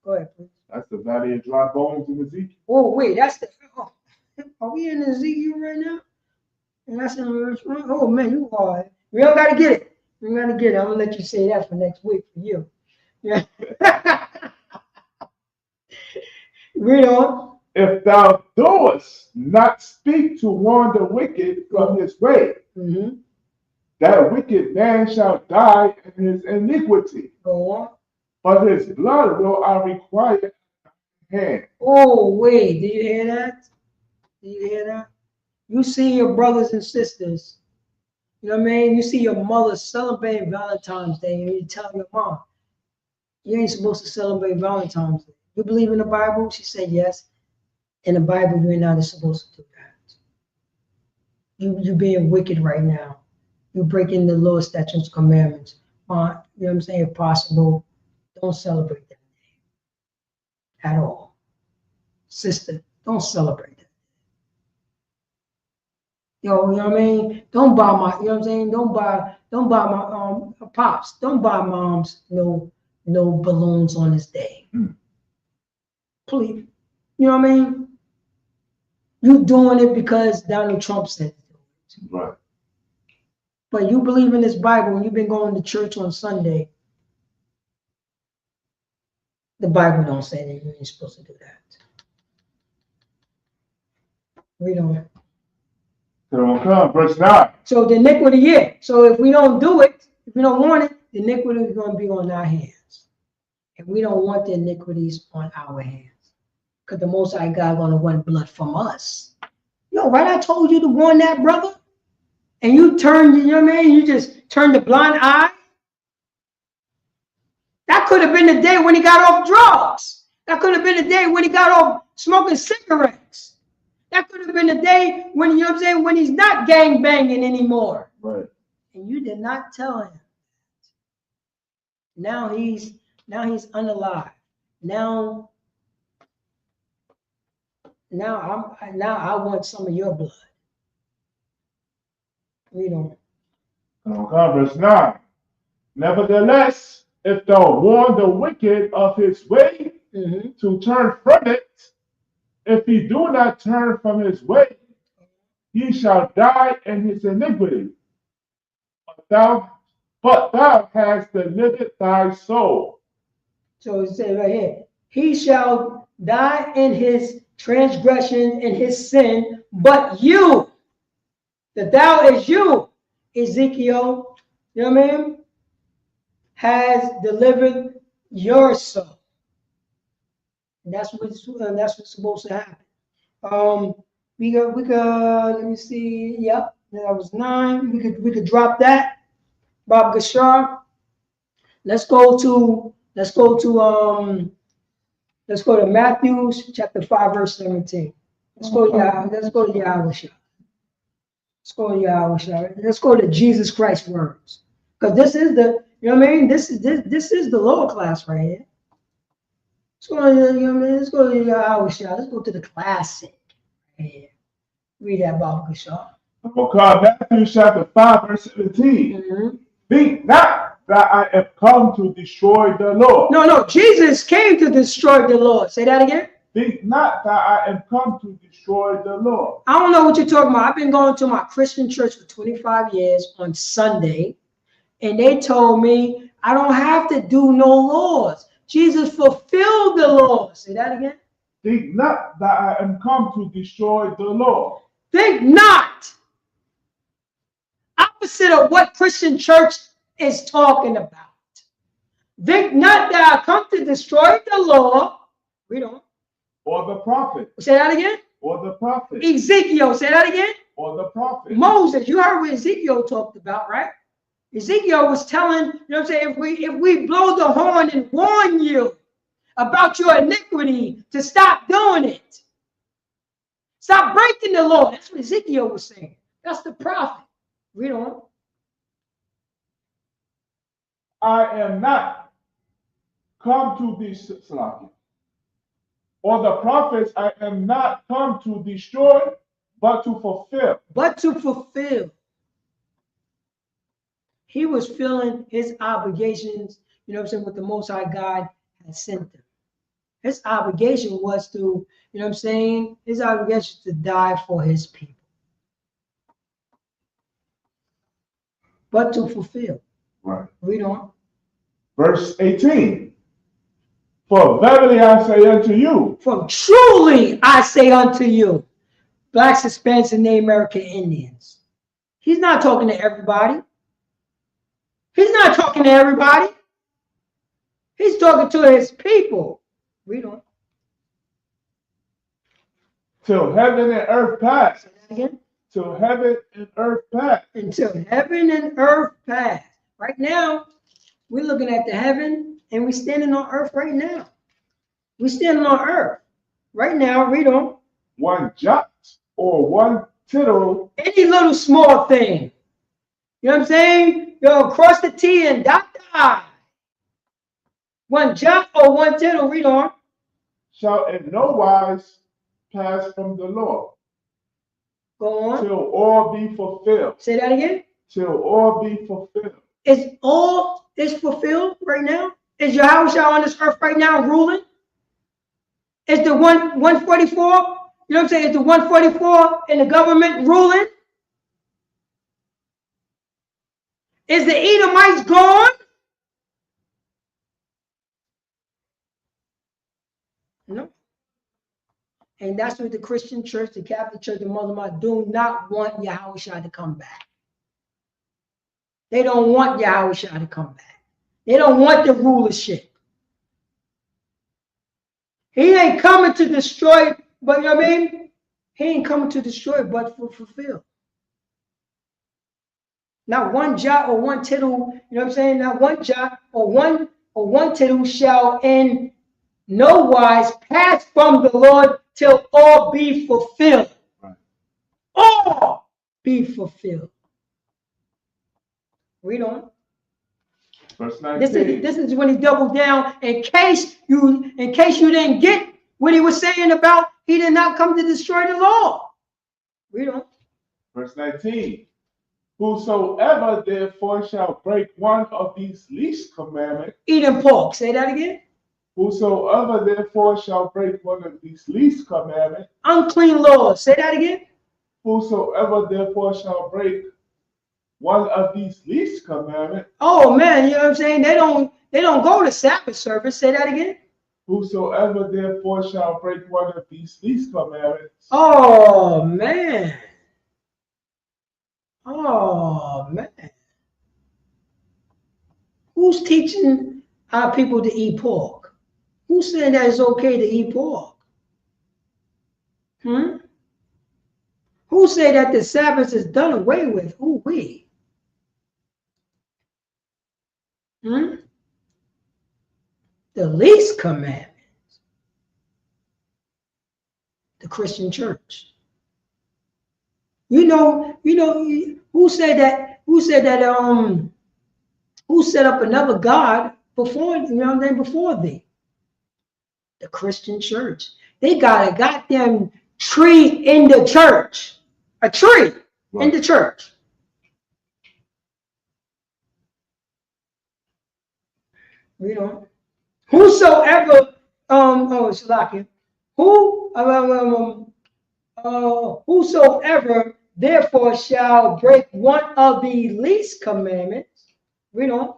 Go ahead, please. That's the Valley of Dry Bones in Ezekiel. Oh, wait, that's the. Oh, are we in Ezekiel right now? And that's in verse 1. Oh, man, you are. We don't got to get it. We got to get it. I'm going to let you say that for next week for you. Yeah. Read on. If thou doest not speak to warn the wicked from his way, that wicked man shall die in his iniquity. Go on. But his blood will I require at thy hand. Oh, wait. Do you hear that? Do you hear that? You see your brothers and sisters, you know what I mean? You see your mother celebrating Valentine's Day, and you tell your mom, you ain't supposed to celebrate Valentine's Day. You believe in the Bible? She said yes. In the Bible, you're not supposed to do that. You're being wicked right now. You're breaking the law, statutes, commandments. You know what I'm saying? If possible, don't celebrate that day at all. Sister, don't celebrate that. Yo, you know what I mean? Don't buy my, you know what I'm saying? Don't buy my pops. Don't buy moms no balloons on this day. Please. You know what I mean? You doing it because Donald Trump said it. Right. But you believe in this Bible and you've been going to church on Sunday. The Bible don't say that you ain't supposed to do that. Read on. Verse 9. So the iniquity, yeah. So if we don't do it, if we don't want it, the iniquity is going to be on our hands. And we don't want the iniquities on our hands. Because the Most High God going to want blood from us. Yo, right? I told you to warn that brother. And you turned, you know what I mean? You just turned a blind eye. That could have been the day when he got off drugs. That could have been the day when he got off smoking cigarettes. That could have been the day when, you know what I'm saying, when he's not gang banging anymore. Right. And you did not tell him. Now he's unalive. Now I want some of your blood. Read on. Verse 9. Nevertheless, if thou warn the wicked of his way to turn from it, if he do not turn from his way, he shall die in his iniquity. But thou hast delivered thy soul. So it says right here, he shall die in his transgression, in his sin, but you, the thou is you, Ezekiel, you know what I mean, has delivered your soul. And that's what's supposed to happen. We could let me see. Yep, that was 9. We could drop that. Bob Gashar. Let's go to Matthew chapter 5 verse 17. Let's go to Yahweh. Let's go to Yahweh. Let's go to Jesus Christ's words. Because this is the, you know what I mean? This is the lower class right here. Let's go to, you know what I mean? Let's go to Yahweh. Let's go to the classic right here. Read that, Bob Gashar. Matthew chapter 5 verse 17. Think not that I have come to destroy the law. No, Jesus came to destroy the law. Say that again. Think not that I am come to destroy the law. I don't know what you're talking about. I've been going to my Christian church for 25 years on Sunday, and they told me I don't have to do no laws. Jesus fulfilled the law. Say that again. Think not that I am come to destroy the law. Think not. Opposite of what Christian church is talking about. Think not that I come to destroy the law. Read on. Or the prophet. Say that again. Or the prophet. Ezekiel. Say that again. Or the prophet. Moses. You heard what Ezekiel talked about, right? Ezekiel was telling, you know what I'm saying, if we blow the horn and warn you about your iniquity, to stop doing it. Stop breaking the law. That's what Ezekiel was saying. That's the prophet. Read on. I am not come to be or the prophets, I am not come to destroy, but to fulfill. But to fulfill. He was filling his obligations, you know what I'm saying, with the Most High God had sent him. His obligation was to, you know what I'm saying, his obligation to die for his people. But to fulfill. Right. Read on. Verse 18. For verily I say unto you. For truly I say unto you. Blacks, Hispanics, and Native American Indians. He's not talking to everybody. He's not talking to everybody. He's talking to his people. Read on. Till heaven and earth pass. Say that again. Till heaven and earth pass. Until heaven and earth pass. Right now, we're looking at the heaven and we're standing on earth right now. We're standing on earth. Right now, read on. One jot or one tittle. Any little small thing. You know what I'm saying? Yo, cross the T and dot the I. One jot or one tittle, read on. Shall in no wise pass from the law. Go on. Till all be fulfilled. Say that again. Till all be fulfilled. Is all is fulfilled right now? Is Yahweh on this earth right now ruling? Is the 144, you know what I'm saying? Is the 144 in the government ruling? Is the Edomites gone? No. And that's what the Christian church, the Catholic Church, the Muslims do not want Yahweh to come back. They don't want Yahweh to come back. They don't want the rulership. He ain't coming to destroy, but you know what I mean? He ain't coming to destroy, but to fulfill. Not one jot or one tittle, you know what I'm saying? Not one jot or one tittle shall in no wise pass from the Lord till all be fulfilled. Right. All be fulfilled. Read on. Verse 19. This is when he doubled down in case you didn't get what he was saying about he did not come to destroy the law. Read on. Verse 19. Whosoever therefore shall break one of these least commandments. Eating pork. Say that again. Whosoever therefore shall break one of these least commandments. Unclean laws. Say that again. Whosoever therefore shall break one of these least commandments. Oh man, you know what I'm saying? They don't go to Sabbath service. Say that again. Whosoever therefore shall break one of these least commandments. Oh man. Oh man. Who's teaching our people to eat pork? Who's saying that it's okay to eat pork? Who say that the Sabbath is done away with? Who we? The least commandments. The Christian church. You know, who said that? Who set up another God before, you know what I'm saying, before thee? The Christian church. They got a goddamn tree in the church. A tree in the church. You know, whosoever, whosoever therefore shall break one of the least commandments, read on.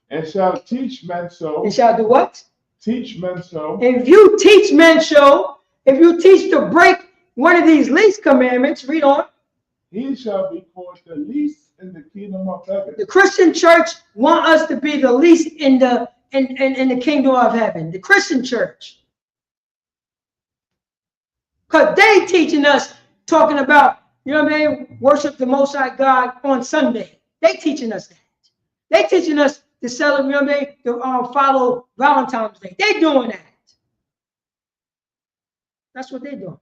And shall teach men so. And shall do what? Teach men so. If you teach men so, if you teach to break one of these least commandments, read on. He shall be called the least in the kingdom of heaven. The Christian church want us to be the least in the kingdom of heaven. The Christian church. Because they teaching us, talking about, you know what I mean, worship the Most High God on Sunday. They teaching us that. They teaching us to celebrate, you know what I mean, to follow Valentine's Day. They doing that. That's what they doing.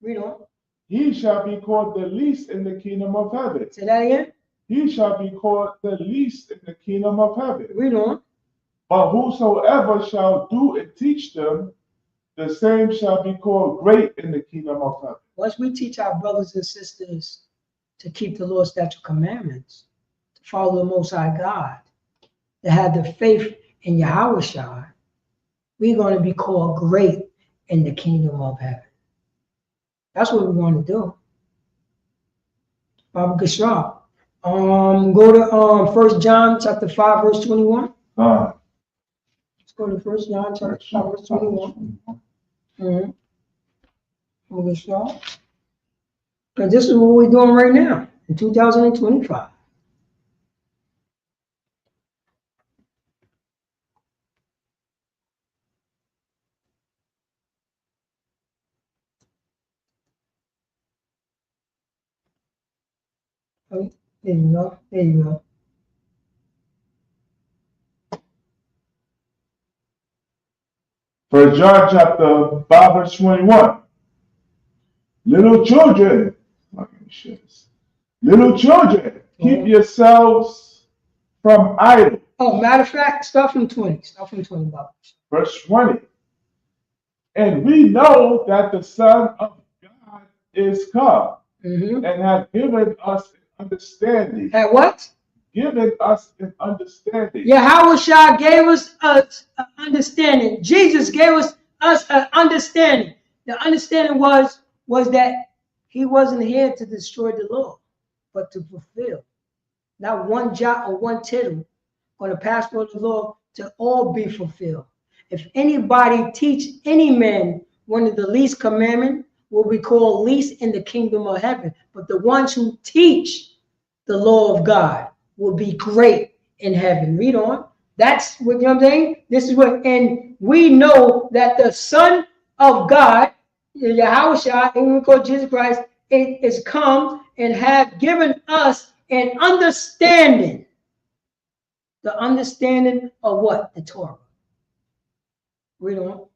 Read on. He shall be called the least in the kingdom of heaven. Say that again. He shall be called the least in the kingdom of heaven. Read on. But whosoever shall do and teach them, the same shall be called great in the kingdom of heaven. Once we teach our brothers and sisters to keep the Lord's statute commandments, to follow the Most High God, to have the faith in Yahushua, we're going to be called great in the kingdom of heaven. That's what we're going to do. Baba Gashar. Go to 1 John chapter 5, verse 21. Let's go to 1 John chapter 5, verse 21. Baba Gashar. Because this is what we're doing right now in 2025. Oh, there you go. There you go. First John chapter 5, verse 21. Little children, keep yourselves from idols. Oh, matter of fact, start from 20. Start from 20, Bob. Verse 20. And we know that the Son of God is come and have given us understanding. Have what? Given us an understanding. Yahushua gave us an understanding. Jesus gave us an understanding. The understanding was that he wasn't here to destroy the law, but to fulfill. Not one jot or one tittle going to pass for the law to all be fulfilled. If anybody teach any man one of the least commandments, will be called least in the kingdom of heaven. But the ones who teach the law of God will be great in heaven. Read on. That's what, you know what I'm saying? This is what, and we know that the Son of God, Yahushua, and we call Jesus Christ, it is come and have given us an understanding. The understanding of what? The Torah. Read on.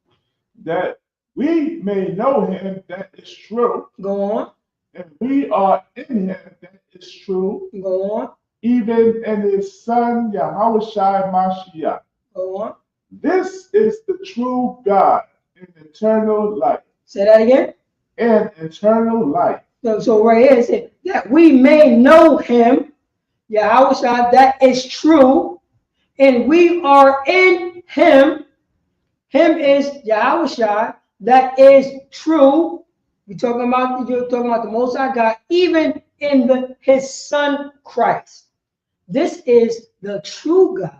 That we may know him that is true. Go on. And we are in him that is true. Go on. Even in his Son, Yahushua Mashiach. Go on. This is the true God and eternal life. Say that again. And eternal life. So right here it says that we may know him, Yahushua, that is true, and we are in him. Him is Yahushua, that is true. You're talking about the Most High God, even in his Son Christ. This is the true God,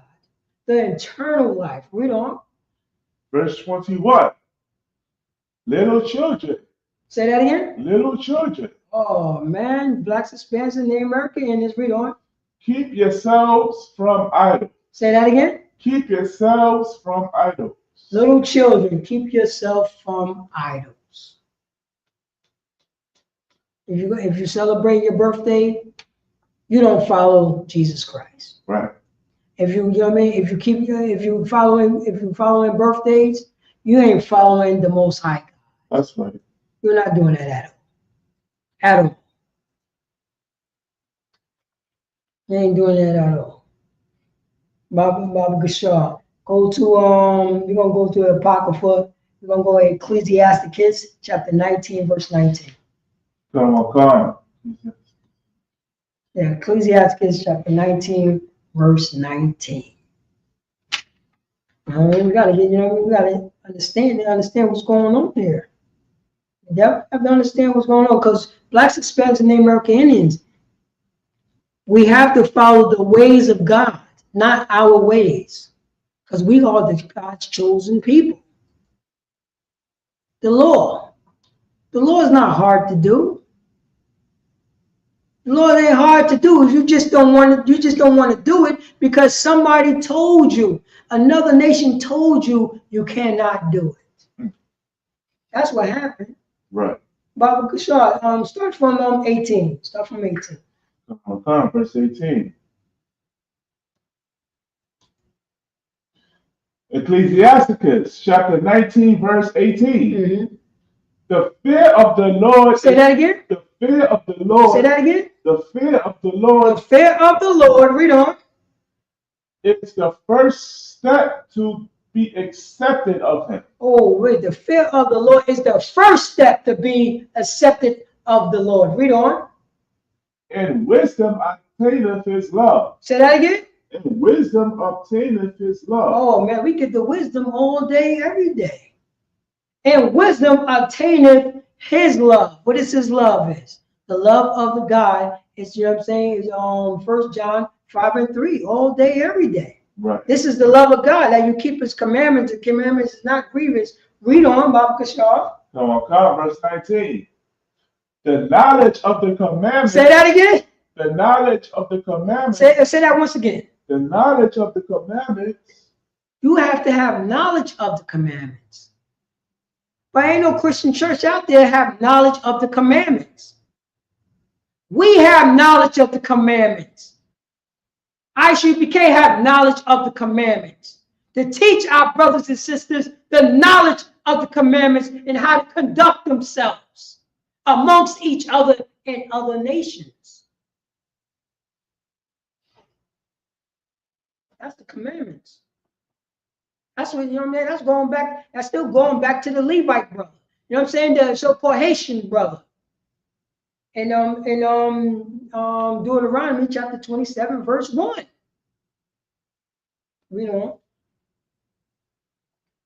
the eternal life. Read on. Verse 21. Little children. Say that again. Little children. Oh man, blacks, Hispanics, and Native Americans. Read on. Keep yourselves from idols. Say that again. Keep yourselves from idols. Little children, keep yourself from idols. If you celebrate your birthday, you don't follow Jesus Christ. Right. If you know what I mean, if you following birthdays, you ain't following the Most High God. That's right. You're not doing that at all. At all. You ain't doing that at all. Baba Gashar. Go to we're gonna go to Apocrypha. We're gonna go to Ecclesiasticus chapter 19, verse 19. Come on. Yeah, Ecclesiasticus chapter 19, verse 19. We gotta understand what's going on here. You have to understand what's going on, because blacks, Hispanics, and Native American Indians, we have to follow the ways of God, not our ways, because we are the God's chosen people. The law is not hard to do. The law ain't hard to do. You just don't want to do it because somebody told you, another nation told you you cannot do it. That's what happened. Right. Baba Kashar, start from 18. Start from 18. Verse 18. Ecclesiasticus chapter 19, verse 18. Mm-hmm. The fear of the Lord. Say that again. The fear of the Lord. Say that again. The fear of the Lord. The fear of the Lord. Read on. It's the first step to be accepted of him. Oh, wait, the fear of the Lord is the first step to be accepted of the Lord. Read on. And wisdom obtaineth his love. Say that again. And wisdom obtaineth his love. Oh, man, we get the wisdom all day, every day. And wisdom obtaineth his love. What is his love is? The love of the God is, you know what I'm saying, is 1 John 5:3, all day, every day. Right. This is the love of God, that you keep his commandments. The commandments is not grievous. Read on, Baba Kishar. Come on, verse 19. The knowledge of the commandments. Say that again. The knowledge of the commandments. Say that once again. The knowledge of the commandments. You have to have knowledge of the commandments. But ain't no Christian church out there have knowledge of the commandments. We have knowledge of the commandments. ISUPK have knowledge of the commandments. To teach our brothers and sisters the knowledge of the commandments and how to conduct themselves amongst each other and other nations. That's the commandments. That's what, you know what I mean? That's going back, that's still going back to the Levite brother. You know what I'm saying? The so-called Haitian brother. And Deuteronomy chapter 27, verse 1. Read on.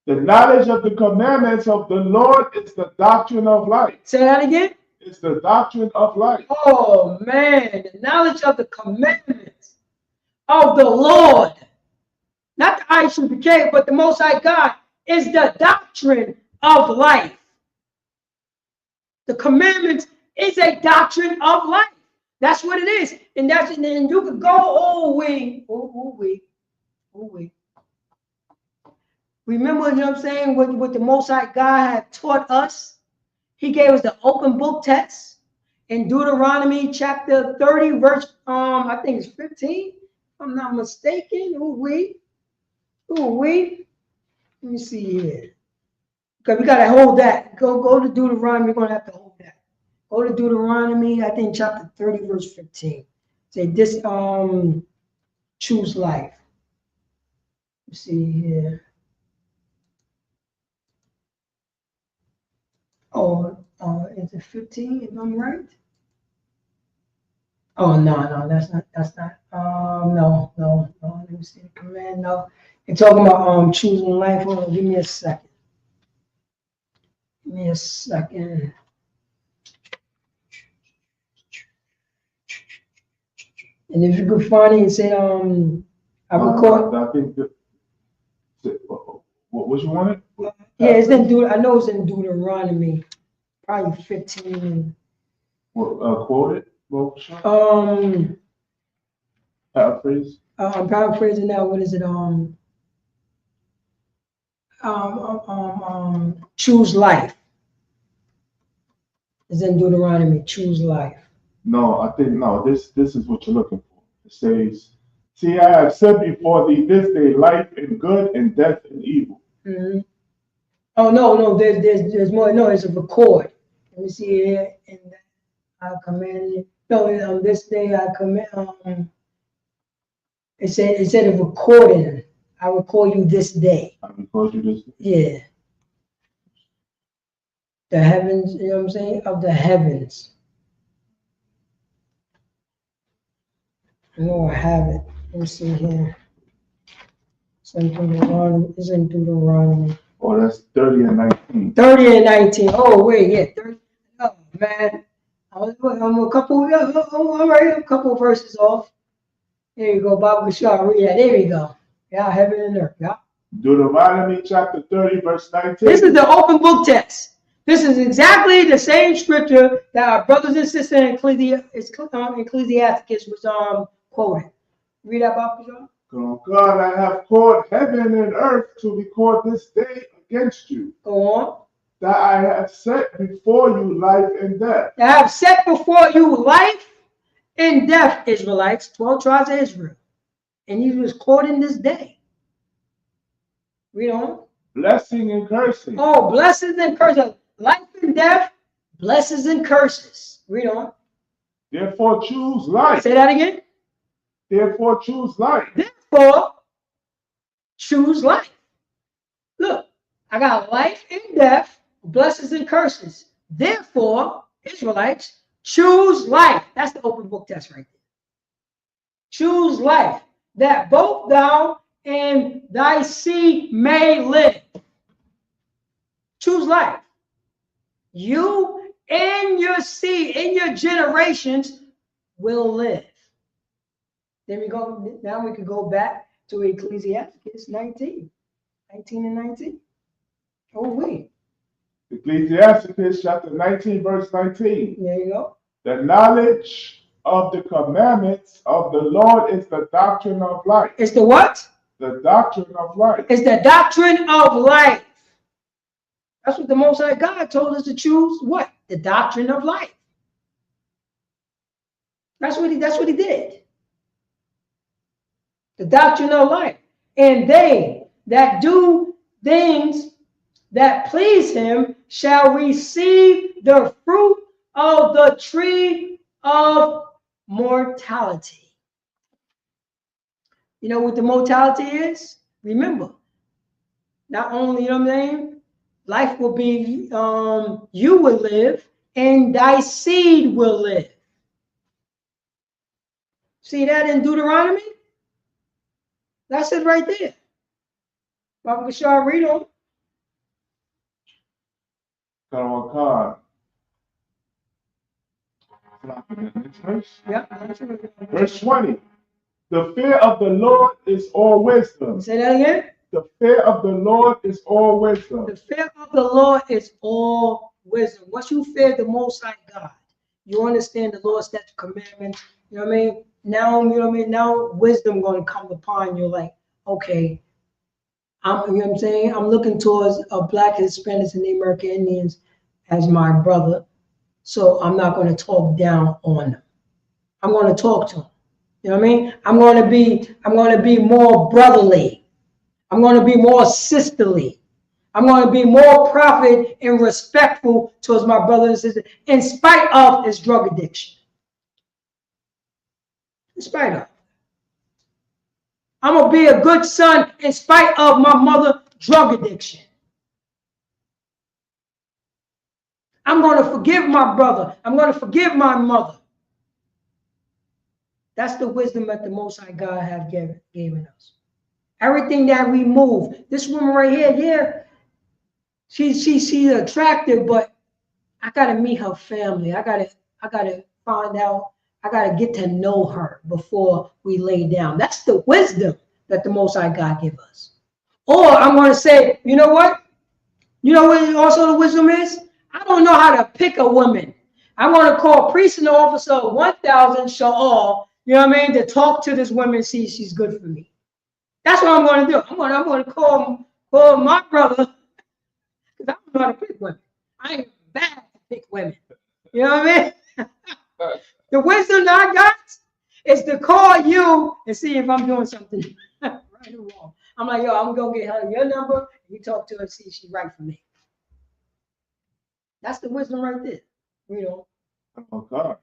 The knowledge of the commandments of the Lord is the doctrine of life. Say that again. It's the doctrine of life. Oh man, the knowledge of the commandments of the Lord, not the ISUPK, but the Most High God, is the doctrine of life. The commandments is a doctrine of life. That's what it is. And that's, and then you could go, remember, you know what I'm saying, what the Most High God had taught us? He gave us the open book test in Deuteronomy chapter 30, verse, I think it's 15, if I'm not mistaken. Let me see here. Because we got to hold that. Go to Deuteronomy, we're going to have to hold that. Go to Deuteronomy, I think chapter 30, verse 15. Say this, choose life. Let's see here. Is it 15 if I'm right? Oh, no, that's not, no, let me see the command, no. You're talking about choosing life. Hold on, give me a second. And if you could find it and say, I record. I think that, what you wanted? Yeah, it's in I know it's in Deuteronomy, probably 15. Quote it. Paraphrase. I'm paraphrasing now. What is it? Choose life. It's in Deuteronomy. Choose life. No, I think no. This is what you're looking for. It says, "See, I have set before thee this day life and good and death and evil." Mm-hmm. Oh no, there's more. No, it's a record. Let me see here. And I command you. No, this day I command. It said a recording. I record you this day. I record you this day. Yeah. The heavens, you know what I'm saying? Of the heavens. I know I have it. Let me see here. It's in Deuteronomy. Oh, that's 30 and 19. 30 and 19. Oh, wait, yeah. 30. Oh, man. I'm a couple of verses off. There you go, Baba Kishar. Read that. There you go. Yeah, heaven and earth. Yeah. Deuteronomy chapter 30, verse 19. This is the open book text. This is exactly the same scripture that our brothers and sisters in Ecclesiasticus was quoting. Read that, Baba Kishar. God, I have called heaven and earth to record this day against you. Go on. That I have set before you life and death. I have set before you life and death, Israelites, 12 tribes of Israel. And he was quoting this day. Read on. Blessing and cursing. Oh, blessings and curses. Life and death, blessings and curses. Read on. Therefore choose life. Say that again. Therefore choose life. Therefore choose life. I got life and death, blessings and curses. Therefore, Israelites, choose life. That's the open book test right there. Choose life, that both thou and thy seed may live. Choose life. You and your seed, in your generations, will live. Then we go. Now we can go back to Ecclesiastes 19 and 19. Oh, wait. Ecclesiastes chapter 19, verse 19. There you go. The knowledge of the commandments of the Lord is the doctrine of life. It's the what? The doctrine of life. It's the doctrine of life. That's what the Most High God told us to choose. What? The doctrine of life. That's what he did. The doctrine of life. And they that do things that please him shall receive the fruit of the tree of mortality. You know what the mortality is? Remember, not only, you know what I'm saying, life will be, you will live and thy seed will live. See that in Deuteronomy? That's it right there. Baba Bashar, read on. Yeah. Verse 20. The fear of the Lord is all wisdom. Say that again. The fear of the Lord is all wisdom. The fear of the Lord is all wisdom. Once you fear the Most High God, you understand the Lord's statute commandments. You know what I mean? Now, you know what I mean? Now wisdom going to come upon you. Like, okay, you know what I'm saying? I'm looking towards Black Hispanics and the American Indians as my brother. So I'm not going to talk down on them. I'm going to talk to them. You know what I mean? I'm going to be more brotherly. I'm going to be more sisterly. I'm going to be more prophet and respectful towards my brothers and sisters in spite of his drug addiction. In spite of. I'm going to be a good son in spite of my mother's drug addiction. I'm going to forgive my brother. I'm going to forgive my mother. That's the wisdom that the Most High God have given us. Everything that we move. This woman right here, yeah, she's attractive, but I gotta meet her family. I gotta find out. I gotta get to know her before we lay down. That's the wisdom that the Most High God give us. Or I'm gonna say, you know what? You know what also the wisdom is? I don't know how to pick a woman. I'm gonna call priest and officer 1000 Sha'al, you know what I mean, to talk to this woman and see if she's good for me. That's what I'm going to do. I'm going to call my brother, because I don't know how to pick women. I ain't bad to pick women. You know what I mean? The wisdom that I got is to call you and see if I'm doing something right or wrong. I'm like, yo, I'm going to get her your number, and you talk to her and see if she's right for me. That's the wisdom right there. You know. Oh, God.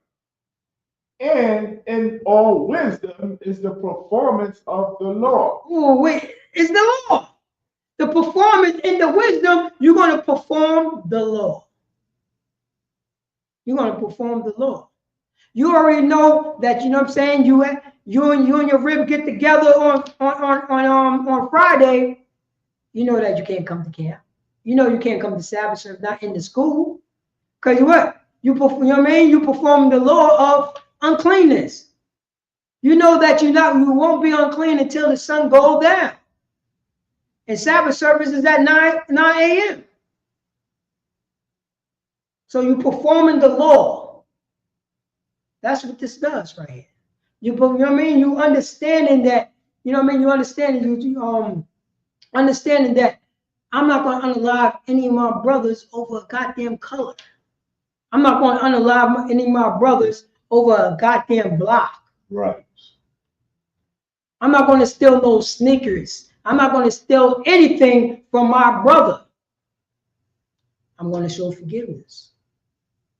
And in all wisdom is the performance of the law. Oh, wait, it's the law. The performance in the wisdom, you're going to perform the law. You're going to perform the law. You already know that, you know what I'm saying, you and your rib get together on Friday. You know that you can't come to camp. You know you can't come to Sabbath service, not in the school. Because what? You know what I mean? You perform the law of uncleanness. You know that you won't be unclean until the sun goes down. And Sabbath service is at 9 a.m. So you performing the law. That's what this does right here. You know what I mean? You understanding that, you know what I mean? You understanding that I'm not going to unalive any of my brothers over a goddamn color. I'm not going to unalive any of my brothers over a goddamn block. Right. I'm not going to steal no sneakers. I'm not going to steal anything from my brother. I'm going to show forgiveness.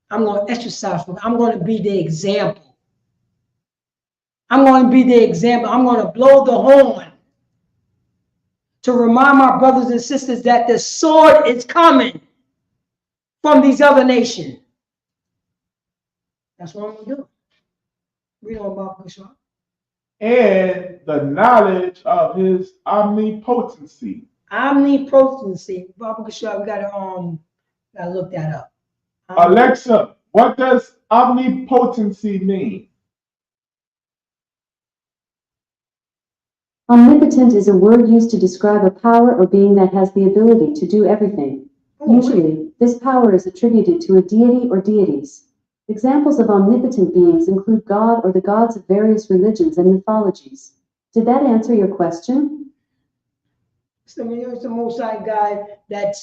I'm going to exercise. I'm going to be the example. I'm going to be the example. I'm going to blow the horn to remind my brothers and sisters that the sword is coming from these other nations. That's what I'm going to do. Read on about Kushar. And the knowledge of his omnipotency. Omnipotency. Baba Kushar, we gotta look that up. Alexa, what does omnipotency mean? Omnipotent is a word used to describe a power or being that has the ability to do everything. Usually, this power is attributed to a deity or deities. Examples of omnipotent beings include God or the gods of various religions and mythologies. Did that answer your question? So it's the Most High God that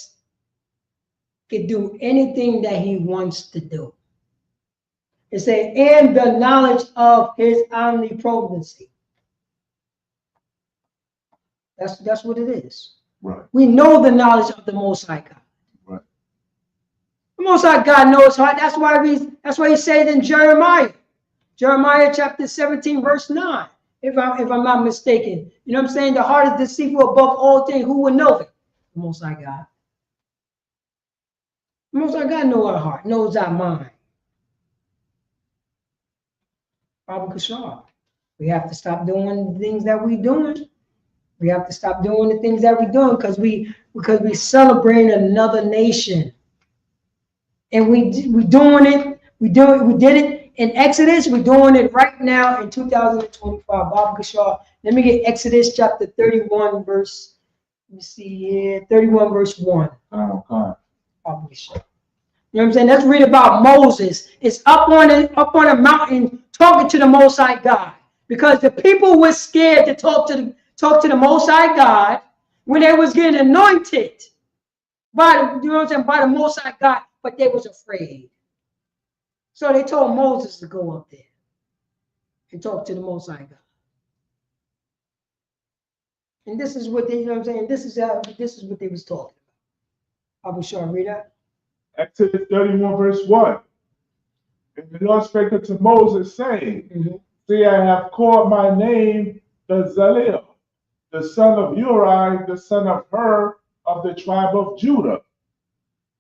can do anything that he wants to do. It says, and the knowledge of his omnipotency. That's what it is. Right. We know the knowledge of the Most High God. Right. The Most High God knows heart. That's why he said in Jeremiah chapter 17, verse 9. If I'm not mistaken. You know what I'm saying? The heart is deceitful above all things. Who will know it? The Most High God. The Most High God knows our heart, knows our mind. Baba Kushar. We have to stop doing the things that we're doing. We have to stop doing the things that we're doing because we celebrate another nation. And we doing it. We did it in Exodus. We're doing it right now in 2025. Baba Kushar. Let me get Exodus chapter 31 verse. Let me see here. 31 verse 1. Oh God. Baba Kushar. You know what I'm saying? Let's read about Moses. It's up on a mountain talking to the Most High God because the people were scared to talk to the Most High God when they was getting anointed by the Most High God, but they was afraid. So they told Moses to go up there and talk to the Most High God. And this is what they, you know what I'm saying? This is what they was talking about. Abu Shah, read that. Exodus 31 verse 1. And the Lord spake unto Moses, saying, See, I have called my name Bezalel, the son of Uri, the son of Hur, of the tribe of Judah.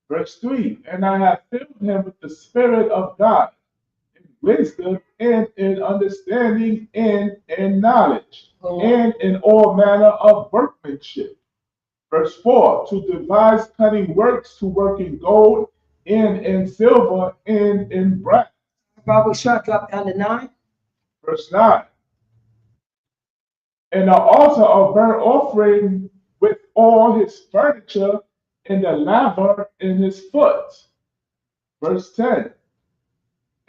Verse 3, and I have filled him with the Spirit of God, in wisdom, and in understanding, and in knowledge, and in all manner of workmanship. Verse 4, to devise cunning works, to work in gold, and in silver, and in brass. Bible shot drop down to 9. Verse 9, and the altar of burnt offering with all his furniture, and the laver in his foot. Verse 10,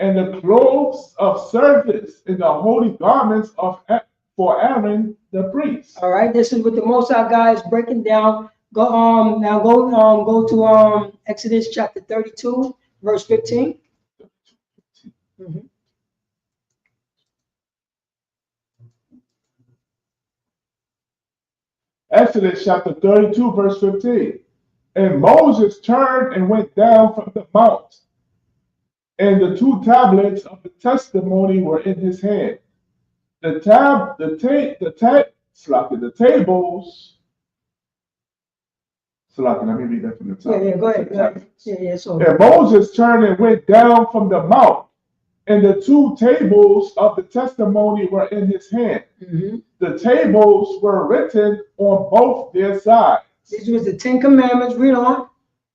and the clothes of service in the holy garments for Aaron the priest. All right, this is what the Most High God is breaking down. Go to Exodus chapter 32, verse 15. Exodus chapter 32, verse 15. And Moses turned and went down from the mount, and the 2 tablets of the testimony were in his hand. The tables. Let me read that from the top. Yeah, go ahead. So. And Moses turned and went down from the mount, and the 2 tables of the testimony were in his hand. The tables were written on both their sides. These was the 10 Commandments. Read on.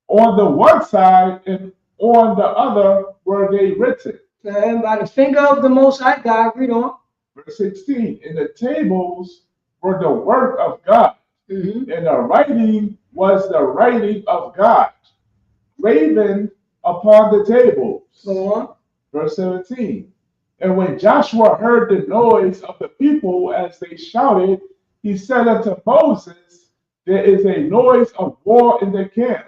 On the one side and on the other were they written. And by the finger of the Most High God. Read on. Verse 16. And the tables were the work of God, and the writing was the writing of God, graven upon the tables. Go on. Verse 17. And when Joshua heard the noise of the people as they shouted, he said unto Moses, there is a noise of war in the camp.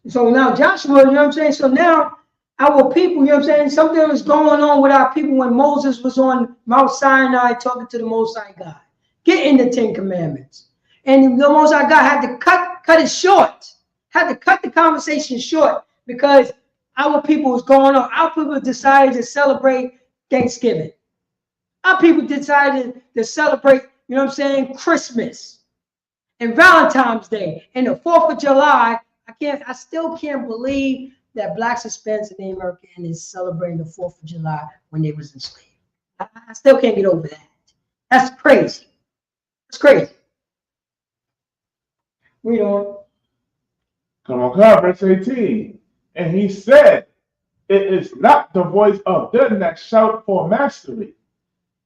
So now Joshua, you know what I'm saying? So now our people, you know what I'm saying? Something was going on with our people when Moses was on Mount Sinai talking to the Most High God, getting the 10 Commandments. And the Most High God had to cut it short, had to cut the conversation short because our people was going on. Our people decided to celebrate Thanksgiving. Our people decided to celebrate, you know what I'm saying, Christmas. and Valentine's Day and the 4th of July. I still can't believe that blacks, Hispanics, and Native American is celebrating the 4th of July when they was enslaved. I still can't get over that. That's crazy. It's crazy. Read on. Come on, verse 18. And he said, it is not the voice of them that shout for mastery,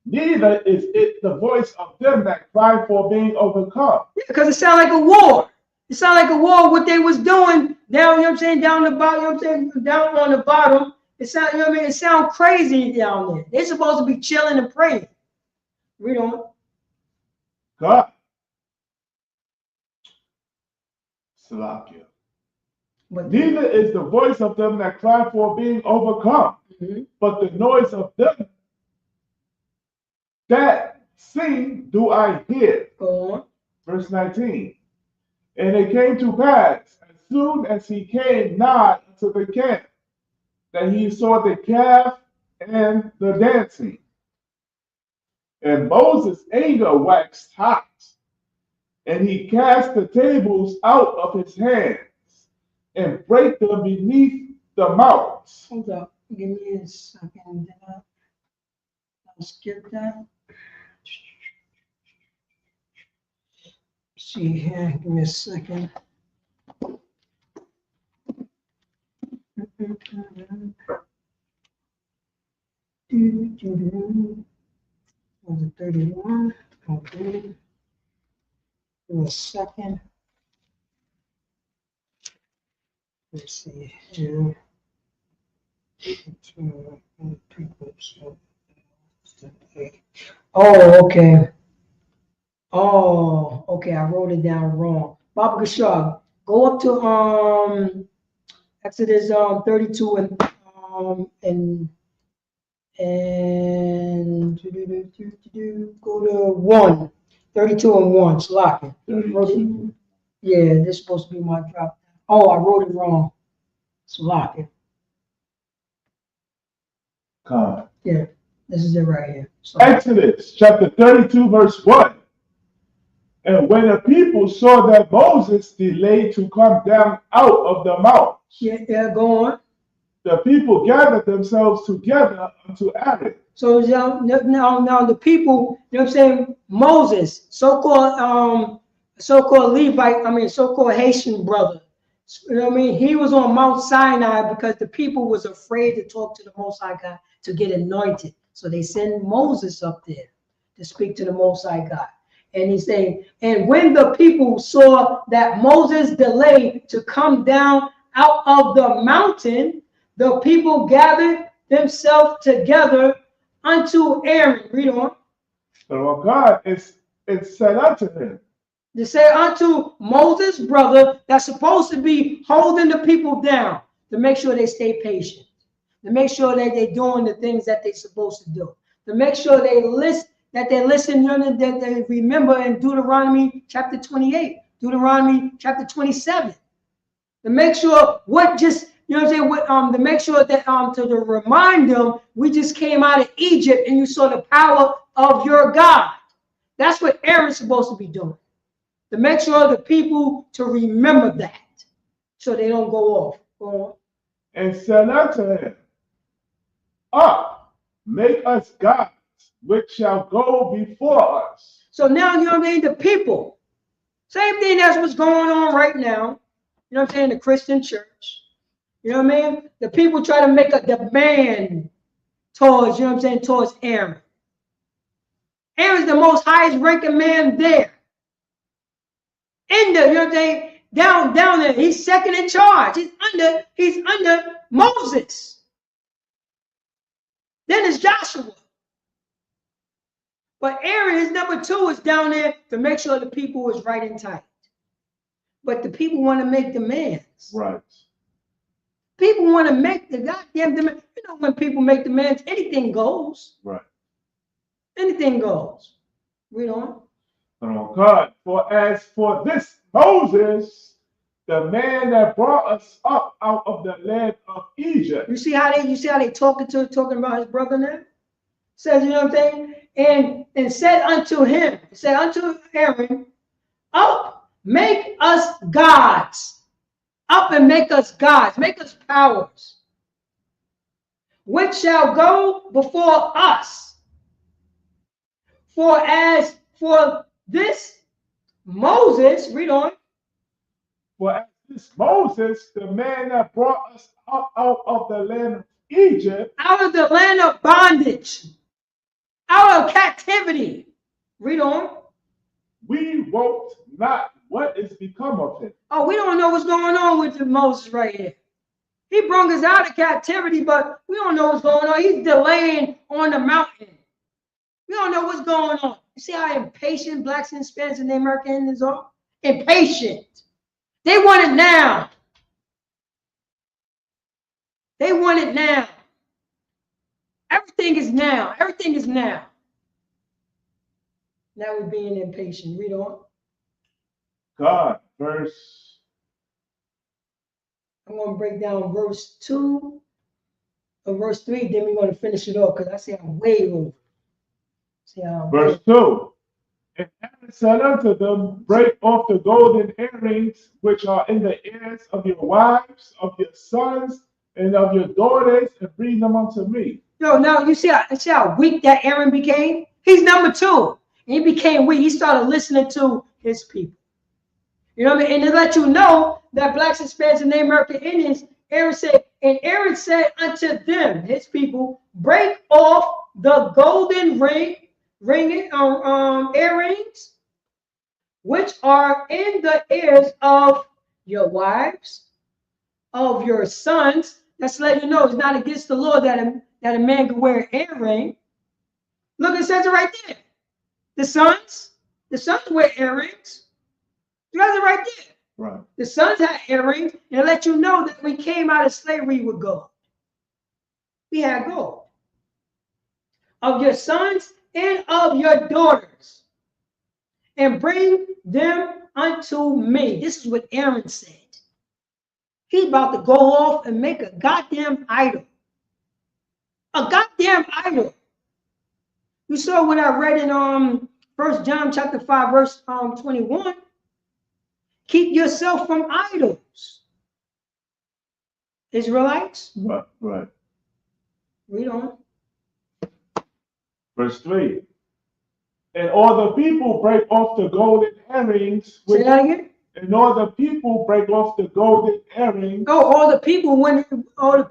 neither is it the voice of them that cry for being overcome. Yeah, because it sounded like a war. It sounded like a war, what they was doing down, you know what I'm saying, down the bottom, you know what I'm saying, down on the bottom. It sound, you know what I mean? It sounds crazy down there. They're supposed to be chilling and praying. Read on. God. Salakia. Neither is the voice of them that cry for being overcome, but the noise of them that sing do I hear. Go on. Verse 19. And it came to pass, as soon as he came nigh to the camp, that he saw the calf and the dancing. And Moses' anger waxed hot, and he cast the tables out of his hands, and break them beneath the mouths. Hold up. Give me a second. I'll skip that. See here. Give me a second. Was it 31? Okay. Give me a second. Let's see here. Oh, okay. Oh, okay. I wrote it down wrong. Baba Gashar, go up to Exodus 32 and go to 1. 32 and 1. Slock it. Yeah, this is supposed to be my drop. Oh, I wrote it wrong. Slock it. God. Yeah, this is it right here. Exodus chapter 32, verse 1. And when the people saw that Moses delayed to come down out of the mount, go on. The people gathered themselves together unto Aaron. So now the people, you know what I'm saying, Moses, so-called Levite, so-called Haitian brother. You know what I mean? He was on Mount Sinai because the people was afraid to talk to the Most High God to get anointed. So they send Moses up there to speak to the Most High God. And he's saying, and when the people saw that Moses delayed to come down out of the mountain, the people gathered themselves together unto Aaron. Read on. So God is said unto him. They say unto Moses' brother that's supposed to be holding the people down to make sure they stay patient, to make sure that they're doing the things that they're supposed to do, to make sure they listen, that they remember in Deuteronomy chapter 28, Deuteronomy chapter 27, to make sure what just, you know what I'm saying, to make sure that to remind them we just came out of Egypt and you saw the power of your God. That's what Aaron's supposed to be doing. To make sure the people to remember that, so they don't go off. Go on. And said unto him, up, make us gods, which shall go before us. So now, you know what I mean, the people, same thing as what's going on right now, you know what I'm saying, the Christian church. You know what I mean? The people try to make a demand towards, you know what I'm saying, towards Aaron. Aaron's the most highest ranking man there. You know what I'm saying? Down there, he's second in charge. He's under Moses. Then it's Joshua. But Aaron, his number 2, is down there to make sure the people is right and tight. But the people want to make demands. Right. People want to make the goddamn demand. You know, when people make demands, anything goes. Right. Anything goes. Read on. Oh God, for as for this Moses, the man that brought us up out of the land of Egypt. You see how they talking about his brother now? Says, you know what I'm saying? And said unto him, said unto Aaron, up, Make us gods. Up and make us gods. Make us powers. Which shall go before us. For as for this Moses, read on. For as this Moses, the man that brought us up out of the land of Egypt, out of the land of bondage, out of captivity. Read on. We wot not what is become of him. Oh, we don't know what's going on with Moses right here. He brought us out of captivity, but we don't know what's going on. He's delaying on the mountain. We don't know what's going on. You see how impatient blacks and Hispanics and the Americans are? Impatient. They want it now. They want it now. Everything is now. Everything is now. Now we're being impatient. Read on. God, verse. I'm going to break down verse 2 or verse 3. Then we're going to finish it off because I see I'm way over. Verse 2. And Aaron said unto them, break off the golden earrings which are in the ears of your wives, of your sons, and of your daughters, and bring them unto me. No, now you see how weak that Aaron became? He's number 2. And he became weak. He started listening to his people. You know what I mean? And to let you know that blacks, Hispanics, and Native American Indians, Aaron said unto them, his people, break off the golden earrings, which are in the ears of your wives, of your sons. That's to let you know it's not against the law that a man can wear an earring. Look, it says it right there. The sons wear earrings. You got it right there. Right. The sons had earrings, and it let you know that we came out of slavery with gold. We had gold. Of your sons and of your daughters, and bring them unto me. This is what Aaron said. He's about to go off and make a goddamn idol. A goddamn idol. You saw what I read in 1 John chapter 5, verse 21. Keep yourself from idols. Israelites. Right. Read on. Verse 3. And all the people break off the golden earrings. Say that again. And all the people break off the golden earrings. Oh, all the people went to Dollar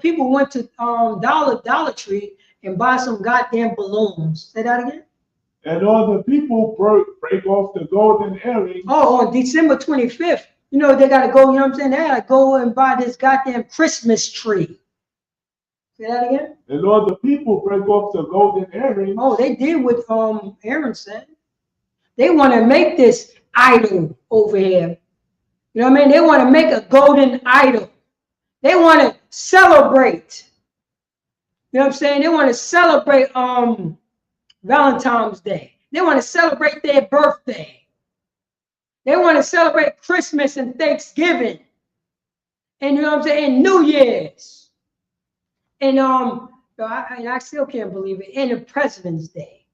Tree and buy some goddamn balloons. Say that again. And all the people break off the golden earrings. Oh, on December 25th, you know, they got to go, you know what I'm saying? They got to go and buy this goddamn Christmas tree. Say that again? And all the people break off the golden earrings. Oh, they did what Aaron said. They want to make this idol over here. You know what I mean? They want to make a golden idol. They want to celebrate. You know what I'm saying? They want to celebrate Valentine's Day. They want to celebrate their birthday. They want to celebrate Christmas and Thanksgiving. And you know what I'm saying? And New Year's. And I still can't believe it. And the President's Day.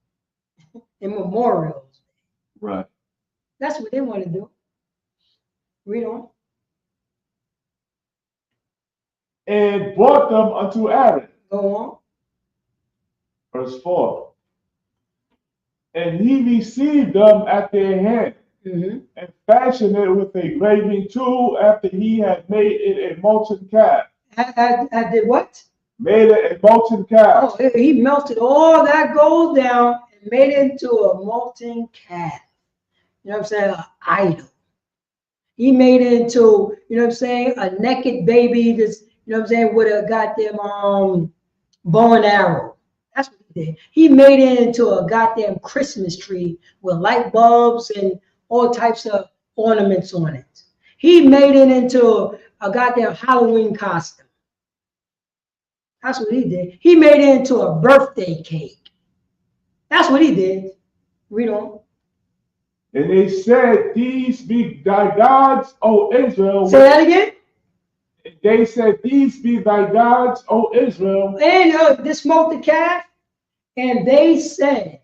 And Memorials. Right. That's what they want to do. Read on. And brought them unto Aaron. Go on. Verse 4. And he received them at their hand, and fashioned it with a graving tool after he had made it a molten calf. I did what? Made it a molten calf. Oh, he melted all that gold down and made it into a molten calf. You know what I'm saying? An idol. He made it into, you know what I'm saying, a naked baby that's, you know what I'm saying, with a goddamn bow and arrow. That's what he did. He made it into a goddamn Christmas tree with light bulbs and all types of ornaments on it. He made it into a goddamn Halloween costume. That's what he did. He made it into a birthday cake. That's what he did. Read on. And they said, these be thy gods, O Israel. Say that again. They said, these be thy gods, O Israel. And this molten calf. And they said,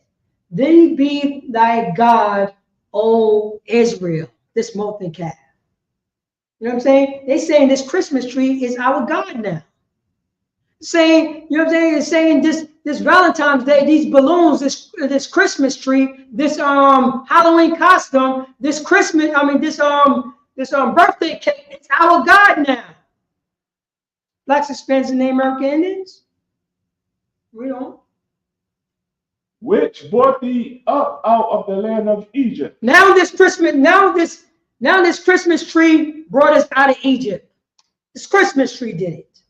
these be thy God, O Israel. this molten calf. You know what I'm saying? They saying this Christmas tree is our God now. Saying, you know what I'm saying? It's saying this Valentine's Day, these balloons, this Christmas tree, this Halloween costume, this Christmas, this birthday cake, it's our God now. Blacks, Hispanics, and Native American Indians. We don't. Which brought thee up out of the land of Egypt. Now this Christmas tree brought us out of Egypt. This Christmas tree did it.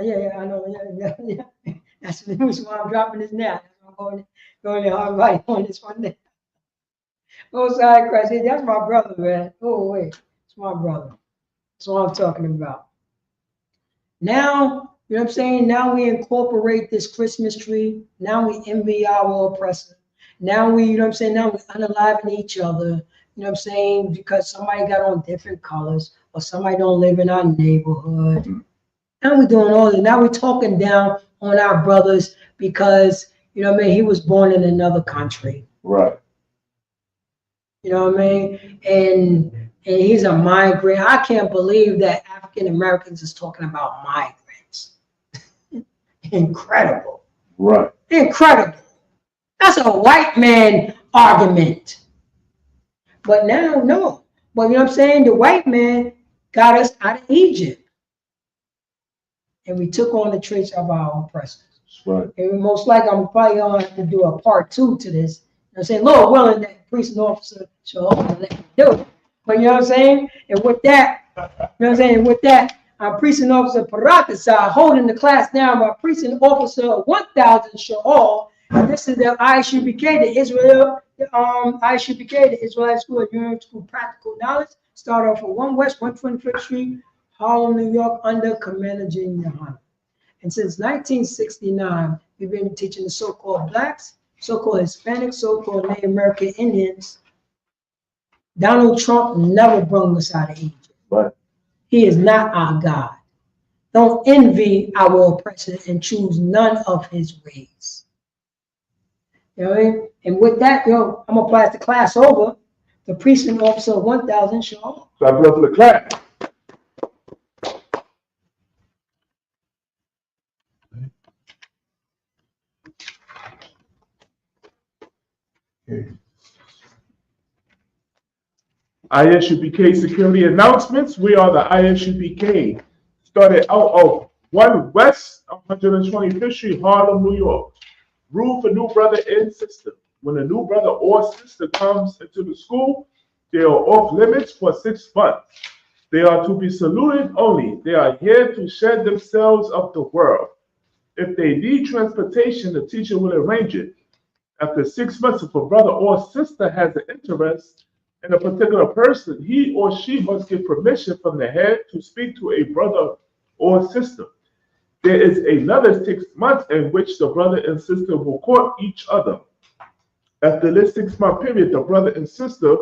Yeah, I know. Yeah. That's the reason why I'm dropping this now. I'm going there hard right on this one there. Oh, sorry, Christ. That's my brother, man. Oh, wait. It's my brother. That's what I'm talking about. Now, you know what I'm saying? Now we incorporate this Christmas tree. Now we envy our oppressor. Now we, you know what I'm saying? Now we unaliven each other. You know what I'm saying? Because somebody got on different colors or somebody don't live in our neighborhood. Now we're doing all that. Now we're talking down on our brothers because, you know what I mean, he was born in another country. Right. You know what I mean? And he's a migrant. I can't believe that African Americans is talking about migrants. Incredible. Right. Incredible. That's a white man argument. But now, no. But you know what I'm saying? The white man got us out of Egypt. And we took on the traits of our oppressors. Right. And most likely, I'm probably going to have to do a part 2 to this. I'm saying, Lord willing, that priest and officer shall let me do it. But you know what I'm saying? And with that, you know what I'm saying? With that, I'm priest and officer Paratasa holding the class down by priest and officer 1000 Sha'al. And this is the ISUPK, the ISUPK, the Israelite School of University Practical Knowledge. Start off at 1 West, 125th Street, Harlem, New York, under Commander Jane Yohana. And since 1969, we've been teaching the so-called blacks, so-called Hispanics, so-called Native American Indians. Donald Trump never brought us out of Egypt. Right. He is not our God. Don't envy our oppressor and choose none of his ways. You know what I mean? And with that, I'm going to pass the class over to priest and officer 1000 Shaw. God bless the class. Okay. ISUPK security announcements. We are the ISUPK. Started out of 1 West 125th Street, Harlem, New York. Rule for new brother and sister. When a new brother or sister comes into the school, they are off limits for 6 months. They are to be saluted only. They are here to shed themselves of the world. If they need transportation, the teacher will arrange it. After 6 months, if a brother or sister has an interest in a particular person, he or she must get permission from the head to speak to a brother or sister. There is another 6 months in which the brother and sister will court each other. After this 6-month period, the brother and sister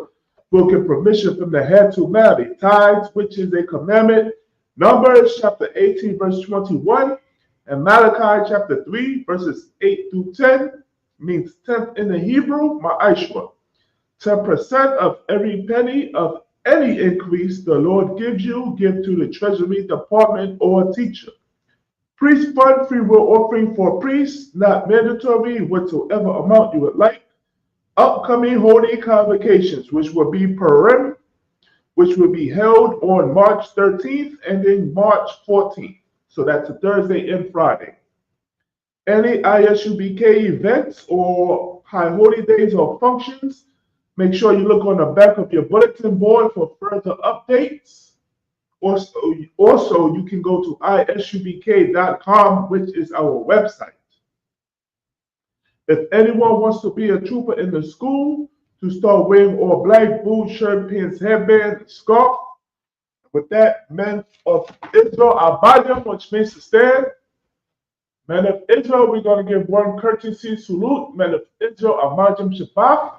will get permission from the head to marry. Tithes, which is a commandment. Numbers chapter 18, verse 21, and Malachi chapter 3, verses 8 through 10, means 10th in the Hebrew, ma'ashwa. 10% of every penny of any increase the Lord gives you, give to the treasury department or teacher. Priest fund free will offering for priests, not mandatory, whatsoever amount you would like. Upcoming holy convocations, which will be Purim, which will be held on March 13th and then March 14th. So that's a Thursday and Friday. Any ISUPK events or high holy days or functions, make sure you look on the back of your bulletin board for further updates. Also, you can go to isupk.com, which is our website. If anyone wants to be a trooper in the school, to start wearing all black, boots, shirt, pants, headband, scarf. With that, men of Israel, Abadim, which means to stand. Men of Israel, we're going to give one courtesy salute. Men of Israel, Amadim Shabbat,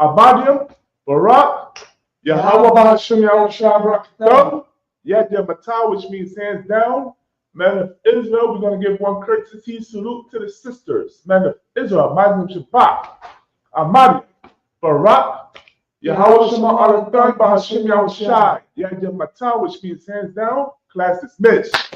Abadim, Barak, Yahweh Bahashim Yahushua Barakatuh, Yad Yamatah, which means hands down. Men of Israel, we're going to give one courtesy salute to the sisters. Men of Israel, Amadim Shabbat, Amadim, Barak, Yahweh Shema Alathan Bahashim Yahushai. Yad Matah, which means hands down. Class dismissed.